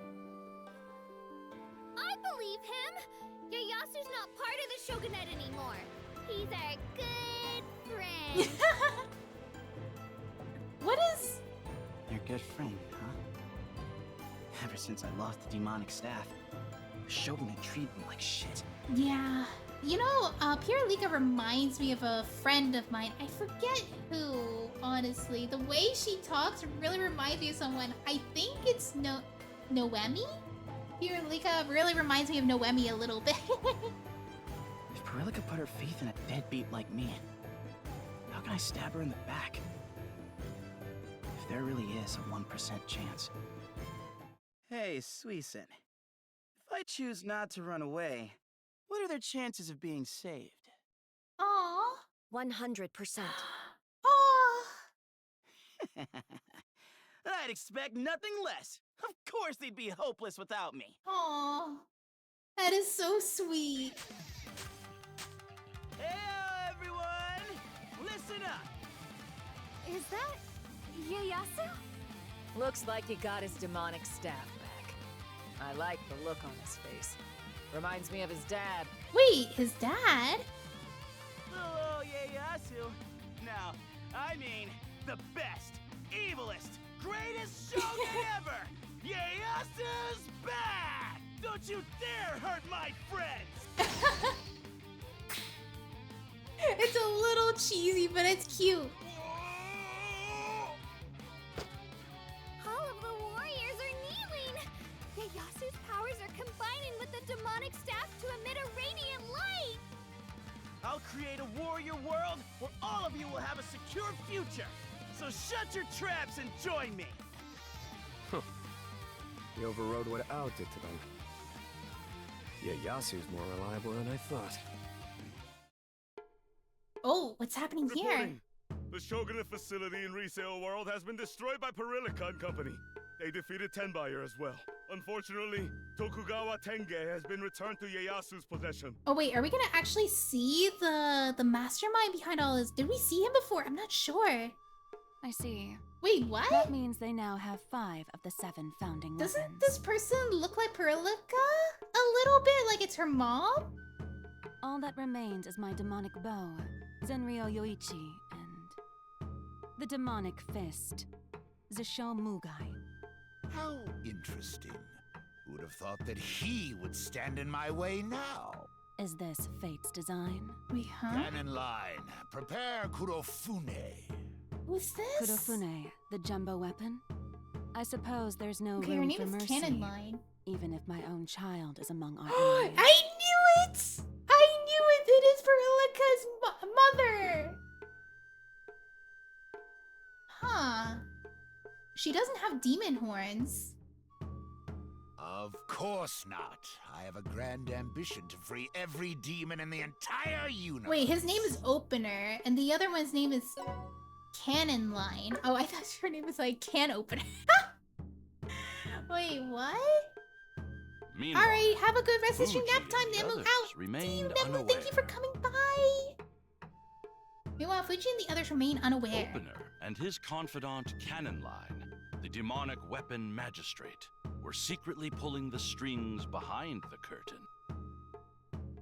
I believe him. Ieyasu's not part of the Shogunate anymore. He's our good friend. What is... Your good friend, huh? Ever since I lost the demonic staff, the Shogun had treated me like shit. Yeah. You know, Piralika reminds me of a friend of mine. I forget who, honestly. The way she talks really reminds me of someone. I think it's Noemi? Piralika really reminds me of Noemi a little bit. If Piralika put her faith in a deadbeat like me, how can I stab her in the back? If there really is a 1% chance. Hey, Suisun. If I choose not to run away, what are their chances of being saved? Aww. 100%. Aww. I'd expect nothing less. Of course they'd be hopeless without me. Aww. That is so sweet. Hey, everyone! Listen up! Is that Ieyasu? Looks like he got his demonic staff back. I like the look on his face. Reminds me of his dad. Wait, his dad? Hello, Ieyasu. Now, I mean the best, evilest, greatest Shogun ever! Ieyasu's back! Don't you dare hurt my friends! It's a little cheesy, but it's cute. All of the warriors are kneeling! Ieyasu's powers are combining with the demonic staff to emit a radiant light! I'll create a warrior world where all of you will have a secure future! So shut your traps and join me! You overrode what Ao did to them. Ieyasu's more reliable than I thought. Oh, what's happening here? Reporting. The Shogunate facility in Resale World has been destroyed by Pirilica and Company. They defeated Tenbuyer as well. Unfortunately, Tokugawa Tenge has been returned to Ieyasu's possession. Oh wait, are we gonna actually see the mastermind behind all this? Did we see him before? I'm not sure. I see. Wait, what? That means they now have 5 of the 7 founding Doesn't weapons. this person look like Pirilica? A little bit, like it's her mom? All that remains is my demonic bow, Zenryo Yoichi, and the demonic fist, Zisho Mugai. How interesting. Who would have thought that he would stand in my way now? Is this fate's design? Wait, huh? Cannon line, prepare Kurofune. Who's this? Kurofune, the jumbo weapon? I suppose there's no Okay, her room name for is mercy, Cannon Line. even if my own child is among our I enemies. knew it! I knew it! It is Pirilica's mother! Huh. She doesn't have demon horns. Of course not. I have a grand ambition to free every demon in the entire universe. Wait, his name is Opener, and the other one's name is Cannon Line. Oh, I thought her name was like Can Opener. Wait, what? Meanwhile, Alright, have a good rest of your Fuji nap time, and the Nemu. others Out! remained Nemu, unaware. thank you for coming by! Meanwhile, Fuji and the others remain unaware. Opener and his confidant Cannon Line, the demonic weapon magistrate, were secretly pulling the strings behind the curtain.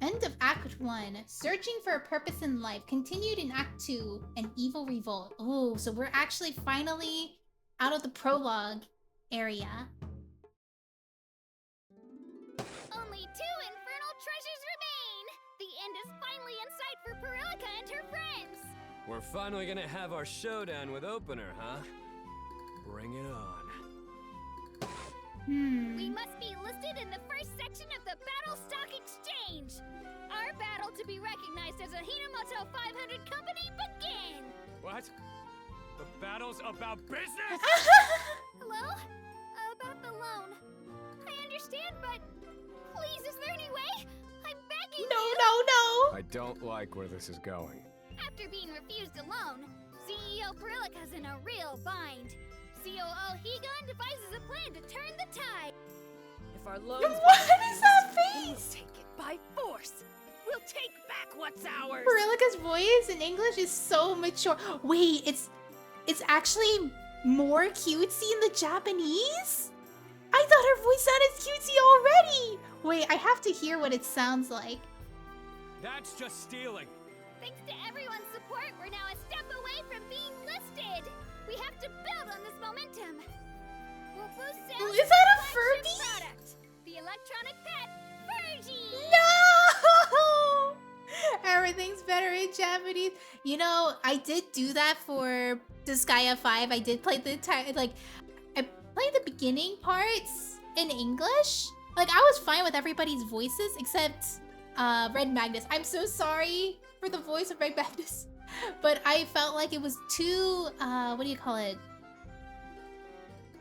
End of Act 1. Searching for a purpose in life. Continued in Act 2. An evil revolt. Oh, so we're actually finally out of the prologue area. Only 2 infernal treasures remain! The end is finally in sight for Pirilica and her friends! We're finally gonna have our showdown with Opener, huh? Bring it on. We must be listed in the first section of the Battle Stock Exchange! Our battle to be recognized as a Hinamoto 500 company begin! What? The battle's about business? Hello? About the loan. I understand, but please, is there any way? I'm begging No, you! no, no! I don't like where this is going. After being refused a loan, CEO Pirilica's in a real bind. COO Higan devises a plan to turn the tide. If our loans What is that face? We'll take it by force. We'll take back what's ours. Pirilica's voice in English is so mature. Wait, it's actually more cutesy in the Japanese? I thought her voice sounded cutesy already! Wait, I have to hear what it sounds like. That's just stealing. Thanks to everyone's support, we're now a step away from being listed. We have to build on this momentum. Is that a Furby? Product, the electronic pet, Furgy! No! Everything's better in Japanese. You know, I did do that for Disgaea 5. I did play the entire, like, I played the beginning parts in English. Like, I was fine with everybody's voices except Red Magnus. I'm so sorry for the voice of Red Magnus. But I felt like it was too, what do you call it?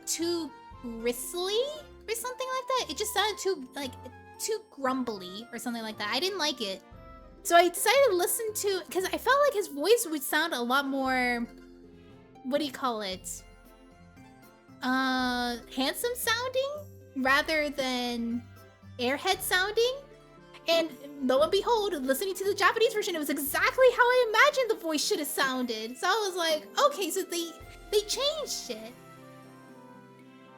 Too bristly or something like that. It just sounded too, like, too grumbly or something like that. I didn't like it. So I decided to listen to, because I felt like his voice would sound a lot more, what do you call it? Handsome sounding rather than airhead sounding. And lo and behold, listening to the Japanese version, it was exactly how I imagined the voice should have sounded. So I was like, okay, so they changed it.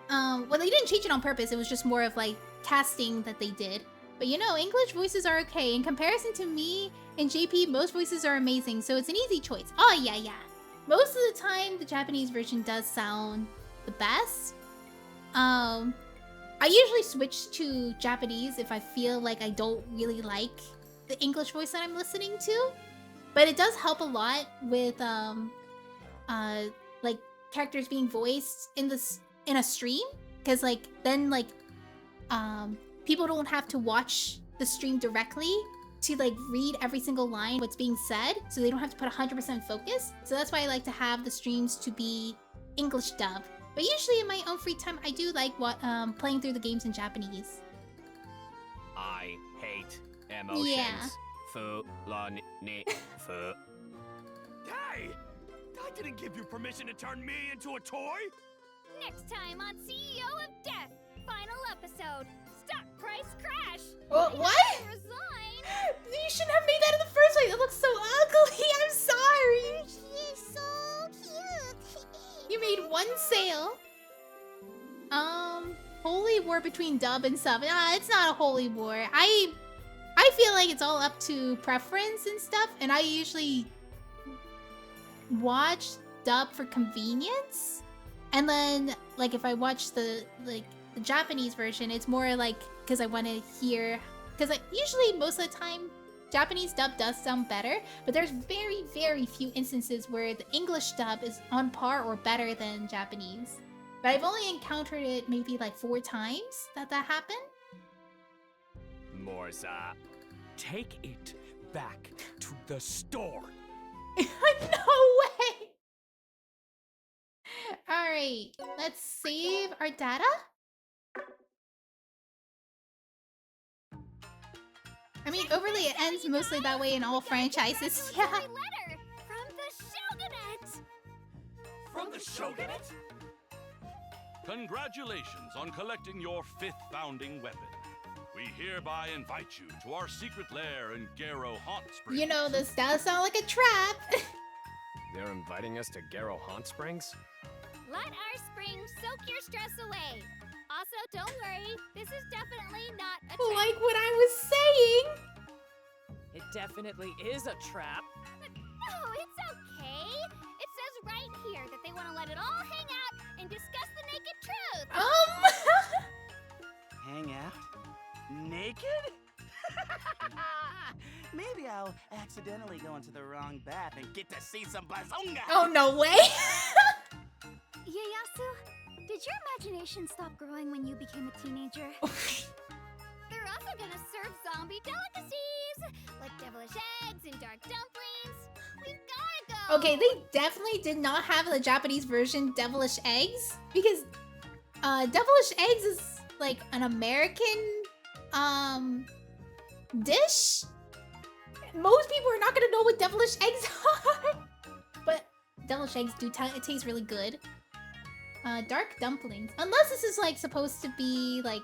Well, they didn't change it on purpose. It was just more of like casting that they did. But you know, English voices are okay. In comparison to me and JP, most voices are amazing. So it's an easy choice. Oh, yeah, yeah. Most of the time, the Japanese version does sound the best. I usually switch to Japanese if I feel like I don't really like the English voice that I'm listening to. But it does help a lot with like characters being voiced in a stream, because like then like people don't have to watch the stream directly to like read every single line what's being said, so they don't have to put 100% focus. So that's why I like to have the streams to be English dub. But usually in my own free time, I do like playing through the games in Japanese. I hate emotions. Yeah. Hey! I didn't give you permission to turn me into a toy! Next time on CEO of Death, final episode, stock price crash. What? Resign. You shouldn't have made that in the first place. It looks so ugly. I'm sorry. She's so cute. You made one sale. Holy war between dub and sub. It's not a holy war. I feel like it's all up to preference and stuff, and I usually watch dub for convenience. And then, like, if I watch the Japanese version, it's more like because I want to hear. Because usually, most of the time, Japanese dub does sound better, but there's very, very few instances where the English dub is on par or better than Japanese. But I've only encountered it maybe like 4 times that happened. Morza, take it back to the store. No way! Alright, let's save our data. I mean, overly it ends mostly that way in all franchises. Yeah. Letter from the Shogunate. From the Shogunate? Congratulations on collecting your 5th founding weapon. We hereby invite you to our secret lair in Garo Haunt Springs. You know, this does sound like a trap. They're inviting us to Garo Haunt Springs? Let our springs soak your stress away. Also, don't worry, this is definitely not a trap. Like what I was saying. It definitely is a trap. No, it's okay. It says right here that they want to let it all hang out and discuss the naked truth. Hang out? Naked? Maybe I'll accidentally go into the wrong bath and get to see some bazonga. Oh, no way. Ieyasu, did your imagination stop growing when you became a teenager? They're also gonna serve zombie delicacies, like devilish eggs and dark dumplings. We've gotta go! Okay, they definitely did not have the Japanese version devilish eggs, because devilish eggs is like an American dish. Most people are not gonna know what devilish eggs are, but devilish eggs do taste really good. Dark dumplings, unless this is like supposed to be like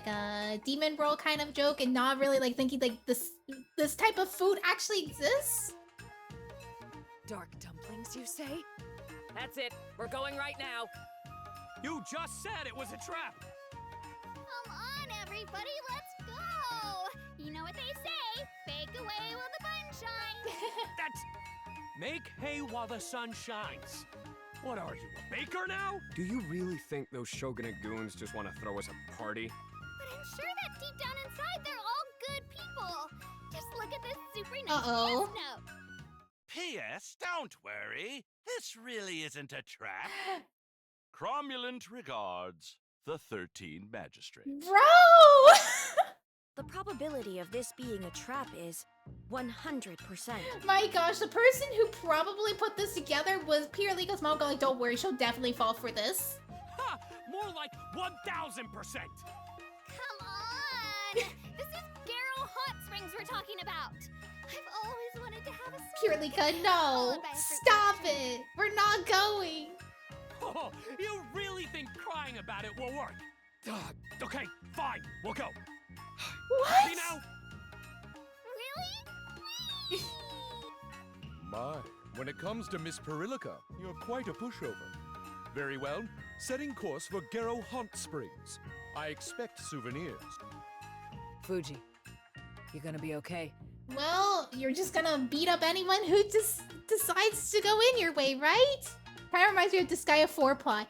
a demon roll kind of joke, and not really like thinking like this type of food actually exists. Dark dumplings, you say? That's it. We're going right now. You just said it was a trap. Come on, everybody, let's go! You know what they say, bake away while the sun shines. That's... Make hay while the sun shines. What are you, a baker now? Do you really think those Shogunate goons just want to throw us a party? But I'm sure that deep down inside they're all good people. Just look at this super nice Uh-oh. PS note. P.S. Don't worry. This really isn't a trap. Cromulent regards, the 13 Magistrate. Bro! The probability of this being a trap is 100%. My gosh, the person who probably put this together was Pure Lego's mom going, don't worry, she'll definitely fall for this. Ha! More like 1,000%. Come on! This is Garrow Hot Springs we're talking about. I've always wanted to have a Pure Liga, no! Stop it! We're not going! Oh, you really think crying about it will work? Okay, fine, we'll go. What? See now? Really? My, when it comes to Miss Perillica, you're quite a pushover. Very well, setting course for Garrow Haunt Springs. I expect souvenirs. Fuji, you gonna be okay? Well, you're just gonna beat up anyone who just decides to go in your way, right? Kinda reminds me of Disgaea 4 plot.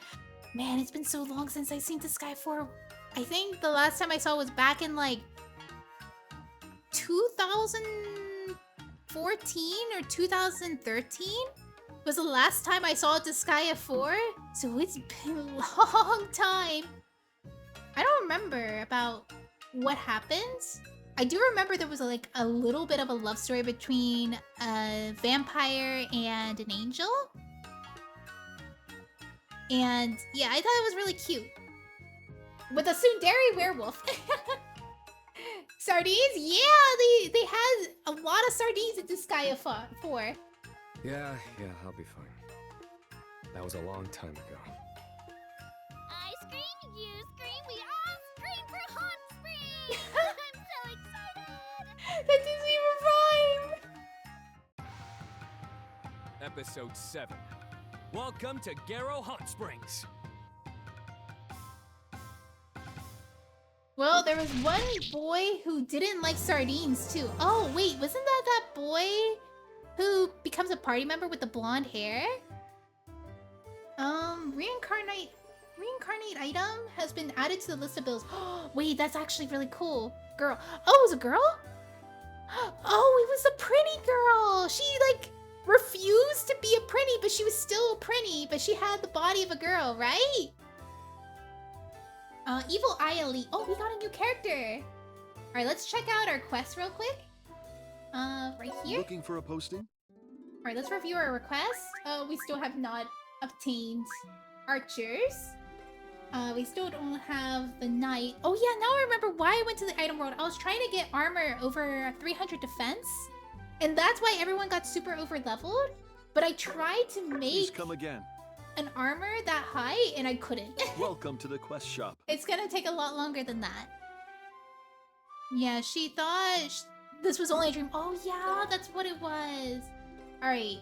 Man, it's been so long since I've seen Disgaea 4. I think the last time I saw was back in like 2014 or 2013 was the last time I saw Disgaea 4, so it's been a long time. I don't remember about what happens. I do remember there was like a little bit of a love story between a vampire and an angel. And yeah, I thought it was really cute. With a tsundere werewolf. Sardines? Yeah, they had a lot of sardines in Disgaea 4. Yeah, I'll be fine. That was a long time ago. I scream, you scream, we all scream for Hot Springs! I'm so excited! That doesn't even rhyme! Episode 7. Welcome to Garrow Hot Springs. Well, there was one boy who didn't like sardines too. Oh wait, wasn't that boy who becomes a party member with the blonde hair? Reincarnate item has been added to the list of bills. Wait, that's actually really cool. Girl. Oh, it was a girl? Oh, it was a pretty girl. She like refused to be a pretty, but she was still a pretty, but she had the body of a girl, right? Evil Eye Elite. Oh, we got a new character. All right, let's check out our quest real quick. Right here. Looking for a posting? All right, let's review our request. We still have not obtained archers. We still don't have the knight. Oh yeah, now I remember why I went to the item world. I was trying to get armor over 300 defense, and that's why everyone got super over leveled. But I tried to Please make come again. an armor that high, and I couldn't. Welcome to the quest shop. It's gonna take a lot longer than that. Yeah, she thought this was only a dream. Oh yeah, that's what it was. Alright.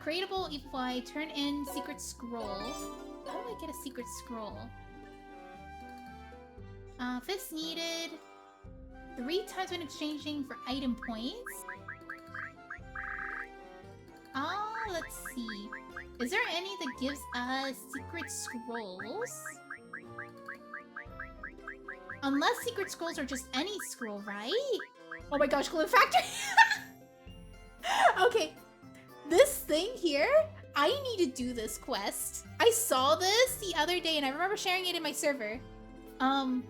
Creatable if I turn in secret scroll. How do I get a secret scroll? Fists needed 3 times when exchanging for item points. Let's see. Is there any that gives us secret scrolls? Unless secret scrolls are just any scroll, right? Oh my gosh, Glue Factory! Okay, this thing here, I need to do this quest. I saw this the other day and I remember sharing it in my server. And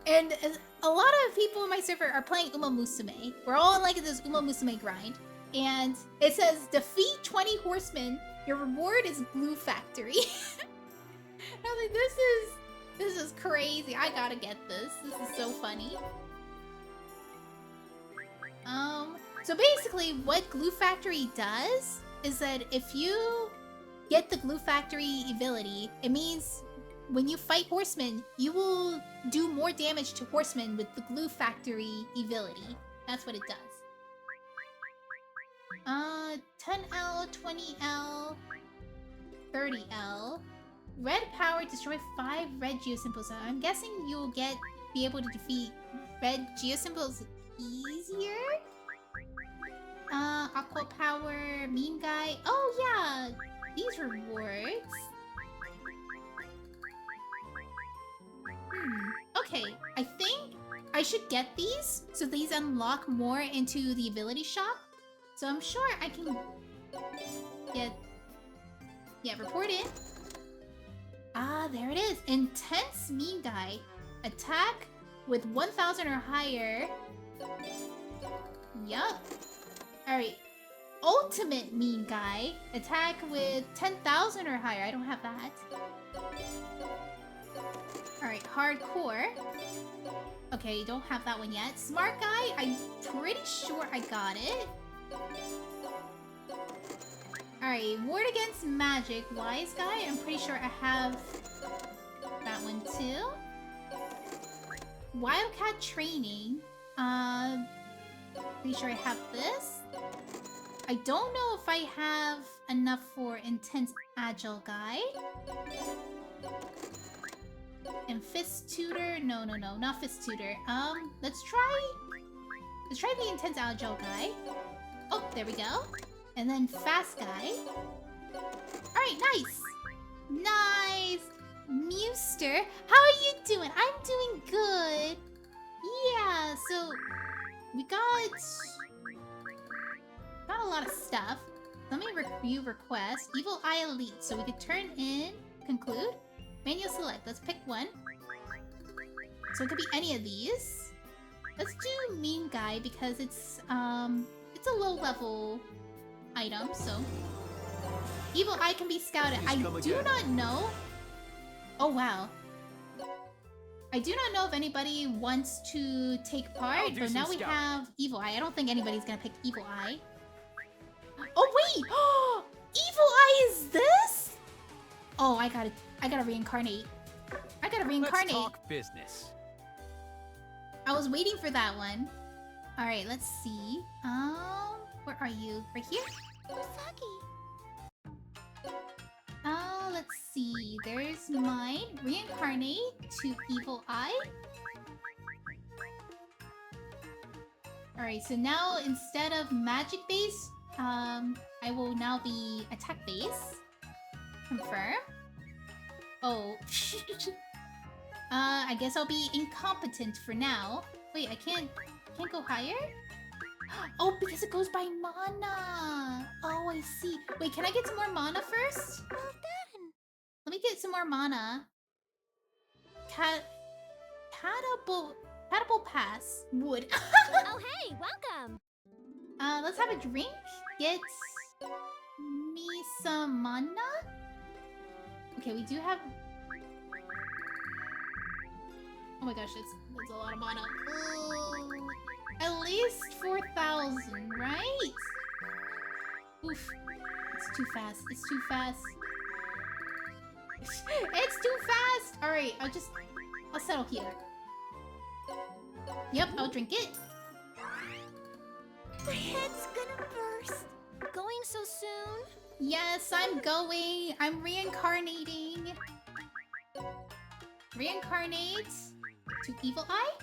a lot of people in my server are playing Uma Musume. We're all in like this Uma Musume grind. And it says, defeat 20 horsemen. Your reward is Glue Factory. I was like, this is crazy. I gotta get this. This is so funny. So basically what Glue Factory does is that if you get the Glue Factory ability, it means when you fight horsemen, you will do more damage to horsemen with the Glue Factory ability. That's what it does. 10L, 20L, 30L. Red power, destroy 5 red geosymbols. So I'm guessing you'll be able to defeat red geosymbols easier? Aqua power, meme guy. Oh yeah! these rewards. Okay, I think I should get these, so these unlock more into the ability shop. So I'm sure I can get... Yeah, report in. Ah, there it is. Intense Mean Guy. Attack with 1,000 or higher. Yup. Alright. Ultimate Mean Guy. Attack with 10,000 or higher. I don't have that. Alright, Hardcore. Okay, don't have that one yet. Smart Guy, I'm pretty sure I got it. Alright, Ward Against Magic. Wise Guy, I'm pretty sure I have that one too. Wildcat Training. Pretty sure I have this. I don't know if I have enough for Intense Agile Guy. And Fist Tutor? No, not Fist Tutor. Let's try the Intense Agile Guy. Oh, there we go. And then Fast Guy. Alright, nice! Nice! Mewster, how are you doing? I'm doing good. Yeah, so we got a lot of stuff. Let me review requests. Evil Eye Elite, so we could turn in, conclude. Manual select, let's pick one. So it could be any of these. Let's do Mean Guy because it's a low level item, so Evil Eye can be scouted. I do not know. Oh wow. I do not know if anybody wants to take part, but now we have Evil Eye. I don't think anybody's gonna pick Evil Eye. Oh wait! Evil Eye is this? Oh, I gotta reincarnate. I gotta reincarnate. Let's talk business. I was waiting for that one. Alright, let's see. Where are you? Right here? Let's see. There's mine. Reincarnate to Evil Eye. Alright, so now instead of magic base, I will now be attack base. Confirm. Oh. I guess I'll be incompetent for now. Wait, I can't go higher? Oh, because it goes by mana. Oh, I see. Wait, can I get some more mana first? Well done. Let me get some more mana. Catapult pass. Wood. Oh, hey, welcome. Let's have a drink. Get me some mana. Okay, we do have... Oh my gosh, that's a lot of mana. Ooh. At least 4,000, right? Oof. It's too fast. It's too fast. It's too fast! Alright, I'll settle here. Yep, I'll drink it. The head's gonna burst. Going so soon? Yes, I'm going. I'm reincarnating. Reincarnate to Evil Eye.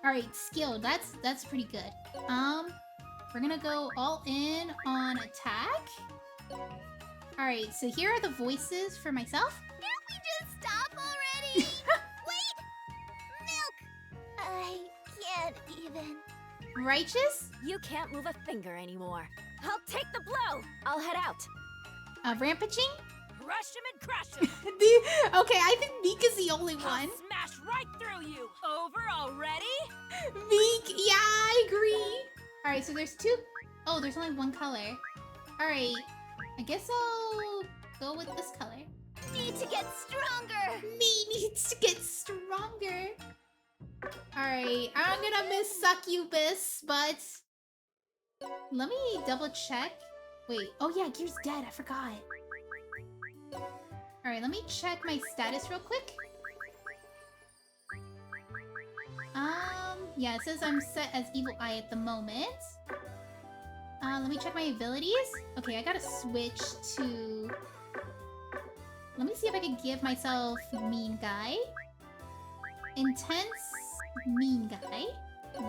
Alright, skill. That's pretty good. We're gonna go all in on attack. Alright, so here are the voices for myself. Can't we just stop already? Wait! Milk! I can't even. Righteous? You can't move a finger anymore. I'll take the blow! I'll head out. Rampaging? Crush him and crush him! Okay, I think Meek is the only one. I'll smash right through you! Over already? Meek, yeah, I agree. Alright, so there's two... Oh, there's only one color. Alright, I guess I'll go with this color. Need to get stronger! Me needs to get stronger. Alright, I'm gonna miss Succubus, but... Let me double check. Wait, oh yeah, Gear's dead, I forgot. Alright, let me check my status real quick. Yeah, it says I'm set as Evil Eye at the moment. Let me check my abilities. Okay, I gotta switch to... Let me see if I can give myself Mean Guy. Intense Mean Guy.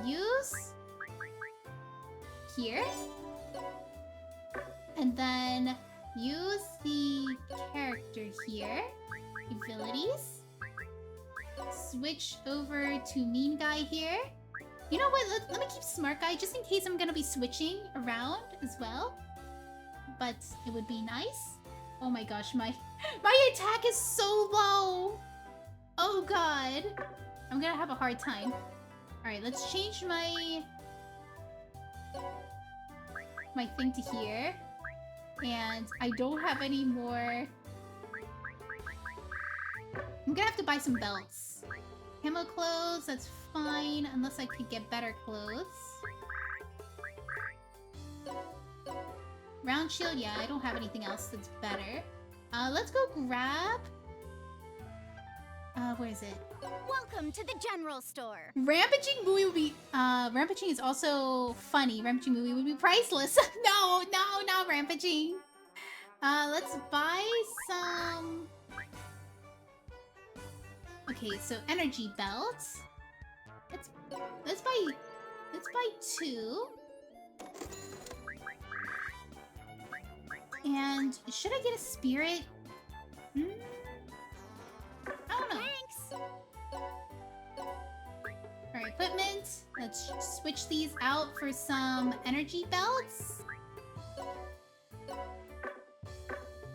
Use... Here. And then use the character here. Abilities. Switch over to mean guy here. You know what? Let me keep smart guy just in case I'm gonna be switching around as well. But it would be nice. Oh my gosh, my attack is so low. Oh god. I'm gonna have a hard time. Alright, let's change my thing to here. And I don't have any more. I'm gonna have to buy some belts. Camo clothes, that's fine, unless I could get better clothes. Round shield, yeah, I don't have anything else that's better. Let's go grab... where is it? Welcome to the general store. Rampaging movie would be... Rampaging is also funny. Rampaging movie would be priceless. No, not rampaging. Let's buy some... Okay, so energy belts. Let's buy 2. And should I get a spirit? I don't know. Thanks. Alright, equipment. Let's switch these out for some energy belts.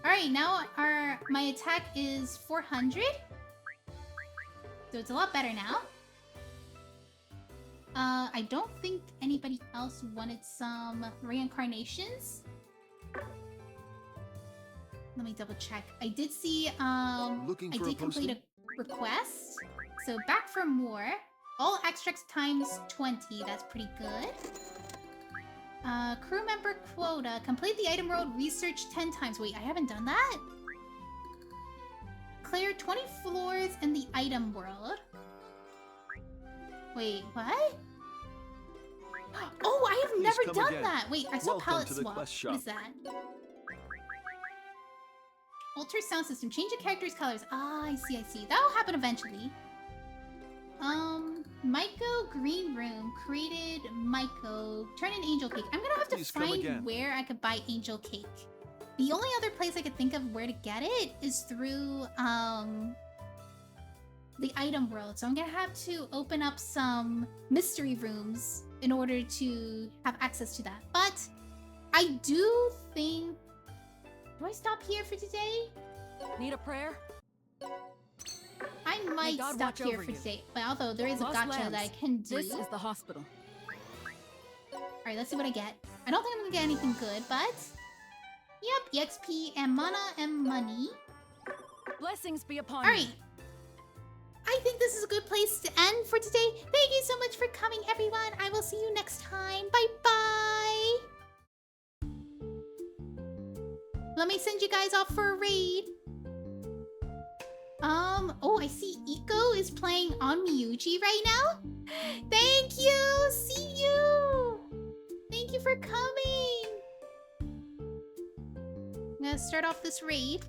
Alright, now my attack is 400. So it's a lot better now. I don't think anybody else wanted some reincarnations. Let me double check. I did see, I did complete a request. So back for more. All extracts times 20. That's pretty good. Crew member quota. Complete the item world research 10 times. Wait, I haven't done that? Clear 20 floors in the item world. Wait, what? Oh, I have never done that! Wait, I saw palette swap. What is that? Alter sound system. Change the character's colors. Ah, I see. That'll happen eventually. Maiko Green Room. Created Maiko. Turn in Angel Cake. I'm gonna have to find where I could buy Angel Cake. The only other place I could think of where to get it is through, the item world. So I'm gonna have to open up some mystery rooms in order to have access to that. But I do think... Do I stop here for today? Need a prayer? I might stop here for today. But although there is a gacha that I can do. This is the hospital. Alright, let's see what I get. I don't think I'm gonna get anything good, but... Yep, EXP and mana and money. Blessings be upon you. Alright. I think this is a good place to end for today. Thank you so much for coming, everyone. I will see you next time. Bye-bye. Let me send you guys off for a raid. Oh, I see Iko is playing on Miyuji right now. Thank you. See you. Thank you for coming. I'm gonna start off this raid.